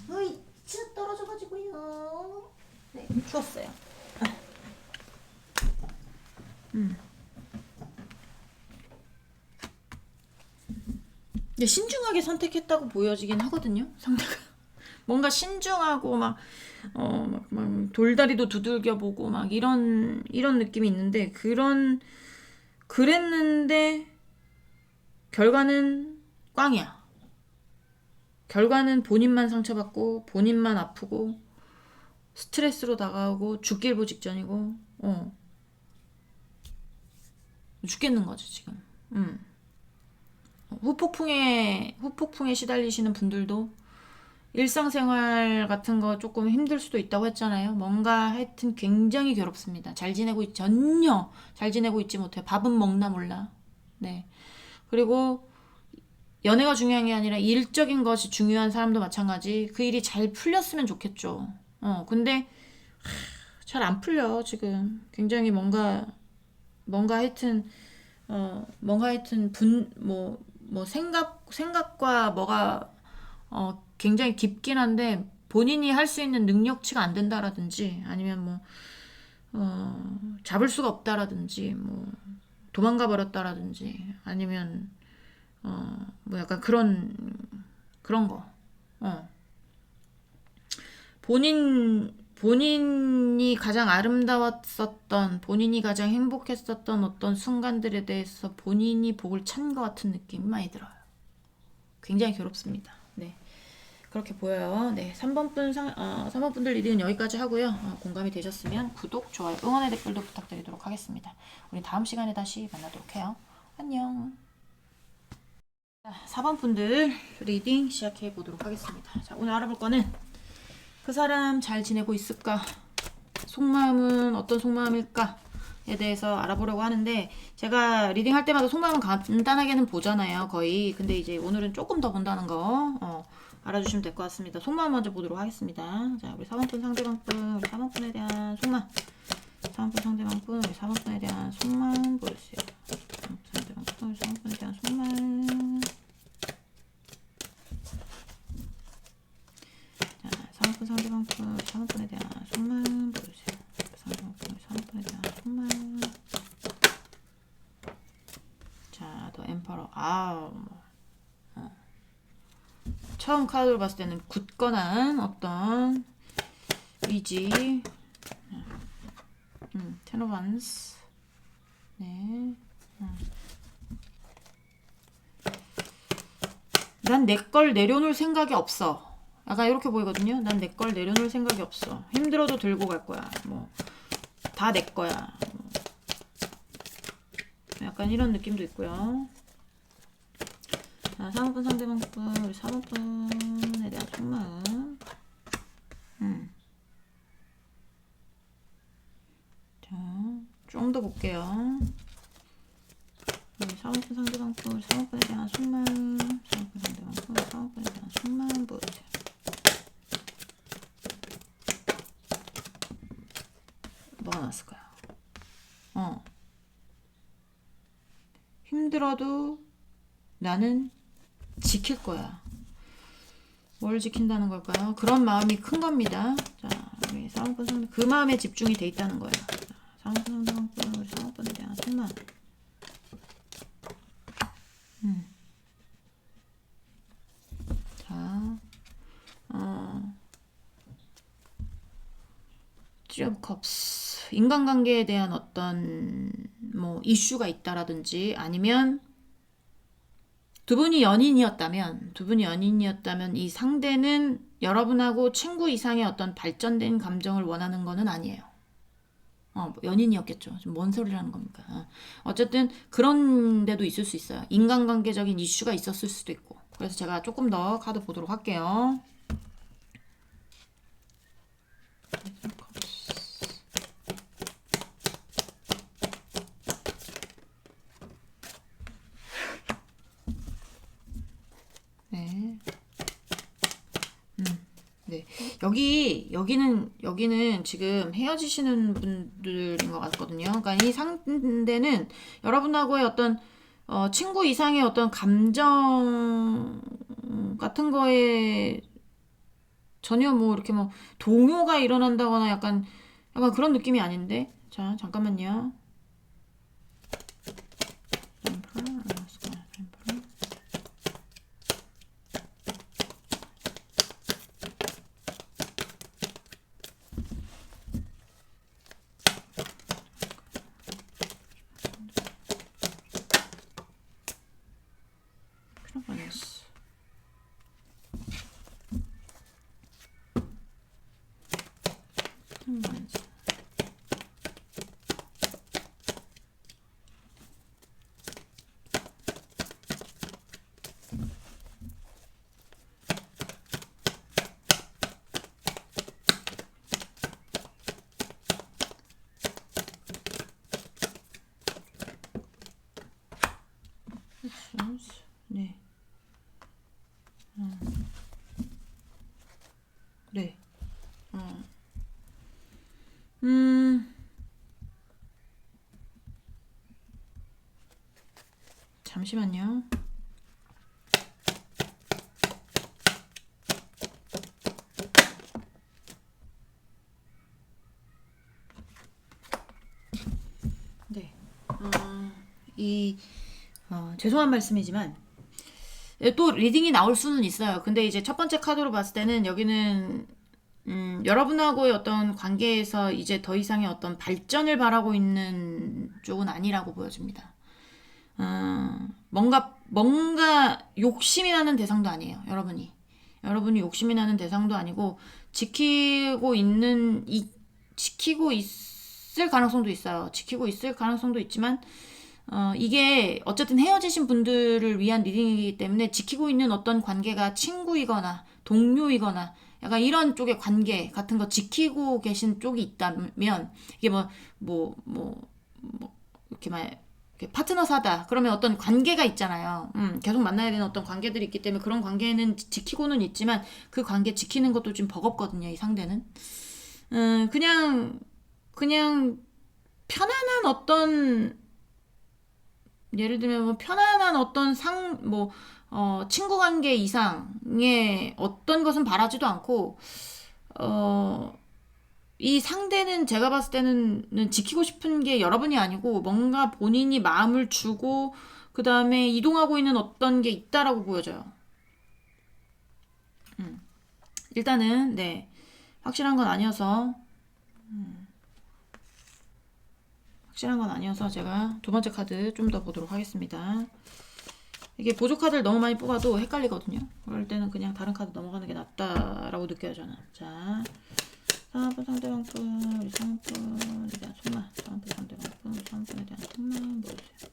어이, 진짜 떨어져가지고요. 네, 주웠어요. 근데 신중하게 선택했다고 보여지긴 하거든요, 상대가. 뭔가 신중하고 막 돌다리도 두들겨 보고 막 이런 느낌이 있는데, 그랬는데 결과는 꽝이야. 결과는 본인만 상처받고 본인만 아프고 스트레스로 다가오고 죽길보 직전이고 죽겠는 거지 지금. 후폭풍에 시달리시는 분들도 일상생활 같은 거 조금 힘들 수도 있다고 했잖아요. 뭔가 하여튼 굉장히 괴롭습니다. 전혀 잘 지내고 있지 못해요. 밥은 먹나 몰라. 네. 그리고 연애가 중요한 게 아니라 일적인 것이 중요한 사람도 마찬가지. 그 일이 잘 풀렸으면 좋겠죠. 근데 잘 안 풀려 지금. 굉장히 뭔가 하여튼 뭔가 하여튼 생각과 뭐가 굉장히 깊긴 한데 본인이 할 수 있는 능력치가 안 된다라든지, 아니면 잡을 수가 없다라든지, 도망가 버렸다라든지, 아니면 약간 그런 거. 본인이 가장 아름다웠었던, 본인이 가장 행복했었던 어떤 순간들에 대해서 본인이 복을 찬 것 같은 느낌이 많이 들어요. 굉장히 괴롭습니다. 네. 그렇게 보여요. 네. 3번 분들 리딩은 여기까지 하고요. 공감이 되셨으면 구독, 좋아요, 응원의 댓글도 부탁드리도록 하겠습니다. 우리 다음 시간에 다시 만나도록 해요. 안녕. 4번 분들 리딩 시작해 보도록 하겠습니다. 자, 오늘 알아볼 거는 그 사람 잘 지내고 있을까? 속마음은 어떤 속마음일까?에 대해서 알아보려고 하는데, 제가 리딩 할 때마다 속마음은 간단하게는 보잖아요, 거의. 근데 이제 오늘은 조금 더 본다는 거 알아주시면 될 것 같습니다. 속마음 먼저 보도록 하겠습니다. 자, 우리 4번분 상대방분, 우리 4번분에 대한 속마음. 4번분 상대방분, 우리 4번분에 대한 속마음 보여주세요. 4번분 상대방분, 우리 4번분에 대한 속마음. 상황분 상대방분 상황분에 대한 속마음 보여주세요. 상대방분 상황분에 대한 속마음. 자, 더 엠퍼러. 처음 카드를 봤을 때는 굳건한 어떤 의지. 텐 오브 원스. 네. 난 내 걸 내려놓을 생각이 없어. 약간 이렇게 보이거든요. 난 내 걸 내려놓을 생각이 없어. 힘들어도 들고 갈 거야. 다 내 거야. 약간 이런 느낌도 있고요. 자, 3번 상대방분, 우리 4번분에 대한 속마음. 자, 좀 더 볼게요. 우리 4번분 상대방분, 우리 4번분에 대한 속마음. 4번분 상대방분, 4번분에 대한 속마음 보여주세요. 뭐가 나왔을까요? 힘들어도 나는 지킬 거야. 뭘 지킨다는 걸까요? 그런 마음이 큰 겁니다. 자, 우리 상황분 상대, 그 마음에 집중이 돼 있다는 거예요. 상황분 상대방분, 우리 상황분에 대한 속마음. 자, Three of Cups. 인간관계에 대한 어떤 뭐 이슈가 있다라든지 아니면 두 분이 연인이었다면 이 상대는 여러분하고 친구 이상의 어떤 발전된 감정을 원하는 거는 아니에요. 뭐 연인이었겠죠. 지금 뭔 소리라는 겁니까? 어쨌든 그런 데도 있을 수 있어요. 인간관계적인 이슈가 있었을 수도 있고. 그래서 제가 조금 더 카드 보도록 할게요. 네. 네. 여기는 지금 헤어지시는 분들인 것 같거든요. 그러니까 이 상대는 여러분하고의 어떤 친구 이상의 어떤 감정 같은 거에 전혀 뭐 이렇게 뭐 동요가 일어난다거나 약간 그런 느낌이 아닌데. 자, 잠깐만요. 네. 네. 잠시만요. 네. 죄송한 말씀이지만 또 리딩이 나올 수는 있어요. 근데 이제 첫 번째 카드로 봤을 때는 여기는 여러분하고의 어떤 관계에서 이제 더 이상의 어떤 발전을 바라고 있는 쪽은 아니라고 보여집니다. 뭔가 욕심이 나는 대상도 아니에요. 여러분이 욕심이 나는 대상도 아니고 지키고 있을 가능성도 있어요. 지키고 있을 가능성도 있지만 이게 어쨌든 헤어지신 분들을 위한 리딩이기 때문에 지키고 있는 어떤 관계가 친구이거나 동료이거나 약간 이런 쪽의 관계 같은 거 지키고 계신 쪽이 있다면 이게 이렇게 파트너 사다 그러면 어떤 관계가 있잖아요. 계속 만나야 되는 어떤 관계들이 있기 때문에 그런 관계는 지키고는 있지만 그 관계 지키는 것도 좀 버겁거든요. 이 상대는 그냥 편안한 어떤 예를 들면 뭐 편안한 어떤 친구 관계 이상의 어떤 것은 바라지도 않고 이 상대는 제가 봤을 때는 지키고 싶은 게 여러분이 아니고 뭔가 본인이 마음을 주고 그 다음에 이동하고 있는 어떤 게 있다라고 보여져요. 일단은 네 확실한 건 아니어서 제가 두 번째 카드 좀 더 보도록 하겠습니다. 이게 보조 카드를 너무 많이 뽑아도 헷갈리거든요. 그럴 때는 그냥 다른 카드 넘어가는 게 낫다라고 느껴요 저는. 자, 상대방 분, 우리 상분에 대한 속마, 상대방 분, 우리 상분에 대한 속마 보여주세요.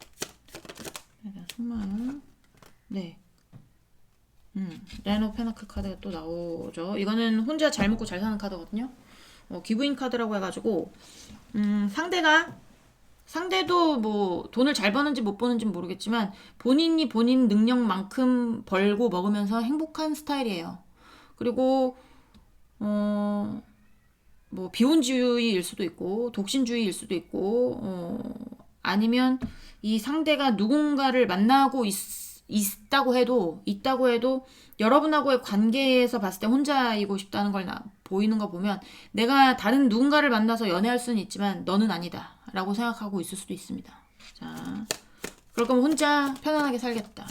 에 대한 속마. 네. 레노 페나클 카드가 또 나오죠. 이거는 혼자 잘 먹고 잘 사는 카드거든요. 기부인 카드라고 해가지고 상대도 뭐 돈을 잘 버는지 못 버는지 모르겠지만 본인이 본인 능력만큼 벌고 먹으면서 행복한 스타일이에요. 그리고 뭐 비혼주의일 수도 있고 독신주의일 수도 있고 아니면 이 상대가 누군가를 만나고 있다고 해도 여러분하고의 관계에서 봤을 때 혼자이고 싶다는 걸 보이는 거 보면 내가 다른 누군가를 만나서 연애할 수는 있지만 너는 아니다 라고 생각하고 있을 수도 있습니다. 자, 그럴 거면 혼자 편안하게 살겠다.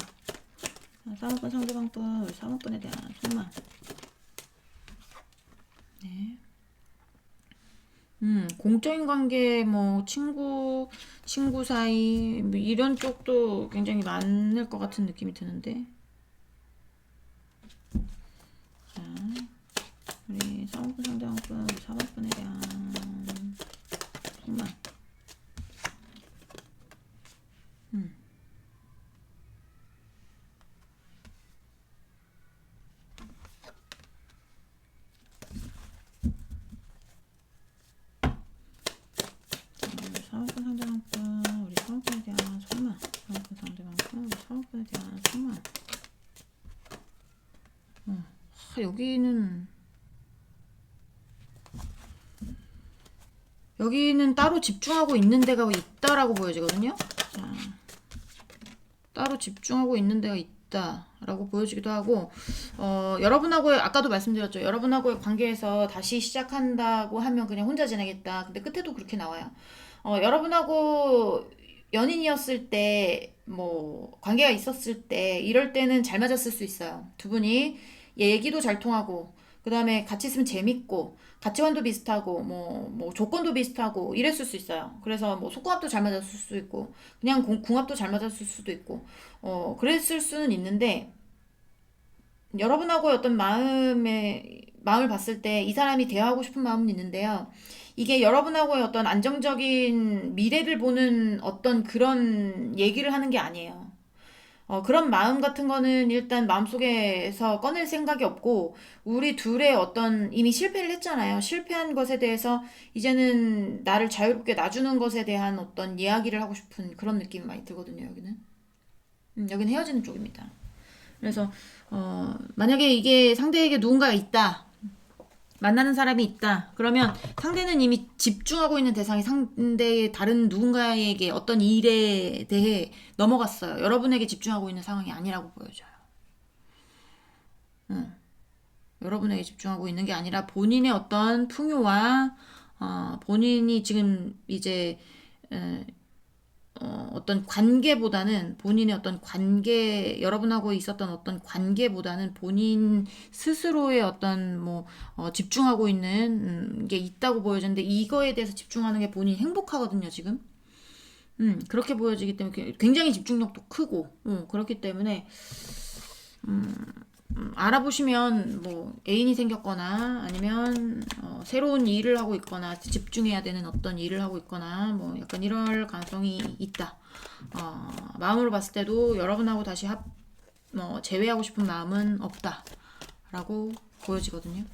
사모꾼 상대방분 사모꾼에 대한 속마. 네. 공적인 관계, 뭐, 친구 사이, 뭐 이런 쪽도 굉장히 많을 것 같은 느낌이 드는데. 자, 우리 3번분 상대방분, 우리 4번분에 대한 속말. 음, 우리 4번분 상대방분, 우리 4번분에 대한 속말. 4번분 상대방분, 우리 4번분에 대한 속말. 여기는 따로 집중하고 있는 데가 있다라고 보여지거든요. 자, 따로 집중하고 있는 데가 있다라고 보여지기도 하고, 여러분하고의, 아까도 말씀드렸죠. 여러분하고의 관계에서 다시 시작한다고 하면 그냥 혼자 지내겠다. 근데 끝에도 그렇게 나와요. 여러분하고 연인이었을 때, 뭐, 관계가 있었을 때, 이럴 때는 잘 맞았을 수 있어요. 두 분이 얘기도 잘 통하고, 그 다음에 같이 있으면 재밌고, 가치관도 비슷하고, 뭐, 조건도 비슷하고, 이랬을 수 있어요. 그래서 뭐, 속궁합도 잘 맞았을 수도 있고, 그냥 궁합도 잘 맞았을 수도 있고, 그랬을 수는 있는데, 여러분하고의 어떤 마음을 봤을 때 이 사람이 대화하고 싶은 마음은 있는데요. 이게 여러분하고의 어떤 안정적인 미래를 보는 어떤 그런 얘기를 하는 게 아니에요. 그런 마음 같은 거는 일단 마음속에서 꺼낼 생각이 없고, 우리 둘의 어떤 이미 실패를 했잖아요. 실패한 것에 대해서 이제는 나를 자유롭게 놔주는 것에 대한 어떤 이야기를 하고 싶은 그런 느낌이 많이 들거든요, 여기는. 여기는 헤어지는 쪽입니다. 그래서, 만약에 이게 상대에게 누군가가 있다. 만나는 사람이 있다. 그러면 상대는 이미 집중하고 있는 대상이 상대의 다른 누군가에게 어떤 일에 대해 넘어갔어요. 여러분에게 집중하고 있는 상황이 아니라고 보여져요. 여러분에게 집중하고 있는 게 아니라 본인의 어떤 풍요와 본인이 지금 이제 어떤 관계보다는 본인의 어떤 관계, 여러분하고 있었던 어떤 관계보다는 본인 스스로의 어떤 뭐, 집중하고 있는 게 있다고 보여지는데 이거에 대해서 집중하는 게 본인이 행복하거든요, 지금. 그렇게 보여지기 때문에 굉장히 집중력도 크고, 그렇기 때문에, 알아보시면 뭐 애인이 생겼거나 아니면 새로운 일을 하고 있거나 집중해야 되는 어떤 일을 하고 있거나 뭐 약간 이럴 가능성이 있다. 마음으로 봤을 때도 여러분하고 다시 재회하고 싶은 마음은 없다라고 보여지거든요.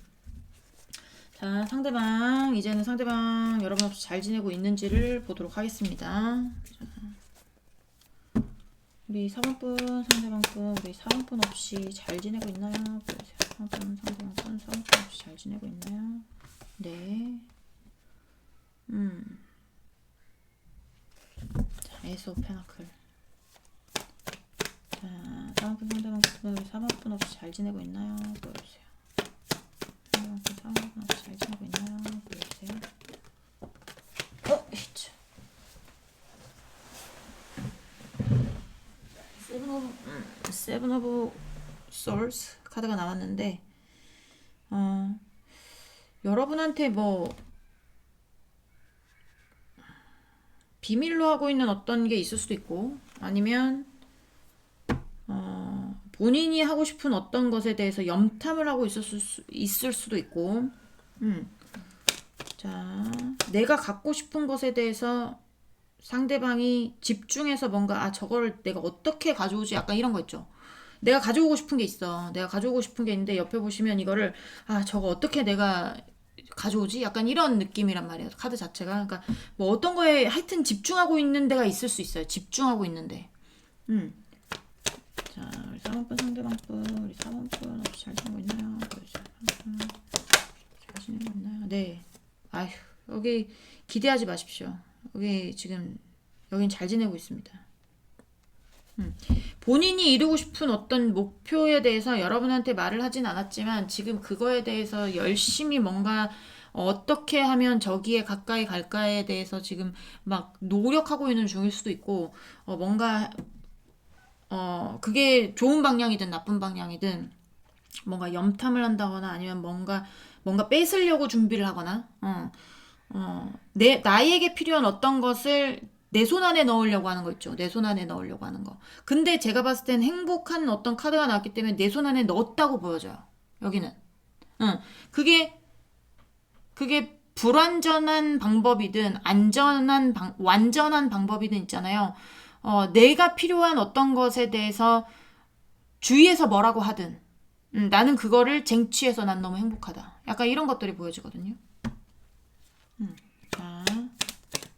자, 이제는 상대방 여러분 없이 잘 지내고 있는지를 보도록 하겠습니다. 자, 우리 4번분 상대방분 우리 4번분 없이 잘 지내고 있나요? 보여주세요. 4번분 상대방분 4번분 없이 잘 지내고 있나요? 네. 자, 에이스 오브 페나클. 자, 4번분 상대방분 우리 4번분 없이 잘 지내고 있나요? 보여주세요. 상대방분 4번분 없이 잘 지내고 있나요? 보여주세요. 히트. 세븐 오브 솔스 카드가 나왔는데 여러분한테 뭐 비밀로 하고 있는 어떤 게 있을 수도 있고 아니면 본인이 하고 싶은 어떤 것에 대해서 염탐을 하고 있을 수도 있고 자, 내가 갖고 싶은 것에 대해서 상대방이 집중해서 뭔가 저걸 내가 어떻게 가져오지 약간 이런 거 있죠. 내가 가져오고 싶은 게 있어. 내가 가져오고 싶은 게 있는데 옆에 보시면 이거를 저거 어떻게 내가 가져오지? 약간 이런 느낌이란 말이에요. 카드 자체가. 그러니까 뭐 어떤 거에 하여튼 집중하고 있는 데가 있을 수 있어요. 집중하고 있는데. 자, 우리 4번분 상대방분 우리 4번분 없이 잘 지내고 있나요? 잘 지내고 있나요? 네. 아휴, 여기 기대하지 마십시오. 여긴 잘 지내고 있습니다. 본인이 이루고 싶은 어떤 목표에 대해서 여러분한테 말을 하진 않았지만 지금 그거에 대해서 열심히 뭔가 어떻게 하면 저기에 가까이 갈까에 대해서 지금 막 노력하고 있는 중일 수도 있고 뭔가 그게 좋은 방향이든 나쁜 방향이든 뭔가 염탐을 한다거나 아니면 뭔가 뺏으려고 준비를 하거나 나에게 필요한 어떤 것을 내 손 안에 넣으려고 하는 거 있죠. 내 손 안에 넣으려고 하는 거. 근데 제가 봤을 땐 행복한 어떤 카드가 나왔기 때문에 내 손 안에 넣었다고 보여져요. 여기는. 응. 그게 불완전한 방법이든 완전한 방법이든 있잖아요. 내가 필요한 어떤 것에 대해서 주위에서 뭐라고 하든 나는 그거를 쟁취해서 난 너무 행복하다. 약간 이런 것들이 보여지거든요. 자,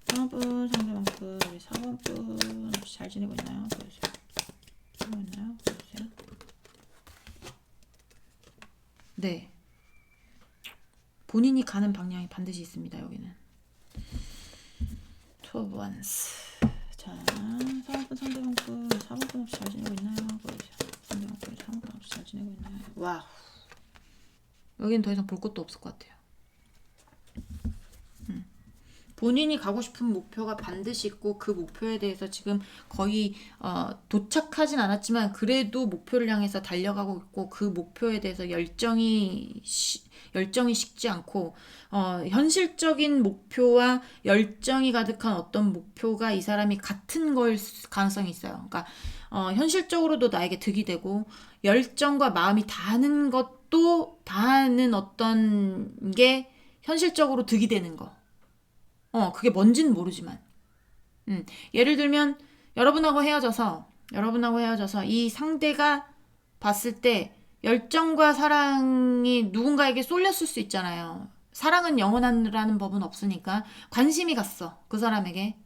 3번 상대방분 우리 4번분 혹시 잘 지내고 있나요? 보여주세요. 지내고 있나요? 보여주세요. 네. 본인이 가는 방향이 반드시 있습니다. 여기는. 투번스. 자, 4번분 상대방분 4번분 혹시 잘 지내고 있나요? 보여주세요. 상대방분 4번분 혹시 잘 지내고 있나요? 와우. 여기는 더 이상 볼 것도 없을 것 같아요. 본인이 가고 싶은 목표가 반드시 있고 그 목표에 대해서 지금 거의 도착하진 않았지만 그래도 목표를 향해서 달려가고 있고 그 목표에 대해서 열정이 식지 않고 현실적인 목표와 열정이 가득한 어떤 목표가 이 사람이 같은 걸 가능성이 있어요. 그러니까 현실적으로도 나에게 득이 되고 열정과 마음이 닿는 것도 닿는 어떤 게 현실적으로 득이 되는 거. 그게 뭔지는 모르지만. 예를 들면, 여러분하고 헤어져서 이 상대가 봤을 때 열정과 사랑이 누군가에게 쏠렸을 수 있잖아요. 사랑은 영원하라는 법은 없으니까 관심이 갔어. 그 사람에게.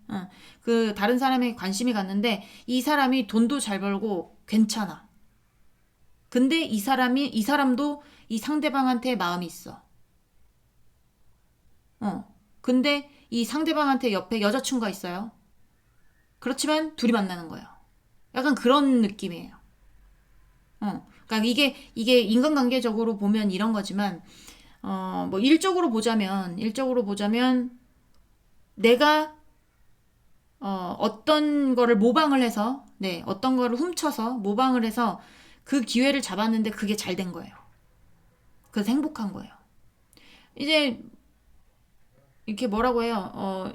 그 다른 사람에게 관심이 갔는데 이 사람이 돈도 잘 벌고 괜찮아. 근데 이 사람도 이 상대방한테 마음이 있어. 근데 이 상대방한테 옆에 여자친구가 있어요. 그렇지만 둘이 만나는 거예요. 약간 그런 느낌이에요. 그러니까 이게 인간관계적으로 보면 이런 거지만, 뭐 일적으로 보자면 내가 어떤 거를 모방을 해서, 어떤 거를 훔쳐서 모방을 해서 그 기회를 잡았는데 그게 잘 된 거예요. 그래서 행복한 거예요. 이제 이렇게 뭐라고 해요?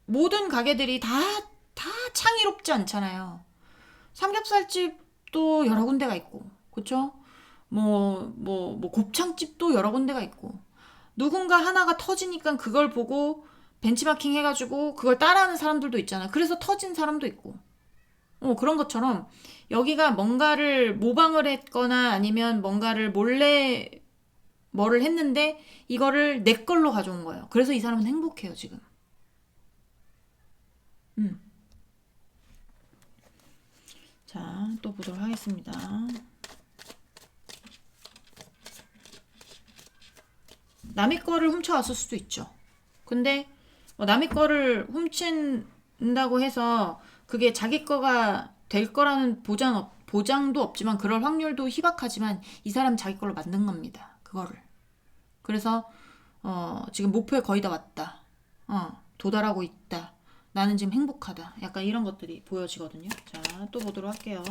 모든 가게들이 다 창의롭지 않잖아요. 삼겹살집도 여러 군데가 있고, 그쵸? 곱창집도 여러 군데가 있고, 누군가 하나가 터지니까 그걸 보고 벤치마킹 해가지고 그걸 따라하는 사람들도 있잖아요. 그래서 터진 사람도 있고, 그런 것처럼 여기가 뭔가를 모방을 했거나 아니면 뭔가를 몰래 뭐를 했는데 이거를 내 걸로 가져온 거예요. 그래서 이 사람은 행복해요, 지금. 자, 또 보도록 하겠습니다. 남의 거를 훔쳐왔을 수도 있죠. 근데 남의 거를 훔친다고 해서 그게 자기 거가 될 거라는 보장도 없지만 그럴 확률도 희박하지만 이 사람은 자기 걸로 만든 겁니다. 그거를. 그래서 지금 목표에 거의 다 왔다. 도달하고 있다. 나는 지금 행복하다. 약간 이런 것들이 보여지거든요. 자, 또 보도록 할게요.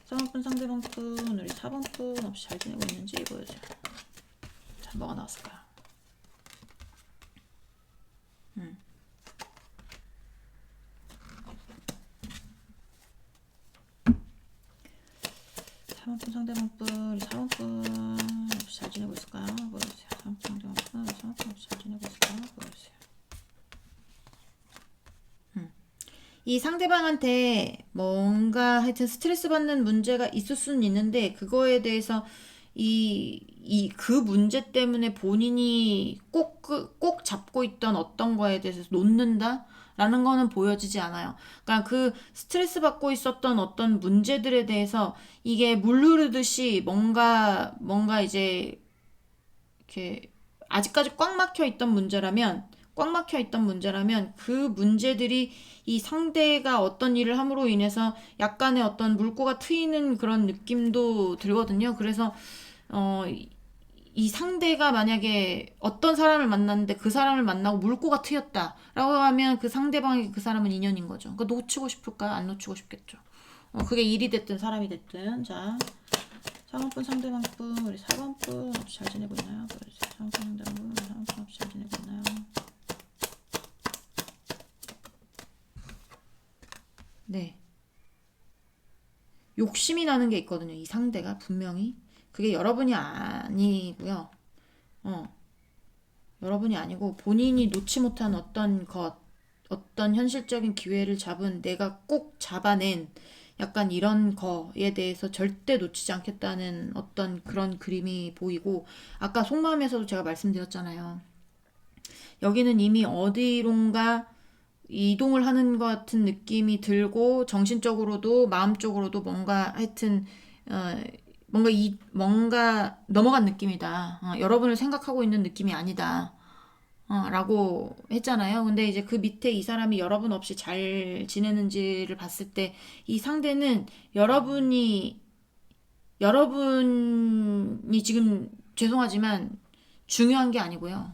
3번분 상대방분 우리 4번분 혹시 잘 지내고 있는지 보여주세요. 자, 뭐가 나왔을까요? 3번분 상대방분 우리 4번분 혹시 잘 지내고 있을까요? 보여주세요. 3번분 상대방분 우리 4번분 혹시 잘 지내고 있을까요? 보여주세요. 이 상대방한테 뭔가 하여튼 스트레스 받는 문제가 있을 수는 있는데 그거에 대해서 그 문제 때문에 본인이 꼭 잡고 있던 어떤 거에 대해서 놓는다? 라는 거는 보여지지 않아요. 그러니까 그 스트레스 받고 있었던 어떤 문제들에 대해서 이게 물 흐르듯이 뭔가 이제 이렇게 아직까지 꽉 막혀 있던 문제라면 그 문제들이 이 상대가 어떤 일을 함으로 인해서 약간의 어떤 물꼬가 트이는 그런 느낌도 들거든요. 그래서 이 상대가 만약에 어떤 사람을 만났는데 그 사람을 만나고 물꼬가 트였다라고 하면 그 상대방이 그 사람은 인연인 거죠. 그러니까 놓치고 싶을까요? 안 놓치고 싶겠죠. 그게 일이 됐든 사람이 됐든. 자, 3번분 상대방분 우리 4번분 혹시 잘 지내고 있나요? 3번분 상대방분 4번분 혹시 잘 지내고 있나요? 네. 욕심이 나는 게 있거든요. 이 상대가 분명히. 그게 여러분이 아니고요. 어, 여러분이 아니고 본인이 놓지 못한 어떤 것, 어떤 현실적인 기회를 잡은 내가 꼭 잡아낸 약간 이런 거에 대해서 절대 놓치지 않겠다는 어떤 그런 그림이 보이고 아까 속마음에서도 제가 말씀드렸잖아요. 여기는 이미 어디론가 이동을 하는 것 같은 느낌이 들고 정신적으로도 마음적으로도 뭔가 하여튼 뭔가 넘어간 느낌이다. 여러분을 생각하고 있는 느낌이 아니다. 라고 했잖아요. 근데 이제 그 밑에 이 사람이 여러분 없이 잘 지내는지를 봤을 때 이 상대는 여러분이 지금 죄송하지만 중요한 게 아니고요.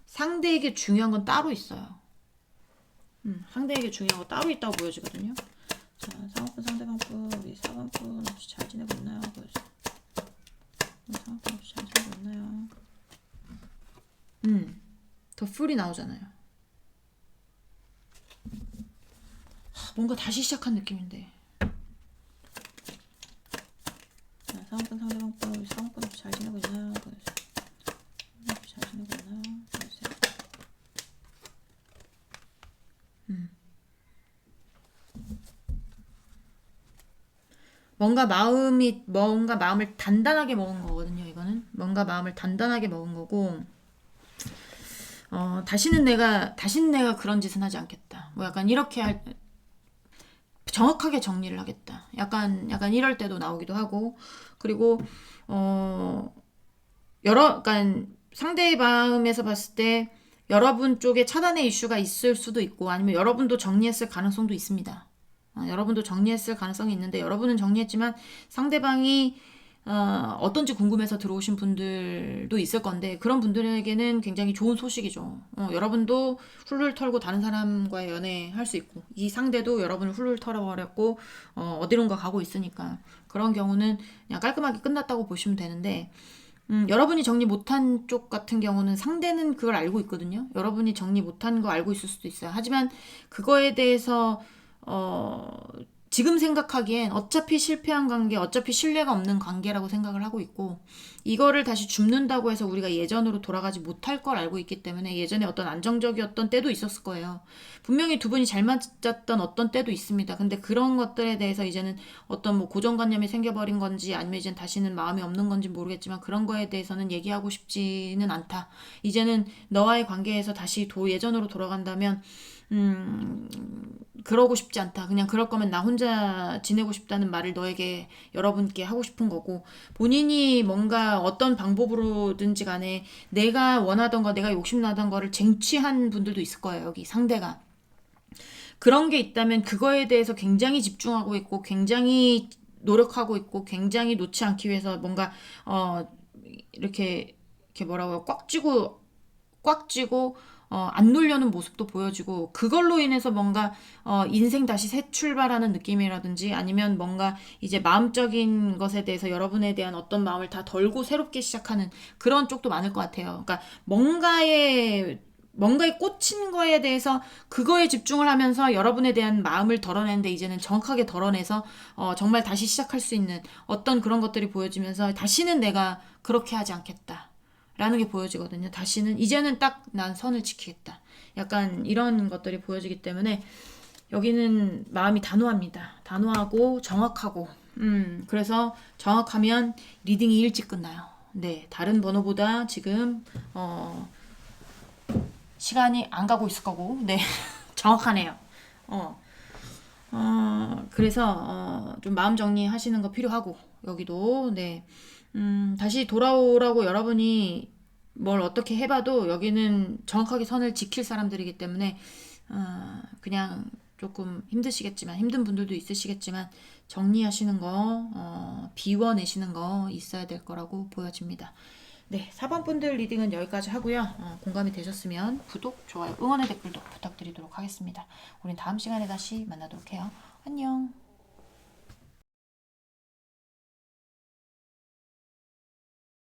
상대에게 중요한 건 따로 있어요. 상대에게 중요한 거 따로 있다고 보여지거든요. 자, 상황분 상대방분 우리 4번분 혹시 잘 지내고 있나요? 보여주세요. 상황분 혹시 잘 지내고 있나요? 더 풀이 나오잖아요. 뭔가 다시 시작한 느낌인데. 자, 상황분 상대방분 우리 4번분 혹시 잘 지내고 있나요? 보여주세요. 혹시 잘 지내고 있나요? 보여주세요. 뭔가 마음을 단단하게 먹은 거거든요. 이거는 뭔가 마음을 단단하게 먹은 거고, 다시는 내가 그런 짓은 하지 않겠다. 뭐 약간 정확하게 정리를 하겠다. 약간 이럴 때도 나오기도 하고, 그리고 약간 상대의 마음에서 봤을 때 여러분 쪽에 차단의 이슈가 있을 수도 있고, 아니면 여러분도 정리했을 가능성도 있습니다. 여러분도 정리했을 가능성이 있는데 여러분은 정리했지만 상대방이 어떤지 궁금해서 들어오신 분들도 있을 건데 그런 분들에게는 굉장히 좋은 소식이죠. 여러분도 훌훌 털고 다른 사람과의 연애할 수 있고 이 상대도 여러분을 훌훌 털어버렸고 어디론가 가고 있으니까 그런 경우는 그냥 깔끔하게 끝났다고 보시면 되는데 여러분이 정리 못한 쪽 같은 경우는 상대는 그걸 알고 있거든요. 여러분이 정리 못한 거 알고 있을 수도 있어요. 하지만 그거에 대해서 지금 생각하기엔 어차피 실패한 관계, 어차피 신뢰가 없는 관계라고 생각을 하고 있고, 이거를 다시 줍는다고 해서 우리가 예전으로 돌아가지 못할 걸 알고 있기 때문에 예전에 어떤 안정적이었던 때도 있었을 거예요. 분명히 두 분이 잘 맞았던 어떤 때도 있습니다. 근데 그런 것들에 대해서 이제는 어떤 뭐 고정관념이 생겨버린 건지 아니면 이젠 다시는 마음이 없는 건지 모르겠지만 그런 거에 대해서는 얘기하고 싶지는 않다. 이제는 너와의 관계에서 다시 예전으로 돌아간다면 그러고 싶지 않다. 그냥 그럴 거면 나 혼자 지내고 싶다는 말을 너에게 여러분께 하고 싶은 거고 본인이 뭔가 어떤 방법으로든지 간에 내가 원하던 거, 내가 욕심나던 거를 쟁취한 분들도 있을 거예요. 여기 상대가. 그런 게 있다면 그거에 대해서 굉장히 집중하고 있고 굉장히 노력하고 있고 굉장히 놓지 않기 위해서 뭔가 이렇게 뭐라고요? 꽉 쥐고 안 놀려는 모습도 보여지고 그걸로 인해서 뭔가 인생 다시 새 출발하는 느낌이라든지 아니면 뭔가 이제 마음적인 것에 대해서 여러분에 대한 어떤 마음을 다 덜고 새롭게 시작하는 그런 쪽도 많을 것 같아요. 그러니까 뭔가에 꽂힌 거에 대해서 그거에 집중을 하면서 여러분에 대한 마음을 덜어내는데 이제는 정확하게 덜어내서 정말 다시 시작할 수 있는 어떤 그런 것들이 보여지면서 다시는 내가 그렇게 하지 않겠다. 라는 게 보여지거든요. 다시는 이제는 딱 난 선을 지키겠다. 약간 이런 것들이 보여지기 때문에 여기는 마음이 단호합니다. 단호하고 정확하고 그래서 정확하면 리딩이 일찍 끝나요. 네, 다른 번호보다 지금 시간이 안 가고 있을 거고 네 정확하네요. 그래서 좀 마음 정리하시는 거 필요하고 여기도 네 다시 돌아오라고 여러분이 뭘 어떻게 해봐도 여기는 정확하게 선을 지킬 사람들이기 때문에 그냥 조금 힘든 분들도 있으시겠지만 정리하시는 거, 비워내시는 거 있어야 될 거라고 보여집니다. 네, 4번 분들 리딩은 여기까지 하고요. 공감이 되셨으면 구독, 좋아요, 응원의 댓글도 부탁드리도록 하겠습니다. 우린 다음 시간에 다시 만나도록 해요. 안녕.